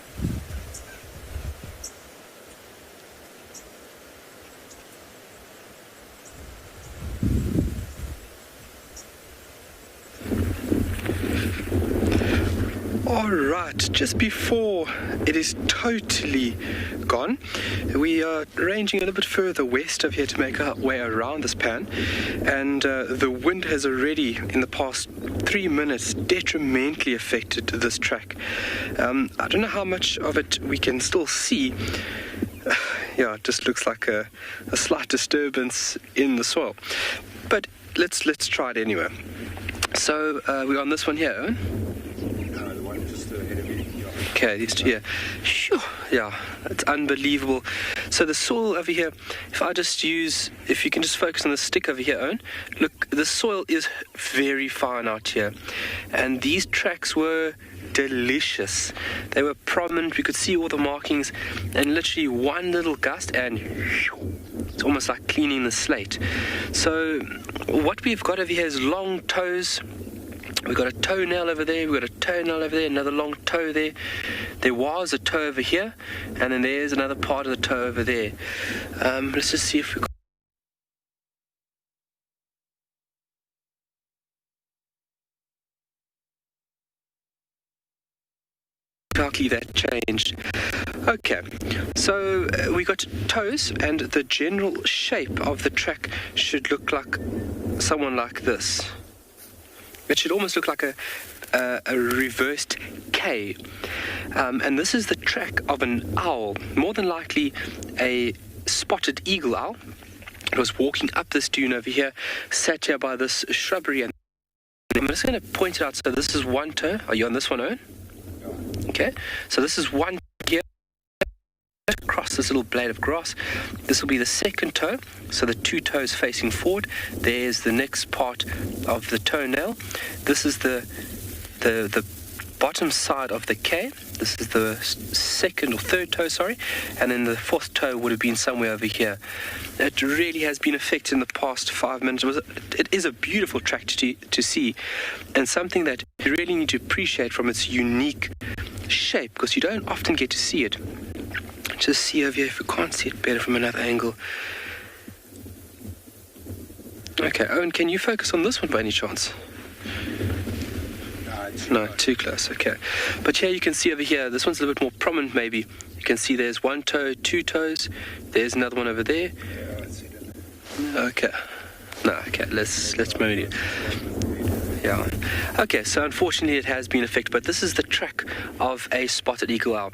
Alright, just before it is totally gone, we are ranging a little bit further west of here to make our way around this pan, and the wind has already, in the past 3 minutes, detrimentally affected this track. I don't know how much of it we can still see. Yeah, it just looks like a slight disturbance in the soil. But let's try it anyway. So we're on this one here, Owen? Okay, these two here. Phew, yeah, it's unbelievable. So the soil over here, if you can just focus on the stick over here, Owen, look, the soil is very fine out here. And these tracks were delicious. They were prominent, we could see all the markings, and literally one little gust and it's almost like cleaning the slate. So what we've got over here is long toes. We've got a toenail over there, we've got a toenail over there, another long toe there. There was a toe over here, and then there's another part of the toe over there. Let's just see if we exactly that changed. Okay, so we got toes, and the general shape of the track should look like someone like this. It should almost look like a reversed K. And this is the track of an owl, more than likely a spotted eagle owl. It was walking up this dune over here, sat here by this shrubbery. And I'm just going to point it out. So this is one toe. Are you on this one, Owen? Okay. So this is one here. Across this little blade of grass. This will be the second toe, so the two toes facing forward. There's the next part of the toenail. This is the bottom side of the K. This is the second or third toe, sorry, and then the fourth toe would have been somewhere over here. It really has been affected in the past 5 minutes. It is a beautiful track to see, and something that you really need to appreciate from its unique shape, because you don't often get to see it. Just see over here if we can't see it better from another angle. Okay, Owen, can you focus on this one by any chance? No, too close, okay. But here you can see over here, this one's a little bit more prominent maybe. You can see there's one toe, two toes. There's another one over there. Yeah, I see that. Okay. No, okay, let's move it. Yeah. Okay, so unfortunately it has been affected, but this is the track of a spotted eagle owl,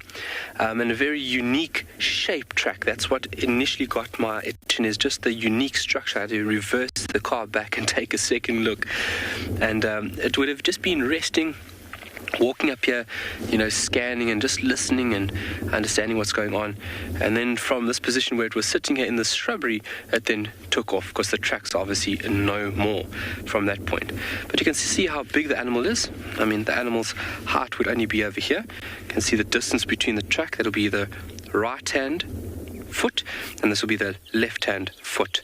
and a very unique shape track. That's what initially got my attention, is just the unique structure. I had to reverse the car back and take a second look, and it would have just been resting, walking up here, scanning and just listening and understanding what's going on. And then from this position where it was sitting here in the shrubbery, it then took off, because the tracks are obviously no more from that point. But you can see how big the animal is. I mean, the animal's height would only be over here. You can see the distance between the track. That'll be the right hand foot, and this will be the left-hand foot.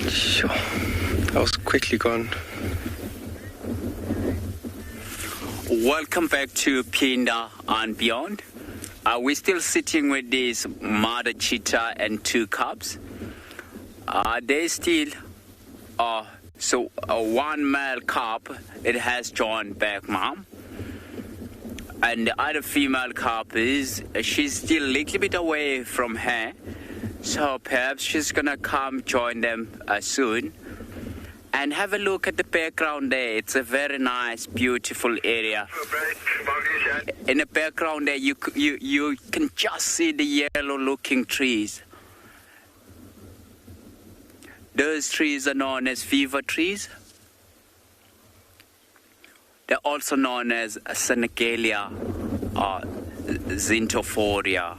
Sure. That was quickly gone. Welcome back to Pinda and Beyond. We're still sitting with this mother cheetah and 2 cubs. They still one male cub, it has joined back mom, and the other female cub she's still a little bit away from her, so perhaps she's gonna come join them soon. And have a look at the background there. It's a very nice, beautiful area. In the background there, you can just see the yellow-looking trees. Those trees are known as fever trees. They're also known as Senecalia or Xanthophoria.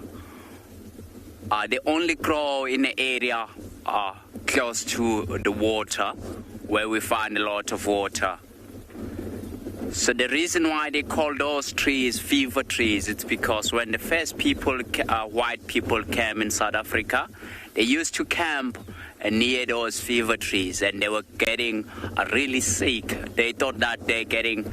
They only grow in the area close to the water, where we find a lot of water. So the reason why they call those trees fever trees, it's because when the first people, white people came in South Africa, they used to camp near those fever trees, and they were getting really sick. They thought that they're getting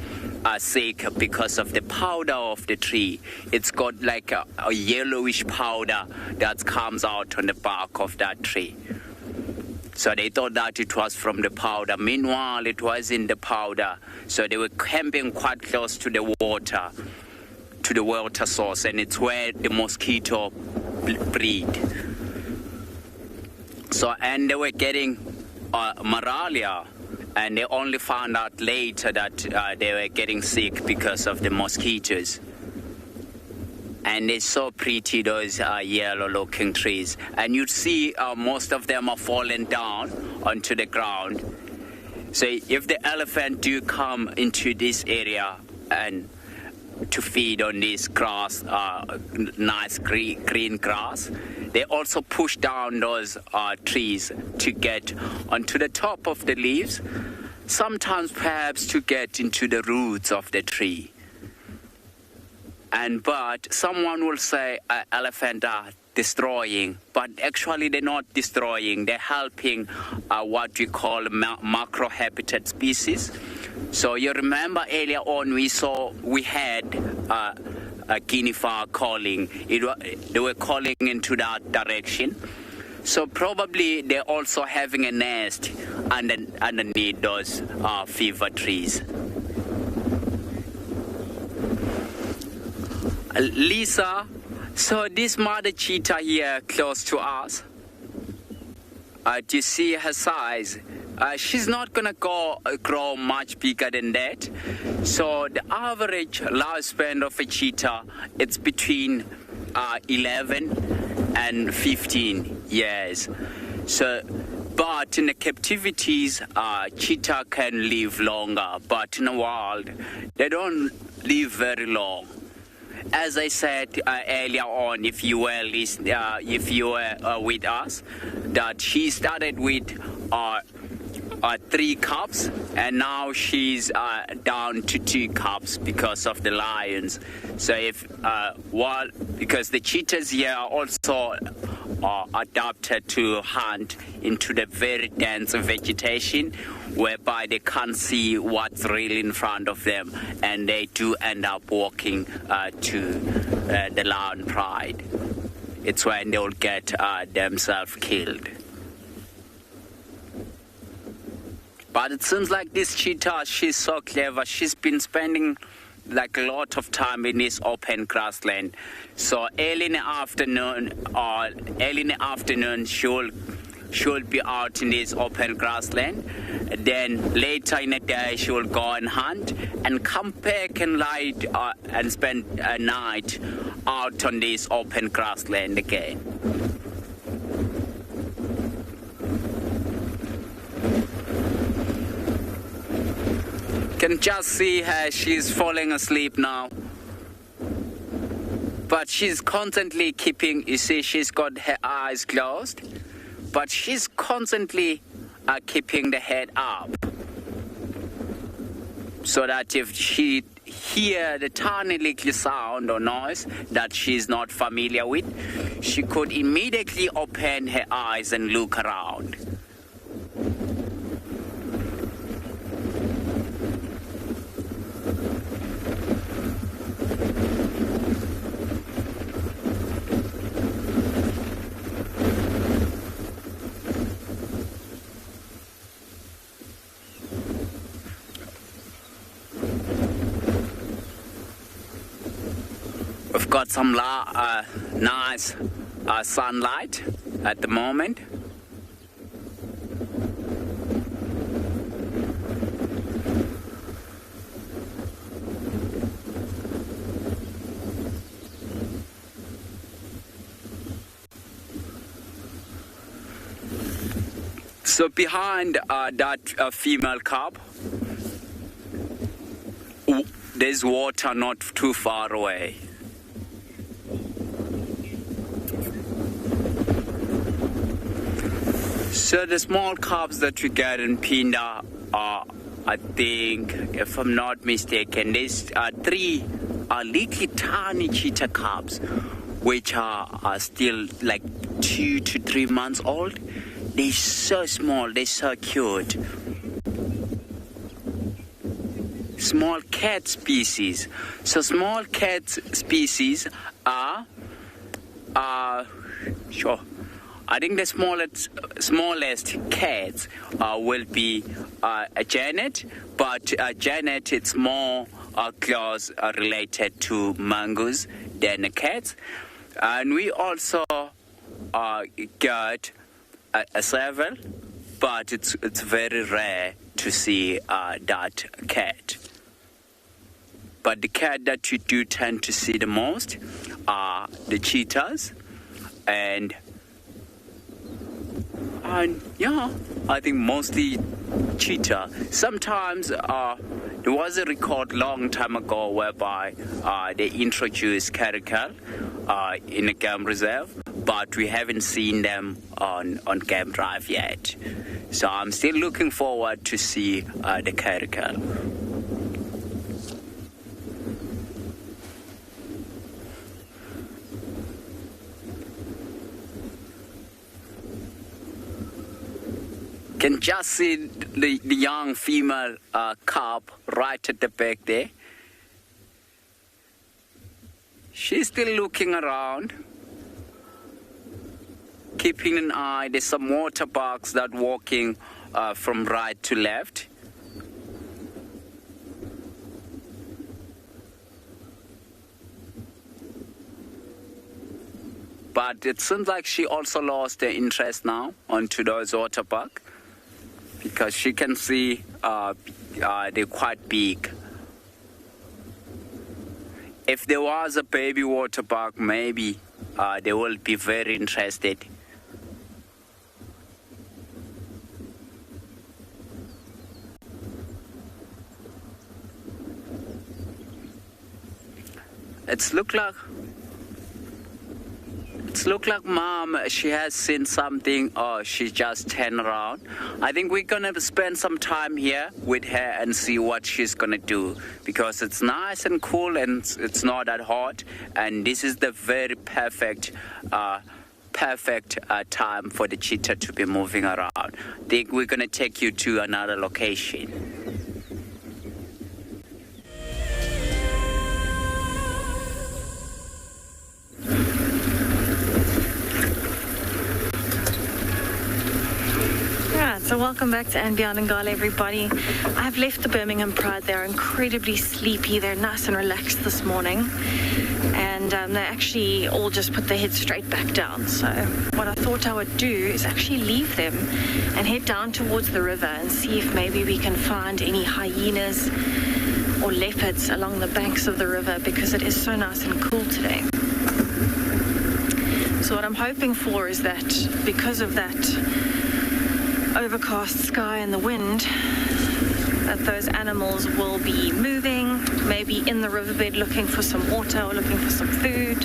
sick because of the powder of the tree. It's got like a yellowish powder that comes out on the bark of that tree. So they thought that it was from the powder. Meanwhile, it was in the powder. So they were camping quite close to the water source, and it's where the mosquito breed. So, and they were getting malaria, and they only found out later that they were getting sick because of the mosquitoes. And they're so pretty, those yellow-looking trees. And you see most of them are falling down onto the ground. So if the elephant do come into this area and to feed on this grass, nice green grass, they also push down those trees to get onto the top of the leaves, sometimes perhaps to get into the roots of the tree. But someone will say elephants are destroying, but actually they're not destroying. They're helping what we call macrohabitat species. So you remember earlier on we had a guinea fowl calling. They were calling into that direction. So probably they're also having a nest underneath those fever trees. Lisa, so this mother cheetah here close to us, do you see her size? She's not gonna grow much bigger than that. So the average lifespan of a cheetah, it's between 11 and 15 years. So, but in the captivities, cheetah can live longer, but in the wild, they don't live very long. As I said earlier on, if you were with us, that she started with 3 cubs, and now she's down to 2 cubs because of the lions. So because the cheetahs here are also adapted to hunt into the very dense vegetation, whereby they can't see what's really in front of them, and they do end up walking to the lion pride. It's when they'll get themselves killed. But it seems like this cheetah, she's so clever. She's been spending like a lot of time in this open grassland. So early in the afternoon, she'll be out in this open grassland. Then later in the day, she'll go and hunt and come back and and spend a night out on this open grassland again. Can just see her, she's falling asleep now. But she's constantly keeping, you see, she's got her eyes closed, but she's constantly keeping the head up. so that if she hear the tiny little sound or noise that she's not familiar with, she could immediately open her eyes and look around. We've got some nice sunlight at the moment. So behind that female cub, there's water not too far away. So the small cubs that we get in Pinda are, I think, if I'm not mistaken, there's 3 little tiny cheetah cubs, which are still like 2 to 3 months old. They're so small, they're so cute. Small cat species. So small cat species are sure. I think the smallest cats will be a Janet, but Janet, it's more close related to mongoose than a cat. And we also got a several, but it's very rare to see that cat. But the cat that you do tend to see the most are the cheetahs, and yeah, I think mostly cheetah. Sometimes there was a record long time ago whereby they introduced caracal in a game reserve, but we haven't seen them on game drive yet. So I'm still looking forward to see the caracal. Can just see the young female cub right at the back there. She's still looking around, keeping an eye. There's some water bugs that walking from right to left. But it seems like she also lost her interest now onto those water bugs, because she can see they're quite big. If there was a baby water bug, maybe they will be very interested. It's look like mom, she has seen something, or she just turned around. I think we're gonna spend some time here with her and see what she's gonna do, because it's nice and cool and it's not that hot, and this is the very perfect time for the cheetah to be moving around. I think we're gonna take you to another location. So welcome back to Ngala, everybody. I've left the Birmingham Pride. They're incredibly sleepy. They're nice and relaxed this morning. And they actually all just put their heads straight back down. So what I thought I would do is actually leave them and head down towards the river and see if maybe we can find any hyenas or leopards along the banks of the river, because it is so nice and cool today. So what I'm hoping for is that because of that overcast sky and the wind, that those animals will be moving, maybe in the riverbed looking for some water or looking for some food.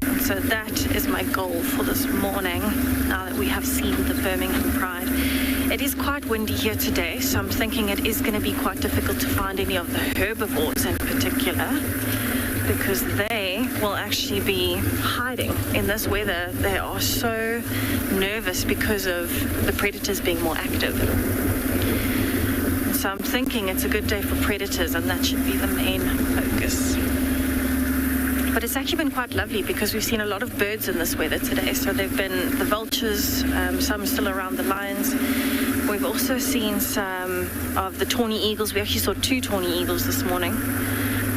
And So that is my goal for this morning, now that we have seen the Birmingham Pride. It is quite windy here today, so I'm thinking it is going to be quite difficult to find any of the herbivores in particular, because they will actually be hiding in this weather. They are so nervous because of the predators being more active. So I'm thinking it's a good day for predators, and that should be the main focus. But it's actually been quite lovely because we've seen a lot of birds in this weather today. So they've been the vultures, some still around the lions. We've also seen some of the tawny eagles. We actually saw 2 tawny eagles this morning.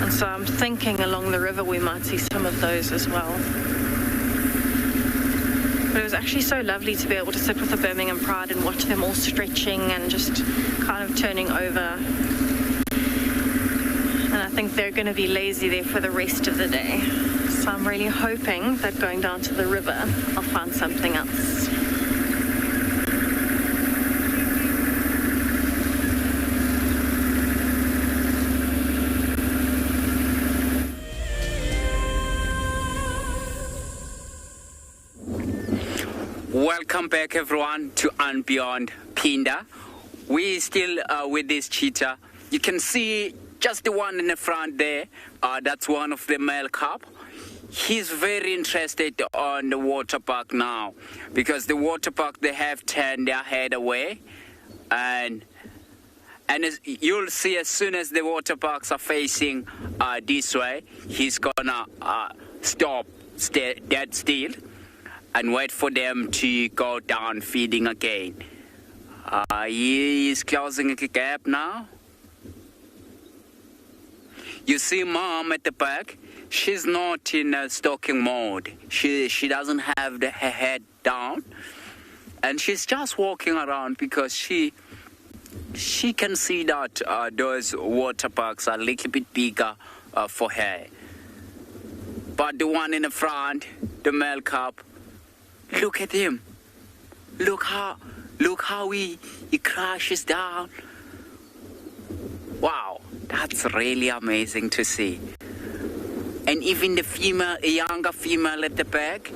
And so I'm thinking along the river we might see some of those as well. But it was actually so lovely to be able to sit with the Birmingham Pride and watch them all stretching and just kind of turning over. And I think they're going to be lazy there for the rest of the day. So I'm really hoping that going down to the river, I'll find something else. Welcome back, everyone, to And Beyond Pinda. We're still with this cheetah. You can see just the one in the front there. That's one of the male cub. He's very interested on the water park now, because the water park, they have turned their head away. And as you'll see, as soon as the water parks are facing this way, he's gonna stop, stay dead still, and wait for them to go down feeding again. He is closing a gap now. You see Mom at the back. She's not in a stalking mode. She doesn't have her head down, and she's just walking around because she can see that those water parks are a little bit bigger for her. But the one in the front, the male cub, look at him. Look how he crashes down. Wow, that's really amazing to see. And even the female, a younger female at the back.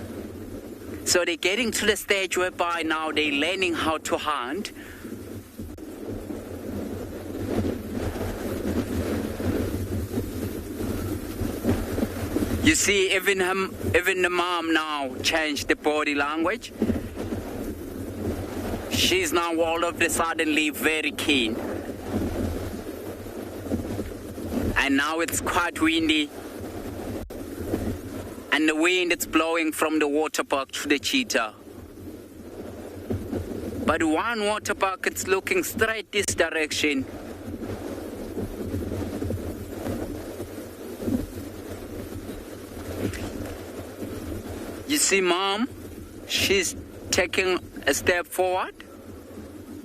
So they're getting to the stage whereby now they're learning how to hunt. You see, even the mom now changed the body language. She's now all of a sudden very keen. And now it's quite windy. And the wind is blowing from the water park to the cheetah. But one water park, it's looking straight this direction. You see Mom, she's taking a step forward,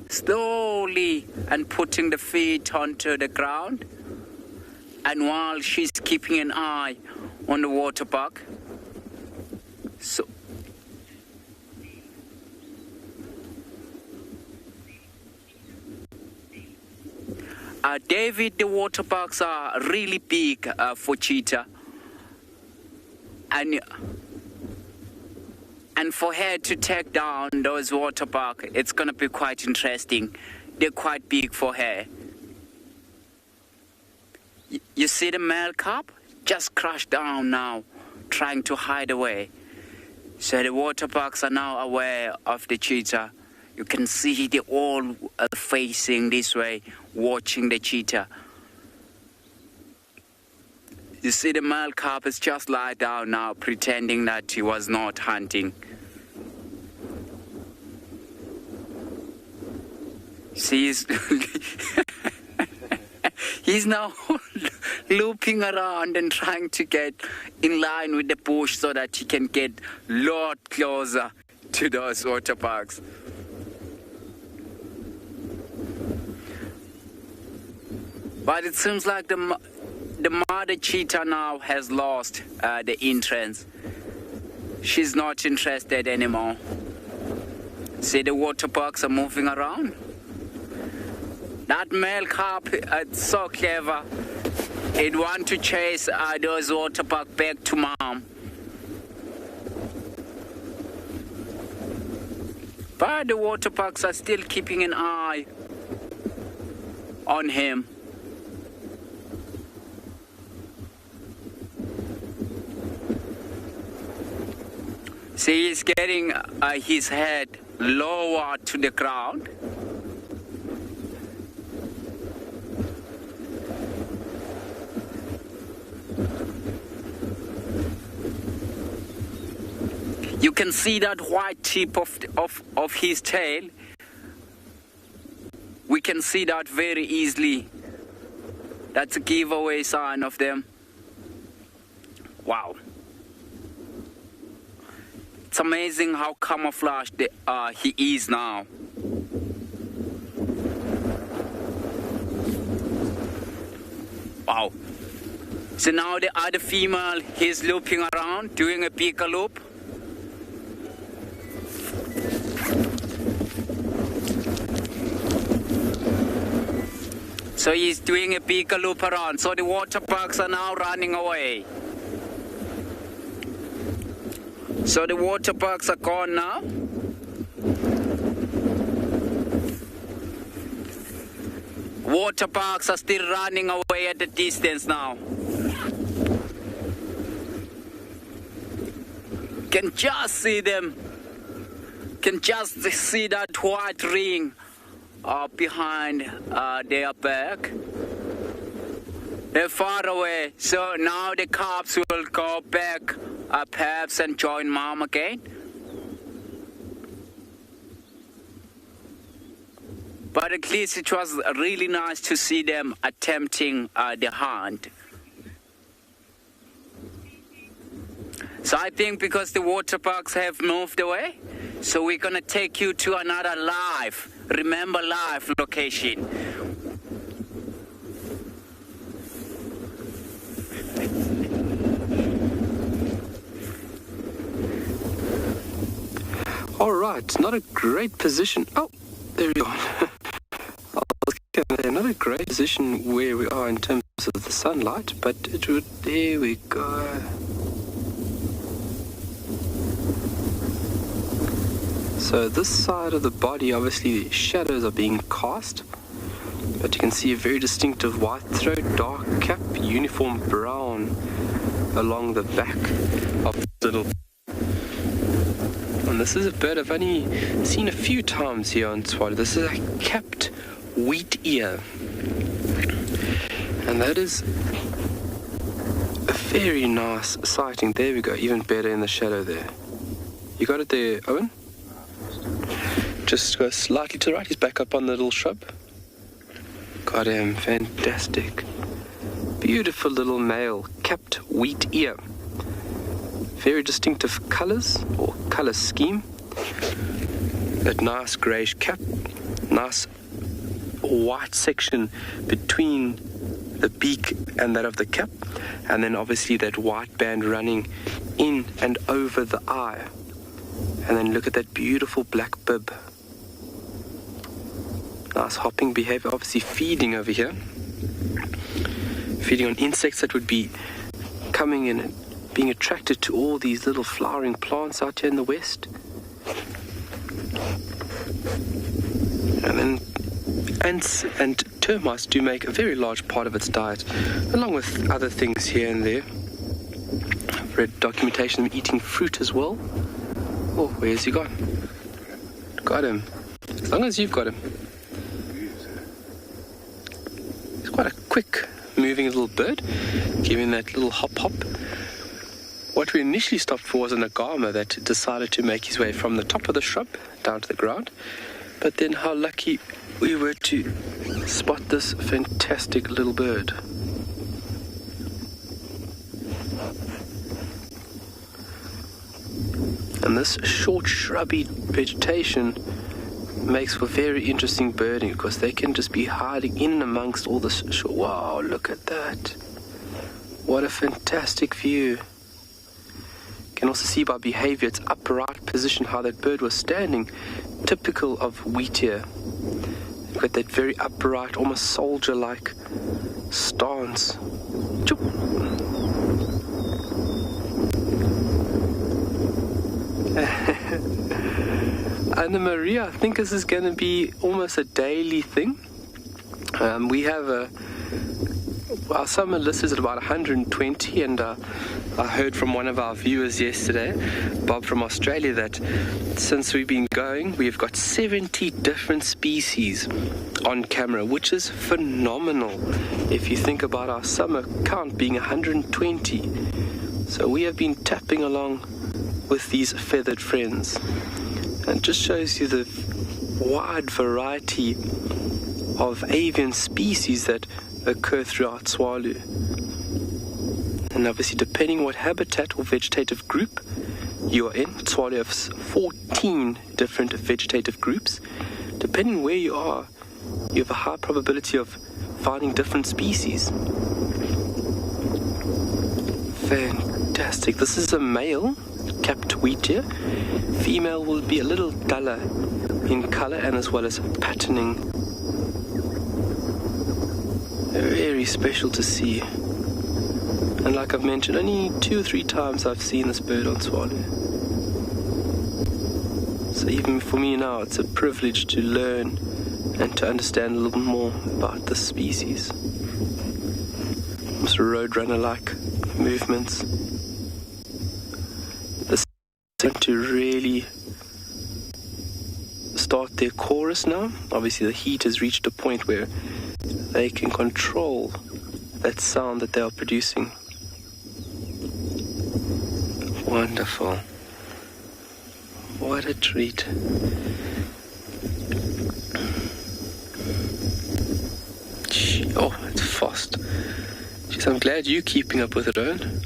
slowly, and putting the feet onto the ground. And while she's keeping an eye on the water park. So David, the water parks are really big for cheetah, and for her to take down those water parks, it's gonna be quite interesting. They're quite big for her. You see the male cub just crashed down now, trying to hide away. So the water parks are now aware of the cheetah. You can see they all are facing this way, watching the cheetah. You see the male cub is just lie down now, pretending that he was not hunting. See, he's now looping around and trying to get in line with the bush so that he can get a lot closer to those water parks. But it seems like the mother cheetah now has lost the entrance. She's not interested anymore. See, the water parks are moving around. That male cub, it's so clever. He'd want to chase those water park back to Mom. But the water bugs are still keeping an eye on him. See, he's getting his head lower to the ground. You can see that white tip of his tail. We can see that very easily. That's a giveaway sign of them. Wow. It's amazing how camouflaged he is now. Wow. So now the other female, he's looping around, doing a bigger loop. So he's doing a bigger loop around. So the water bugs are now running away. So the water bugs are gone now. Water bugs are still running away at the distance now. Can just see them. Can just see that white ring behind their back. They're far away, so now the cubs will go back perhaps and join mom again. But at least it was really nice to see them attempting the hunt. So I think because the water bugs have moved away, so we're gonna take you to another live, remember live location. All right, not a great position. Oh, there we are. Not a great position where we are in terms of the sunlight, but it would. There we go. So this side of the body, obviously, the shadows are being cast, but you can see a very distinctive white throat, dark cap, uniform brown along the back of the little. And this is a bird I've only seen a few times here on Tswalu. This is a capped wheat ear, and that is a very nice sighting. There we go, even better in the shadow there. You got it there, Owen? Just go slightly to the right. He's back up on the little shrub. Got him. Fantastic. Beautiful little male capped wheat ear. Very distinctive colors or color scheme. That nice greyish cap. Nice white section between the beak and that of the cap. And then obviously that white band running in and over the eye. And then look at that beautiful black bib. Nice hopping behavior, obviously feeding over here. Feeding on insects that would be coming in and being attracted to all these little flowering plants out here in the west. And then ants and termites do make a very large part of its diet, along with other things here and there. I've read documentation of eating fruit as well. Oh, where's he gone? Got him. As long as you've got him. He's quite a quick moving little bird, giving that little hop hop. What we initially stopped for was an agama that decided to make his way from the top of the shrub down to the ground. But then how lucky we were to spot this fantastic little bird. And this short shrubby vegetation makes for very interesting birding because they can just be hiding in and amongst all this. Wow, look at that. What a fantastic view. You can also see by behavior, its upright position, how that bird was standing, typical of wheatear. You've got that very upright, almost soldier-like stance. Choop. Anna Maria, I think this is going to be almost a daily thing. We have our summer list is at about 120, and I heard from one of our viewers yesterday, Bob from Australia, that since we've been going, we've got 70 different species on camera, which is phenomenal if you think about our summer count being 120. So we have been tapping along with these feathered friends, and it just shows you the wide variety of avian species that occur throughout Tswalu. And obviously, depending what habitat or vegetative group you are in, Tswalu has 14 different vegetative groups. Depending where you are, you have a high probability of finding different species. Fantastic. This is a male capped wheatear. Female will be a little duller in color and as well as patterning. Very special to see. And like I've mentioned, only 2 or 3 times I've seen this bird on Tswalu. So even for me now, it's a privilege to learn and to understand a little more about this species. Almost roadrunner-like movements. This is to really start their chorus now. Obviously the heat has reached a point where they can control that sound that they are producing. Wonderful. What a treat. Oh, it's fast. Jeez, I'm glad you're keeping up with it, Owen.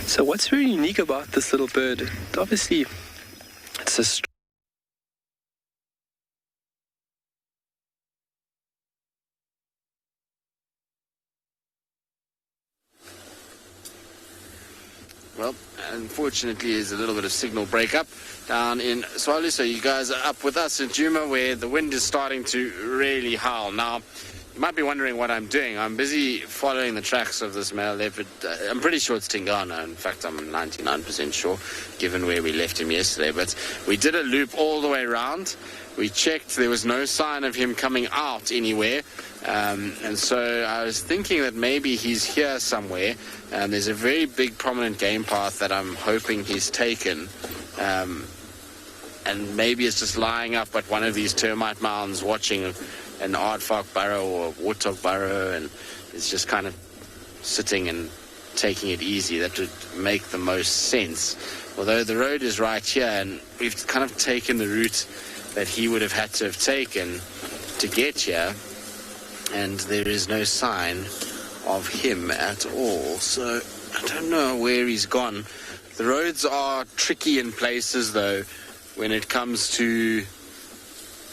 So what's very unique about this little bird? Obviously, it's a Well, unfortunately, there's a little bit of signal breakup down in Tswalu, so you guys are up with us in Djuma, where the wind is starting to really howl. Now, you might be wondering what I'm doing. I'm busy following the tracks of this male leopard. I'm pretty sure it's Tingana. In fact, I'm 99% sure, given where we left him yesterday. But we did a loop all the way around. We checked. There was no sign of him coming out anywhere. And so I was thinking that maybe he's here somewhere. There's a very big prominent game path that I'm hoping he's taken. And maybe it's just lying up at one of these termite mounds watching an aardvark burrow or a warthog burrow, and it's just kind of sitting and taking it easy. That would make the most sense. Although the road is right here, and we've kind of taken the route that he would have had to have taken to get here, and there is no sign of him at all. So I don't know where he's gone. The roads are tricky in places, though. When it comes to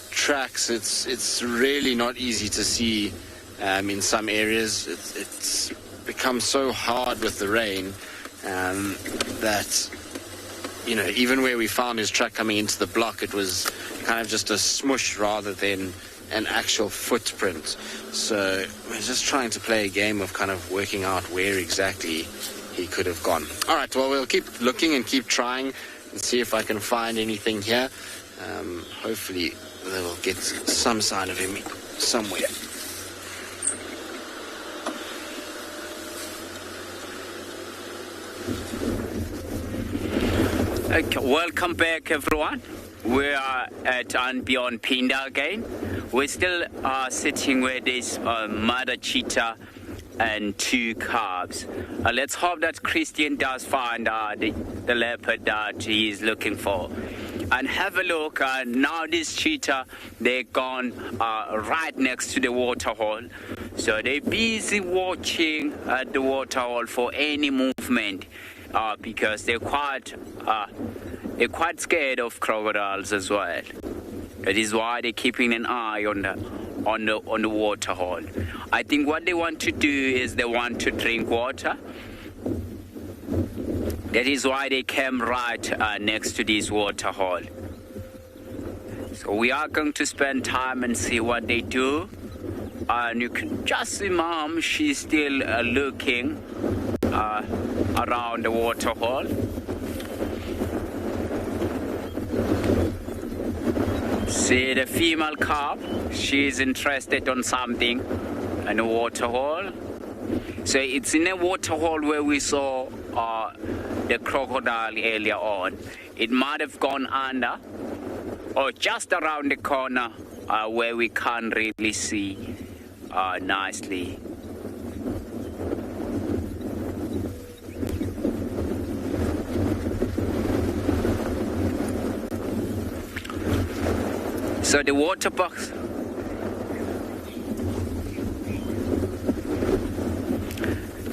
tracks, it's really not easy to see in some areas. It's become so hard with the rain that, you know, even where we found his track coming into the block, it was kind of just a smush rather than an actual footprint. So we're just trying to play a game of kind of working out where exactly he could have gone. All right, well, we'll keep looking and keep trying and see if I can find anything here. Hopefully they will get some sign of him somewhere. Okay, welcome back, everyone. We are at and beyond Pinda again. We still are sitting where there's mother cheetah and 2 calves. Let's hope that Christian does find the leopard that he is looking for. And have a look, now this cheetah, they're gone right next to the waterhole. So they're busy watching at the waterhole for any movement because they're quite scared of crocodiles as well. That is why they're keeping an eye on the waterhole. I think what they want to do is they want to drink water. That is why they came right next to this waterhole. So we are going to spend time and see what they do. And you can just see Mom, she's still looking around the waterhole. See the female carp, she's interested on something in the waterhole. So it's in a waterhole where we saw the crocodile earlier on. It might have gone under or just around the corner where we can't really see nicely. So the water box.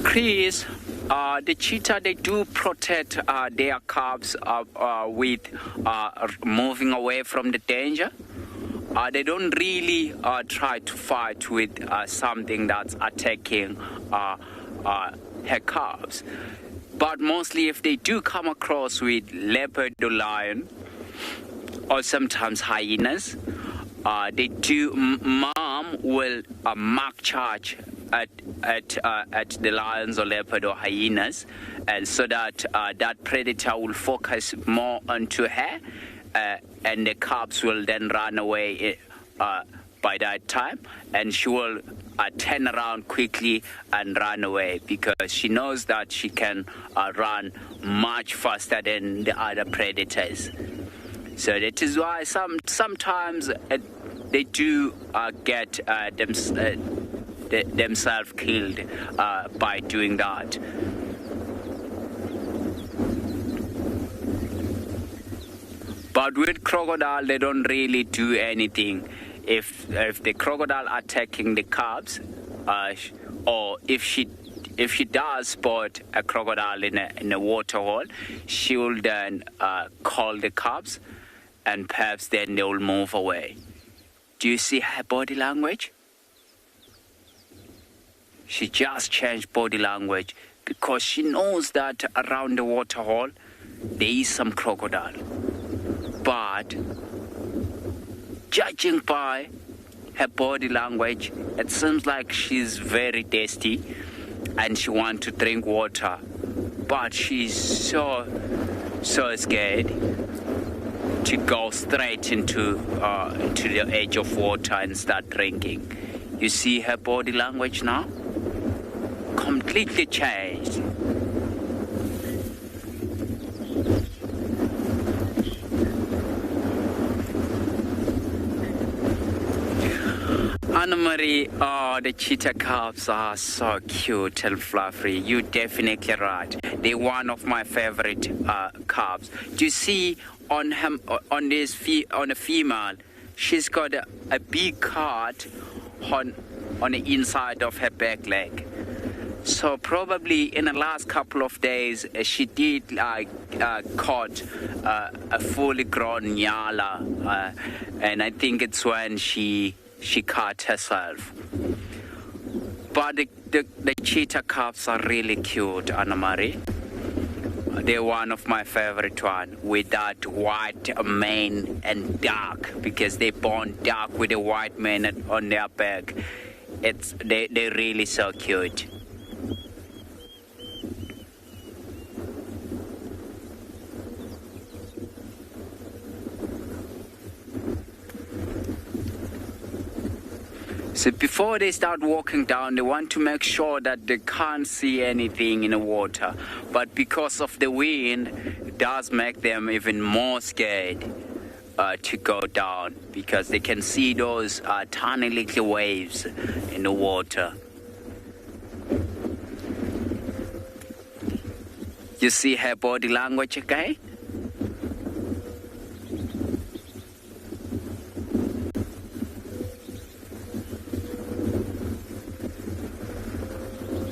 Chris, the cheetah, they do protect their cubs with moving away from the danger. They don't really try to fight with something that's attacking her cubs. But mostly if they do come across with leopard or lion, or sometimes hyenas, Mom will mark charge at the lions or leopard or hyenas, and so that that predator will focus more onto her, and the cubs will then run away by that time, and she will turn around quickly and run away because she knows that she can run much faster than the other predators. So that is why sometimes they do get themselves killed by doing that. But with crocodile, they don't really do anything. If the crocodile attacking the cubs, or if she does spot a crocodile in a waterhole, she will then call the cubs, and perhaps then they will move away. Do you see her body language? She just changed body language because she knows that around the waterhole there is some crocodile. But judging by her body language, it seems like she's very thirsty and she wants to drink water. But she's so scared to go straight into the edge of water and start drinking. You see her body language now? Completely changed. Anna-Marie, oh, the cheetah cubs are so cute and fluffy. You're definitely right. They're one of my favorite cubs. Do you see on a female, she's got a big cut on the inside of her back leg. So probably in the last couple of days, she did caught a fully grown nyala, and I think it's when she cut herself. But the cheetah cubs are really cute, Anna-Marie. They're one of my favorite one, with that white mane and dark, because they born dark with a white mane on their back. They're really so cute. So before they start walking down, they want to make sure that they can't see anything in the water. But because of the wind, it does make them even more scared to go down, because they can see those tiny little waves in the water. You see her body language again?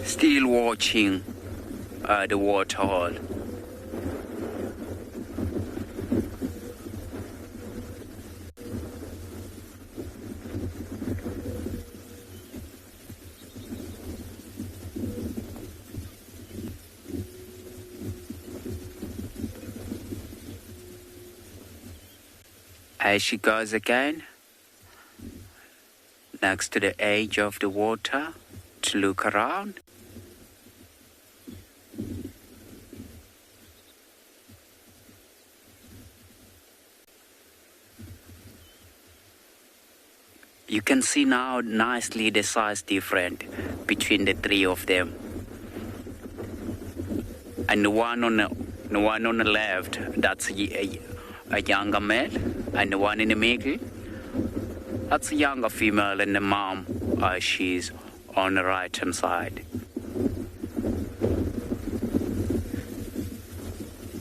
Still watching the waterhole. As she goes again. next to the edge of the water to look around. You can see now nicely the size difference between the three of them. And the one on the left, that's a younger male, and the one in the middle, that's a younger female, and the mom, she's on the right hand side.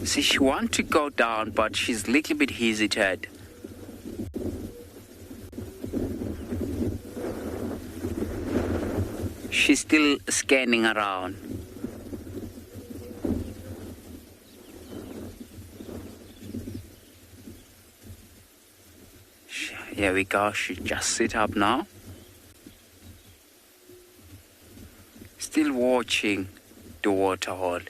See, she wants to go down, but she's a little bit hesitant. She's still scanning around. Here we go, she just sit up now. Still watching the waterhole.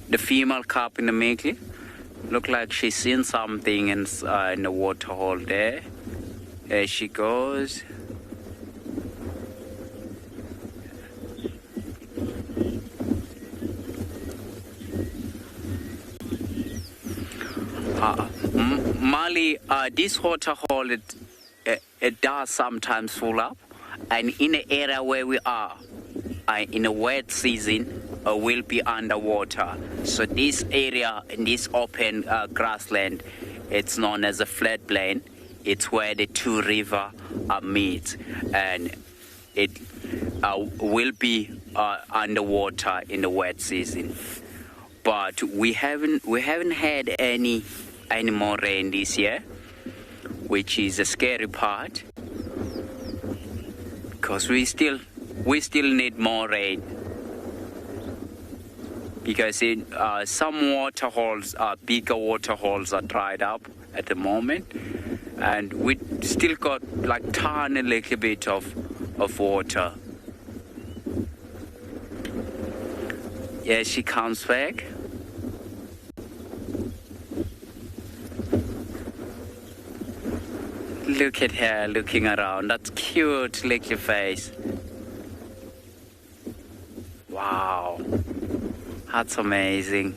The female carp in the middle look like she's seen something in the waterhole there. There she goes. Mali, this waterhole, it does sometimes full up, and in the area where we are, in a wet season, will be underwater. So this area, in this open grassland, it's known as a floodplain. It's where the two rivers meet, and it will be underwater in the wet season. But we haven't had any more rain this year, which is a scary part, because we still need more rain. Because some waterholes, bigger waterholes, are dried up at the moment, and we still got like tiny little bit of water. Yeah, she comes back. Look at her looking around. That's cute little face. Wow, that's amazing.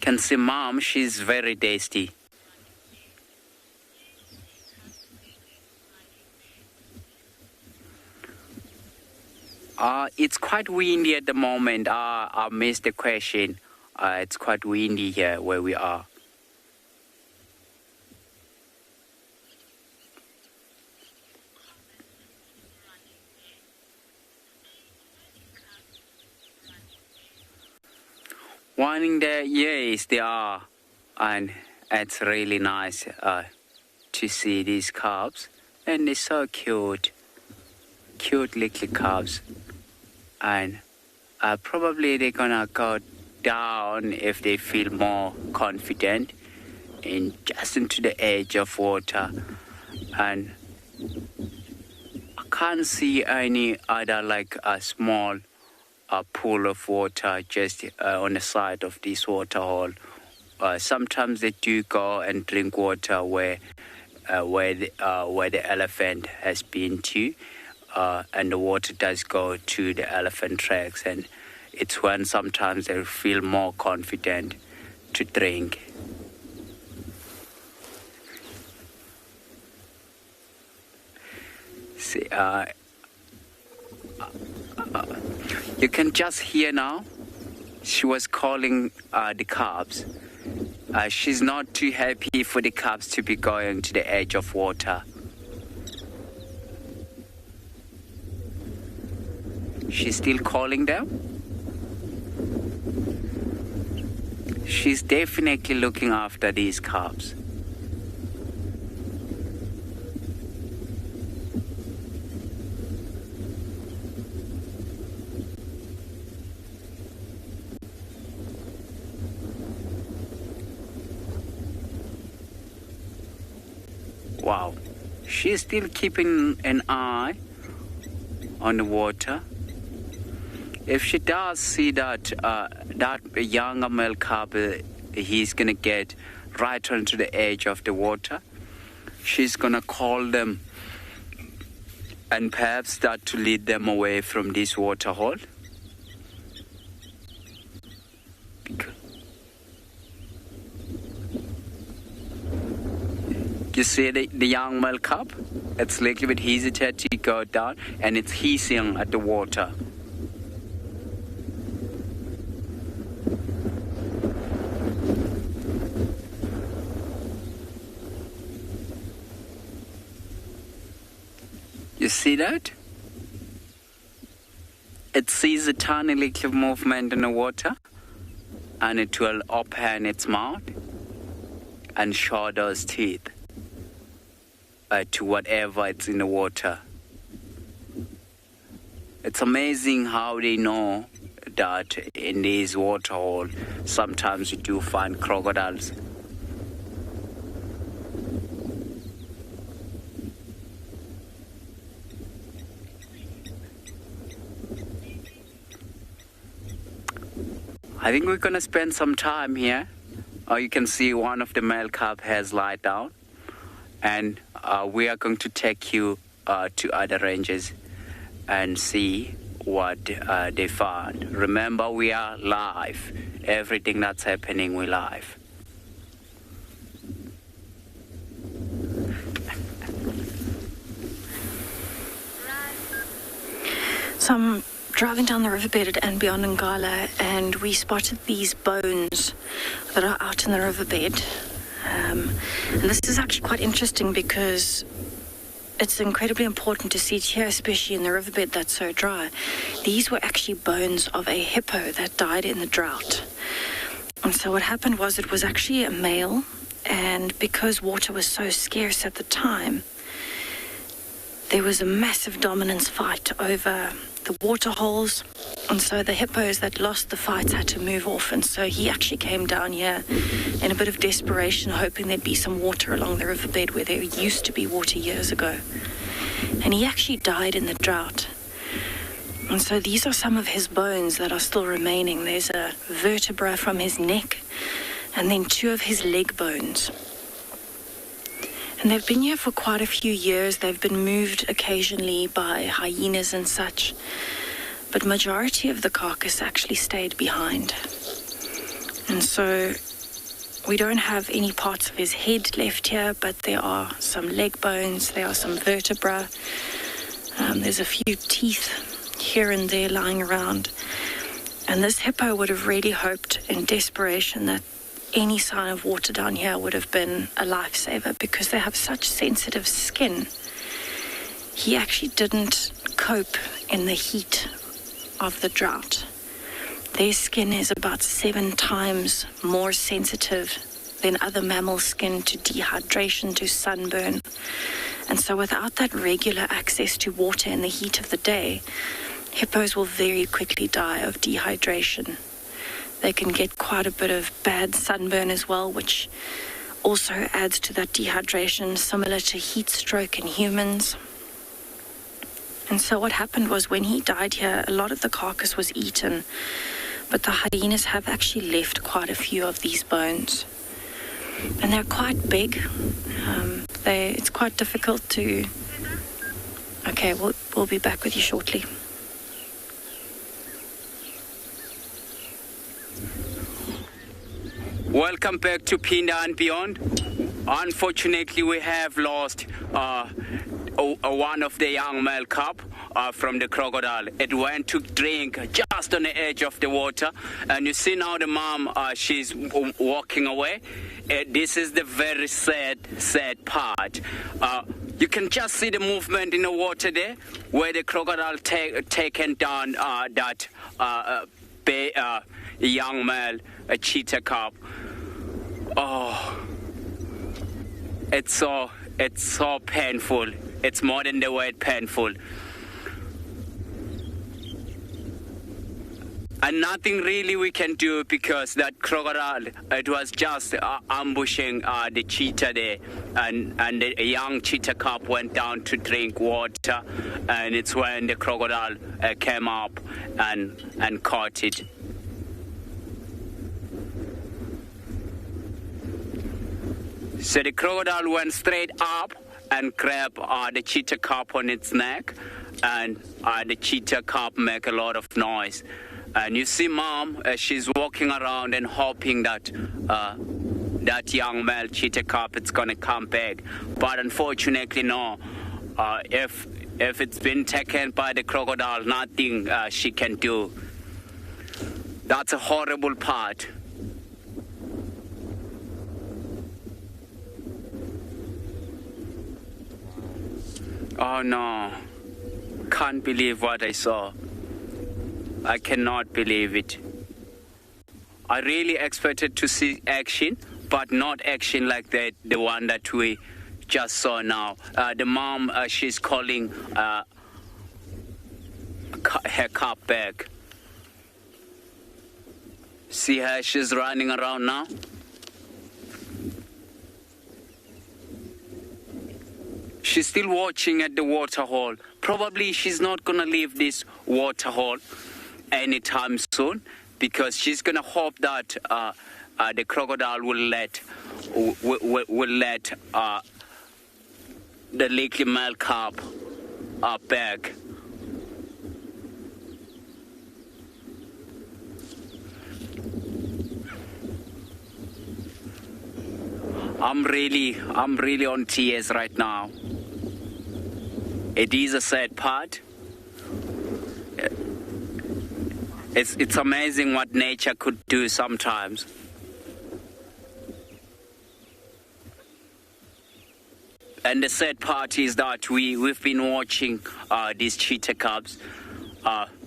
Can see mom, she's very tasty. It's quite windy at the moment. I missed the question. It's quite windy here where we are. Running there, yes, they are. And it's really nice to see these calves. And they're so cute. Cute little calves. And probably they're gonna go down if they feel more confident in just into the edge of water. And I can't see any other like a small pool of water just on the side of this waterhole. Sometimes they do go and drink water where the elephant has been to. And the water does go to the elephant tracks, and it's when sometimes they feel more confident to drink. See, you can just hear now, she was calling the calves. She's not too happy for the calves to be going to the edge of water. She's still calling them. She's definitely looking after these calves. Wow. She's still keeping an eye on the water. If she does see that that younger male cub, he's gonna get right onto the edge of the water, she's gonna call them and perhaps start to lead them away from this water hole. You see the young male cub? It's likely with hesitate to go down, and it's hissing at the water. You see that? It sees a tiny little movement in the water, and it will open its mouth and show those teeth to whatever it's in the water. It's amazing how they know that in these water holes, sometimes you do find crocodiles. I think we're going to spend some time here. You can see one of the male cub has lied down, and we are going to take you to other ranges and see what they found. Remember, we are live. Everything that's happening, we're live. So I'm driving down the riverbed at and beyond Ngala, and we spotted these bones that are out in the riverbed. And this is actually quite interesting because it's incredibly important to see it here, especially in the riverbed that's so dry. These were actually bones of a hippo that died in the drought. And so what happened was it was actually a male, and because water was so scarce at the time, there was a massive dominance fight over the water holes, and so the hippos that lost the fights had to move off, and so he actually came down here in a bit of desperation, hoping there'd be some water along the riverbed where there used to be water years ago. And he actually died in the drought. And so these are some of his bones that are still remaining. There's a vertebra from his neck, and then 2 of his leg bones. And they've been here for quite a few years. They've been moved occasionally by hyenas and such, but majority of the carcass actually stayed behind. And so we don't have any parts of his head left here, but there are some leg bones, there are some vertebra, there's a few teeth here and there lying around. And this hippo would have really hoped in desperation that any sign of water down here would have been a lifesaver, because they have such sensitive skin. He actually didn't cope in the heat of the drought. Their skin is about 7 times more sensitive than other mammal skin to dehydration, to sunburn. And so without that regular access to water in the heat of the day, hippos will very quickly die of dehydration. They can get quite a bit of bad sunburn as well, which also adds to that dehydration, similar to heat stroke in humans. And so what happened was, when he died here, a lot of the carcass was eaten, but the hyenas have actually left quite a few of these bones. And they're quite big. It's quite difficult to... Okay, we'll be back with you shortly. Welcome back to Pinda and Beyond. Unfortunately, we have lost one of the young male cub from the crocodile. It went to drink just on the edge of the water, and you see now the mom, she's walking away. This is the very sad part. You can just see the movement in the water there, where the crocodile taken down that young male, a cheetah cub. Oh, it's so painful. It's more than the word painful. And nothing really we can do because that crocodile, it was just ambushing the cheetah there. And the young cheetah cub went down to drink water. And it's when the crocodile came up and caught it. So the crocodile went straight up and grabbed the cheetah cub on its neck. And the cheetah cub make a lot of noise. And you see Mom, she's walking around and hoping that that young male cheetah cub is going to come back. But unfortunately, no. If it's been taken by the crocodile, nothing she can do. That's a horrible part. Oh no. Can't believe what I saw. I cannot believe it. I really expected to see action, but not action like that, the one that we just saw now. The mom, she's calling her cub back. See her, she's running around now. She's still watching at the waterhole. Probably she's not gonna leave this waterhole anytime soon, because she's gonna hope that the crocodile will let the little male cub back. I'm really on tears right now. It is a sad part. It's amazing what nature could do sometimes. And the sad part is that we've been watching these cheetah cubs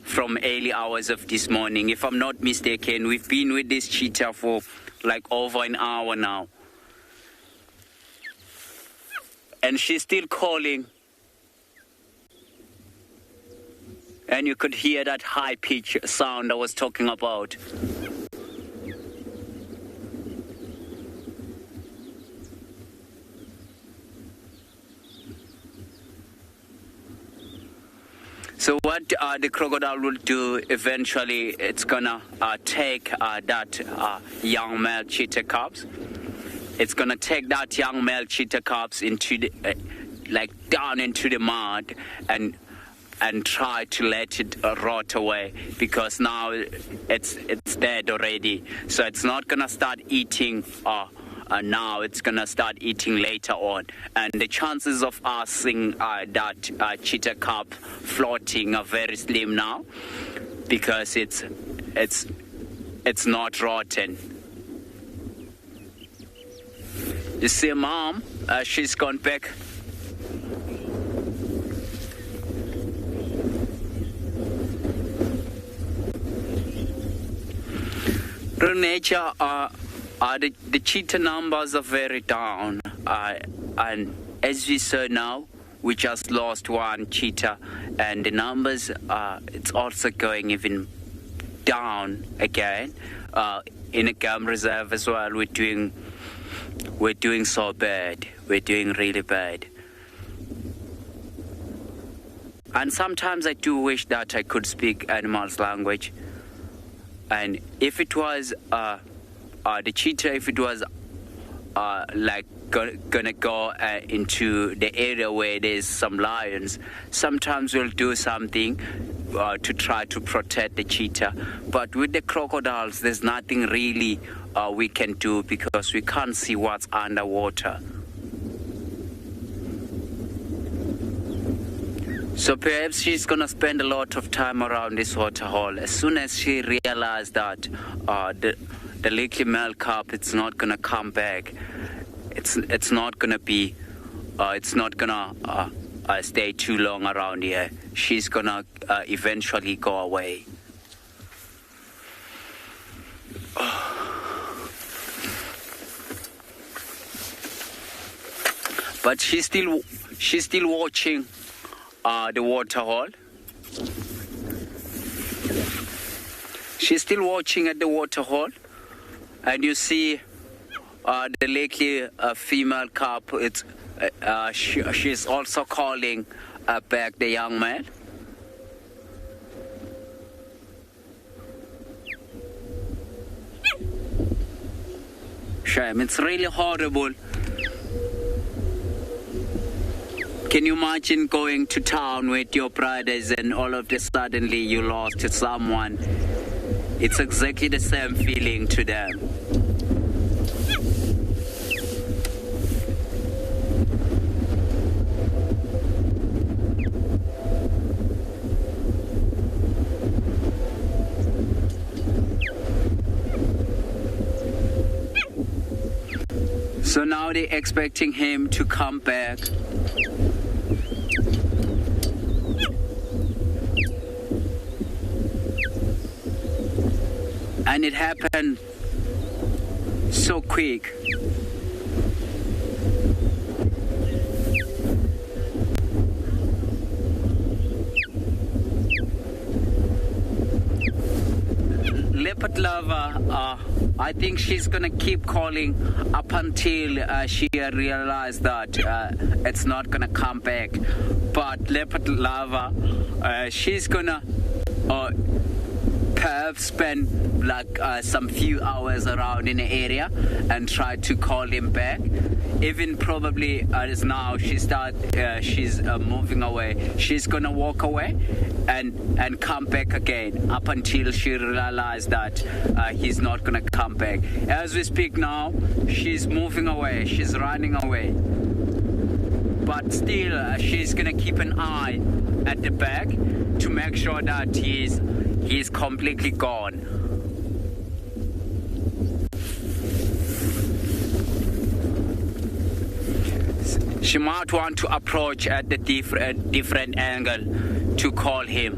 from early hours of this morning. If I'm not mistaken, we've been with this cheetah for like over an hour now. And she's still calling. And you could hear that high-pitched sound I was talking about. So what the crocodile will do eventually, it's gonna take that young male cheetah cubs. It's gonna take that young male cheetah cubs into the, down into the mud and try to let it rot away, because now it's dead already. So it's not gonna start eating now, it's gonna start eating later on. And the chances of us seeing that cheetah cub floating are very slim now, because it's not rotten. You see Mom, she's gone back. In nature, the cheetah numbers are very down, and as we saw now, we just lost one cheetah, and the numbers it's also going even down again. In a game reserve as well, we're doing so bad. We're doing really bad. And sometimes I do wish that I could speak animals' language. And if it was the cheetah, if it was gonna go into the area where there's some lions, sometimes we'll do something to try to protect the cheetah. But with the crocodiles, there's nothing really we can do, because we can't see what's underwater. So perhaps she's going to spend a lot of time around this waterhole. As soon as she realized that the little male cub, it's not going to come back. It's not going to be, it's not going to stay too long around here. She's going to eventually go away. But she's still watching the waterhole. she's still watching at the waterhole, and you see the likely female carp. She's also calling back the young male. Shame, it's really horrible. Can you imagine going to town with your brothers and all of a suddenly you lost someone? It's exactly the same feeling to them. So now they're expecting him to come back. And it happened so quick. Leopard lover, I think she's gonna keep calling up until she realizes that it's not gonna come back. But leopard lover, she's gonna perhaps spend like some few hours around in the area and try to call him back. Even probably as now she's moving away. She's gonna walk away and come back again up until she realizes that he's not gonna come back. As we speak now, she's moving away. She's running away. But still, she's gonna keep an eye at the back to make sure that he's completely gone. She might want to approach at the different angle to call him.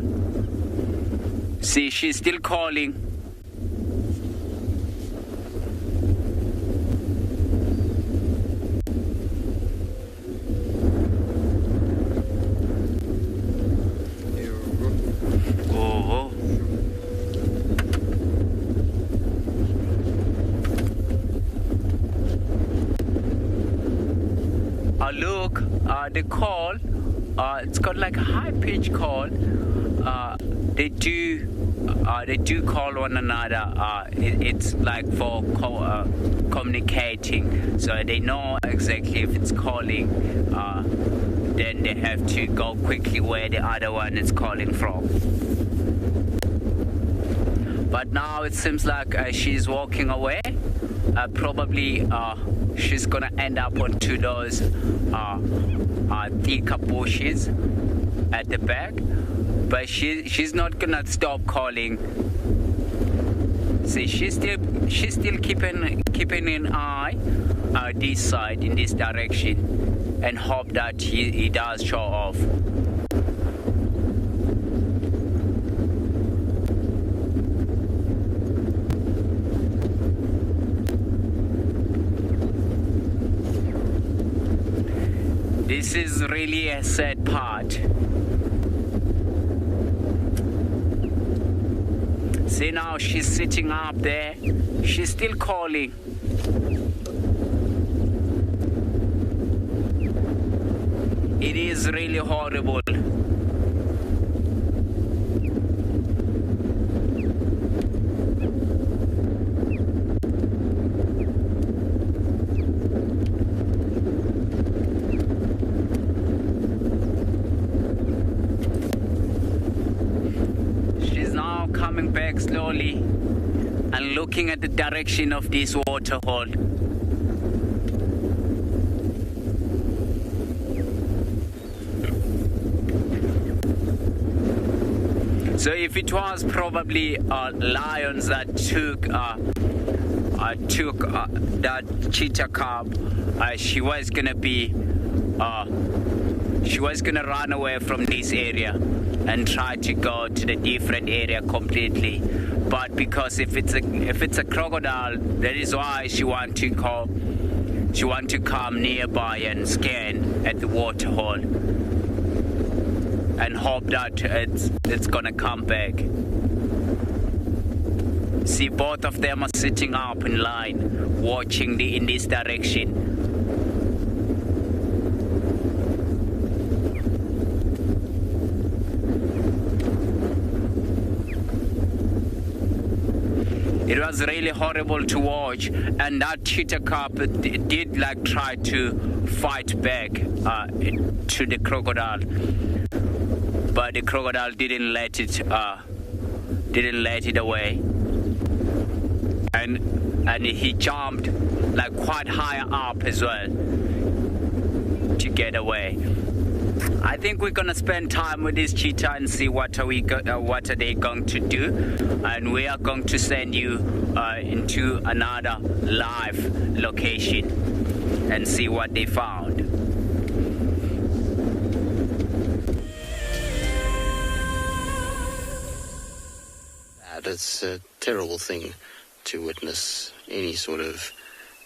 See, she's still calling. Look, the call, it's got like a high-pitched call. They do call one another. It's like for communicating, so they know exactly if it's calling. Then they have to go quickly where the other one is calling from. But now it seems like she's walking away. Probably she's gonna end up onto those thicker bushes at the back, but she's not gonna stop calling. See, she's still keeping an eye this side in this direction and hope that he does show off. This is really a sad part. See, now she's sitting up there. She's still calling. It is really horrible. Coming back slowly and looking at the direction of this waterhole. So if it was probably lions that took that cheetah cub, she was gonna run away from this area and try to go to the different area completely. But because if it's a crocodile, that is why she want to come nearby and scan at the waterhole and hope that it's gonna come back. See, both of them are sitting up in line, watching in this direction. It was really horrible to watch, and that cheetah cub did like try to fight back to the crocodile, but the crocodile didn't let it away, and he jumped like quite high up as well to get away. I think we're gonna spend time with this cheetah and see what are they going to do, and we are going to send you into another live location and see what they found. It's a terrible thing to witness any sort of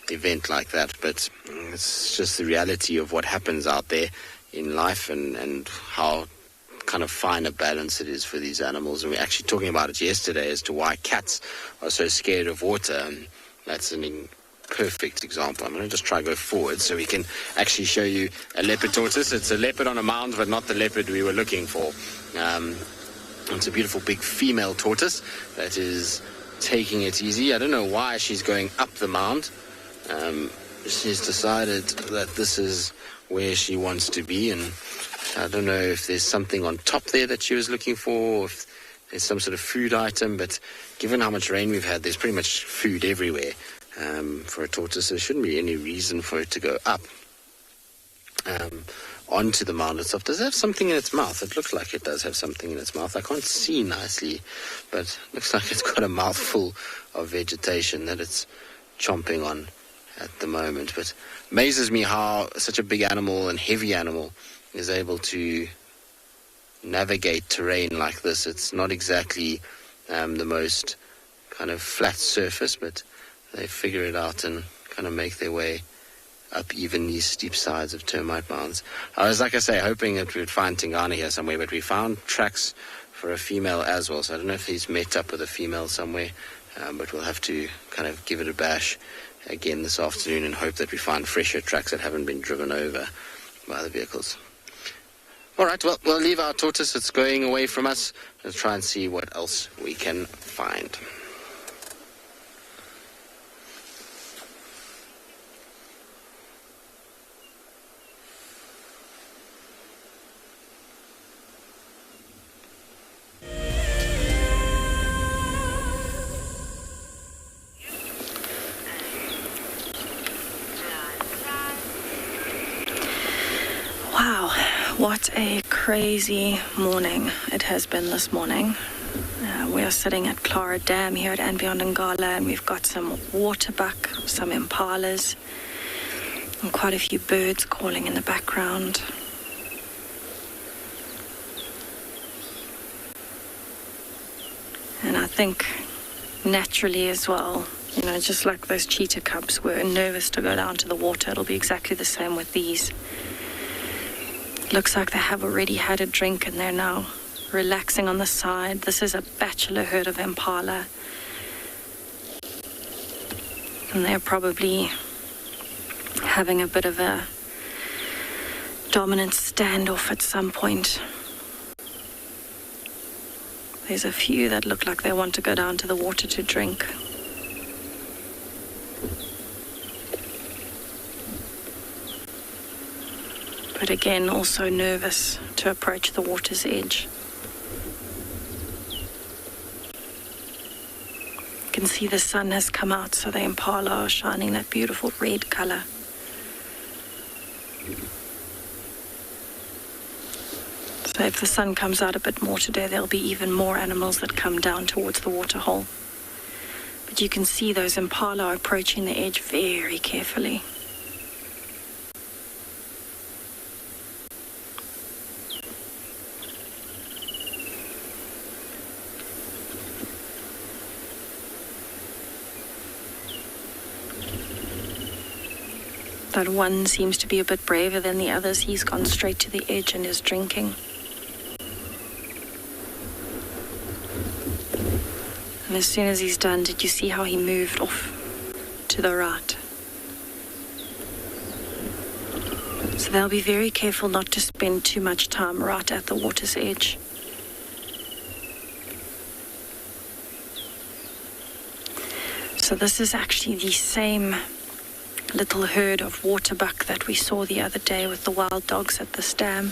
event like that, but it's just the reality of what happens out there in life, and how kind of fine a balance it is for these animals. And we're actually talking about it yesterday as to why cats are so scared of water, and that's an perfect example. I'm going to just try to go forward so we can actually show you a leopard tortoise. It's a leopard on a mound, but not the leopard we were looking for. It's a beautiful big female tortoise that is taking it easy. I don't know why she's going up the mound. She's decided that this is where she wants to be, and I don't know if there's something on top there that she was looking for, or if there's some sort of food item, but given how much rain we've had, there's pretty much food everywhere for a tortoise. There shouldn't be any reason for it to go up onto the mound itself. Does it have something in its mouth? It looks like it does have something in its mouth. I can't see nicely, but it looks like it's got a mouthful of vegetation that it's chomping on at the moment. But amazes me how such a big animal and heavy animal is able to navigate terrain like this. It's not exactly the most kind of flat surface, but they figure it out and kind of make their way up even these steep sides of termite mounds. I was, like I say, hoping that we would find Tingana here somewhere, but we found tracks for a female as well, so I don't know if he's met up with a female somewhere, but we'll have to kind of give it a bash again this afternoon and hope that we find fresher tracks that haven't been driven over by the vehicles. All right, well, we'll leave our tortoise. It's going away from us. Let's try and see what else we can find. Wow, what a crazy morning it has been this morning. We are sitting at Clara Dam here at Ngala, and we've got some waterbuck, some impalas, and quite a few birds calling in the background. And I think naturally as well, you know, just like those cheetah cubs were nervous to go down to the water, it'll be exactly the same with these. Looks like they have already had a drink and they're now relaxing on the side. This is a bachelor herd of impala, and they're probably having a bit of a dominant standoff at some point. There's a few that look like they want to go down to the water to drink. But again, also nervous to approach the water's edge. You can see the sun has come out, so the impala are shining that beautiful red color. So if the sun comes out a bit more today, there'll be even more animals that come down towards the waterhole. But you can see those impala are approaching the edge very carefully. That one seems to be a bit braver than the others. He's gone straight to the edge and is drinking. And as soon as he's done, did you see how he moved off to the right? So they'll be very careful not to spend too much time right at the water's edge. So this is actually the same little herd of waterbuck that we saw the other day with the wild dogs at this dam.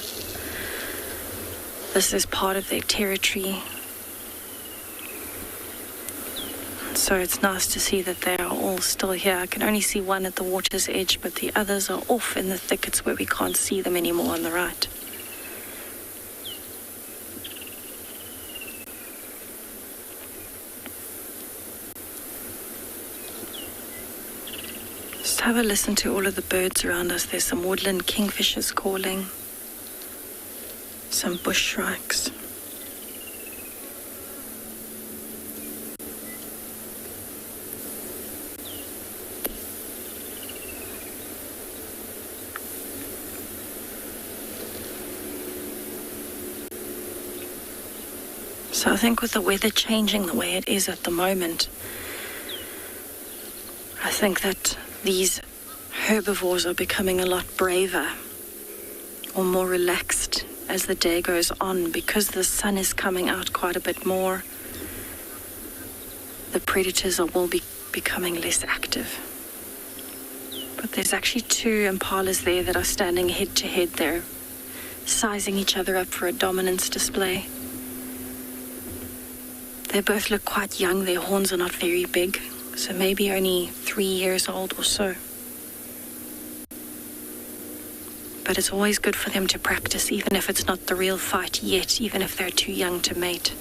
This is part of their territory. So it's nice to see that they are all still here. I can only see one at the water's edge, but the others are off in the thickets where we can't see them anymore on the right. Just have a listen to all of the birds around us. There's some woodland kingfishers calling, some bush shrikes. So I think with the weather changing the way it is at the moment, I think that these herbivores are becoming a lot braver or more relaxed as the day goes on, because the sun is coming out quite a bit more. The predators will be becoming less active. But there's actually two impalas there that are standing head to head. They're sizing each other up for a dominance display. They both look quite young. Their horns are not very big, so maybe only 3 years old or so. But it's always good for them to practice, even if it's not the real fight yet, even if they're too young to mate.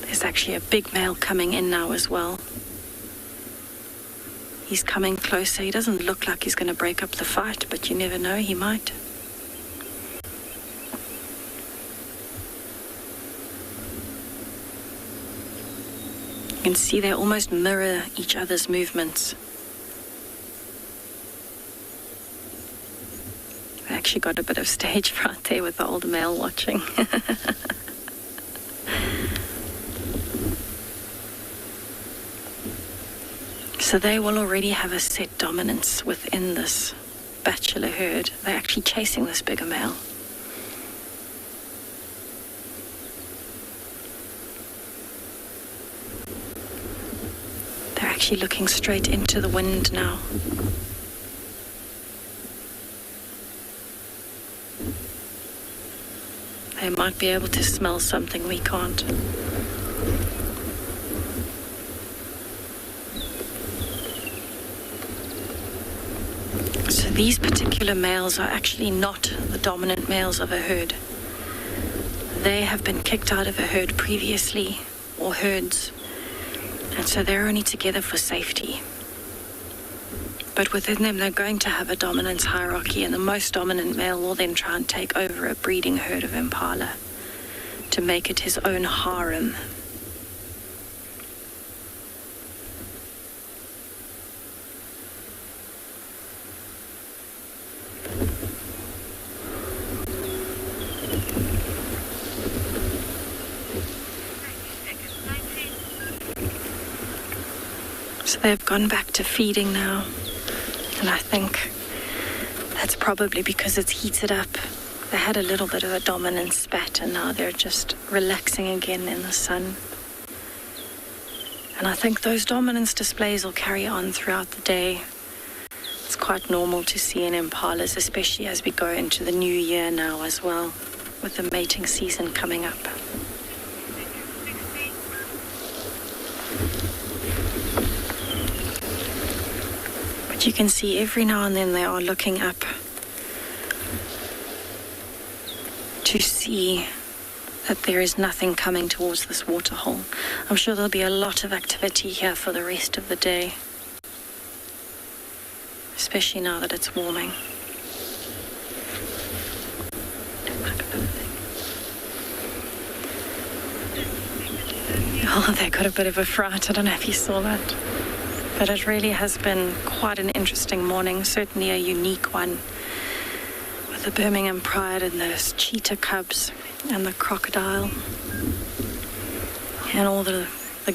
There's actually a big male coming in now as well. He's coming closer. He doesn't look like he's going to break up the fight, but you never know, he might. You can see they almost mirror each other's movements. I actually got a bit of stage fright there with the older male watching. So they will already have a set dominance within this bachelor herd. They're actually chasing this bigger male. They're actually looking straight into the wind now. They might be able to smell something we can't. So these particular males are actually not the dominant males of a herd. They have been kicked out of a herd previously, or herds, and so they're only together for safety. But within them, they're going to have a dominance hierarchy, and the most dominant male will then try and take over a breeding herd of impala to make it his own harem. So they've gone back to feeding now, and I think that's probably because it's heated up. They had a little bit of a dominant spat, and now they're just relaxing again in the sun. And I think those dominance displays will carry on throughout the day. It's quite normal to see in impalas, especially as we go into the new year now as well, with the mating season coming up. But you can see every now and then they are looking up to see that there is nothing coming towards this waterhole. I'm sure there'll be a lot of activity here for the rest of the day, especially now that it's warming. Oh, they got a bit of a fright. I don't know if you saw that. But it really has been quite an interesting morning, certainly a unique one, The Birmingham Pride and those cheetah cubs and the crocodile and all the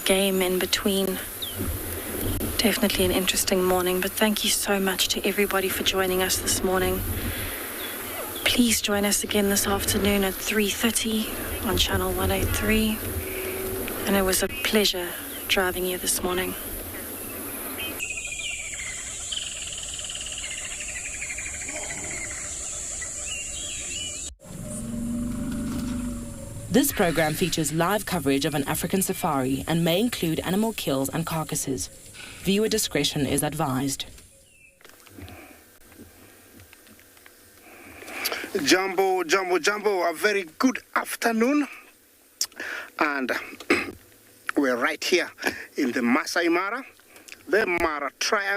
game in between. Definitely an interesting morning, but thank you so much to everybody for joining us this morning. Please join us again this afternoon at 3:30 on Channel 183. And it was a pleasure driving you this morning. This program features live coverage of an African safari and may include animal kills and carcasses. Viewer discretion is advised. Jumbo, a very good afternoon. And we're right here in the Masai Mara, the Mara Triangle.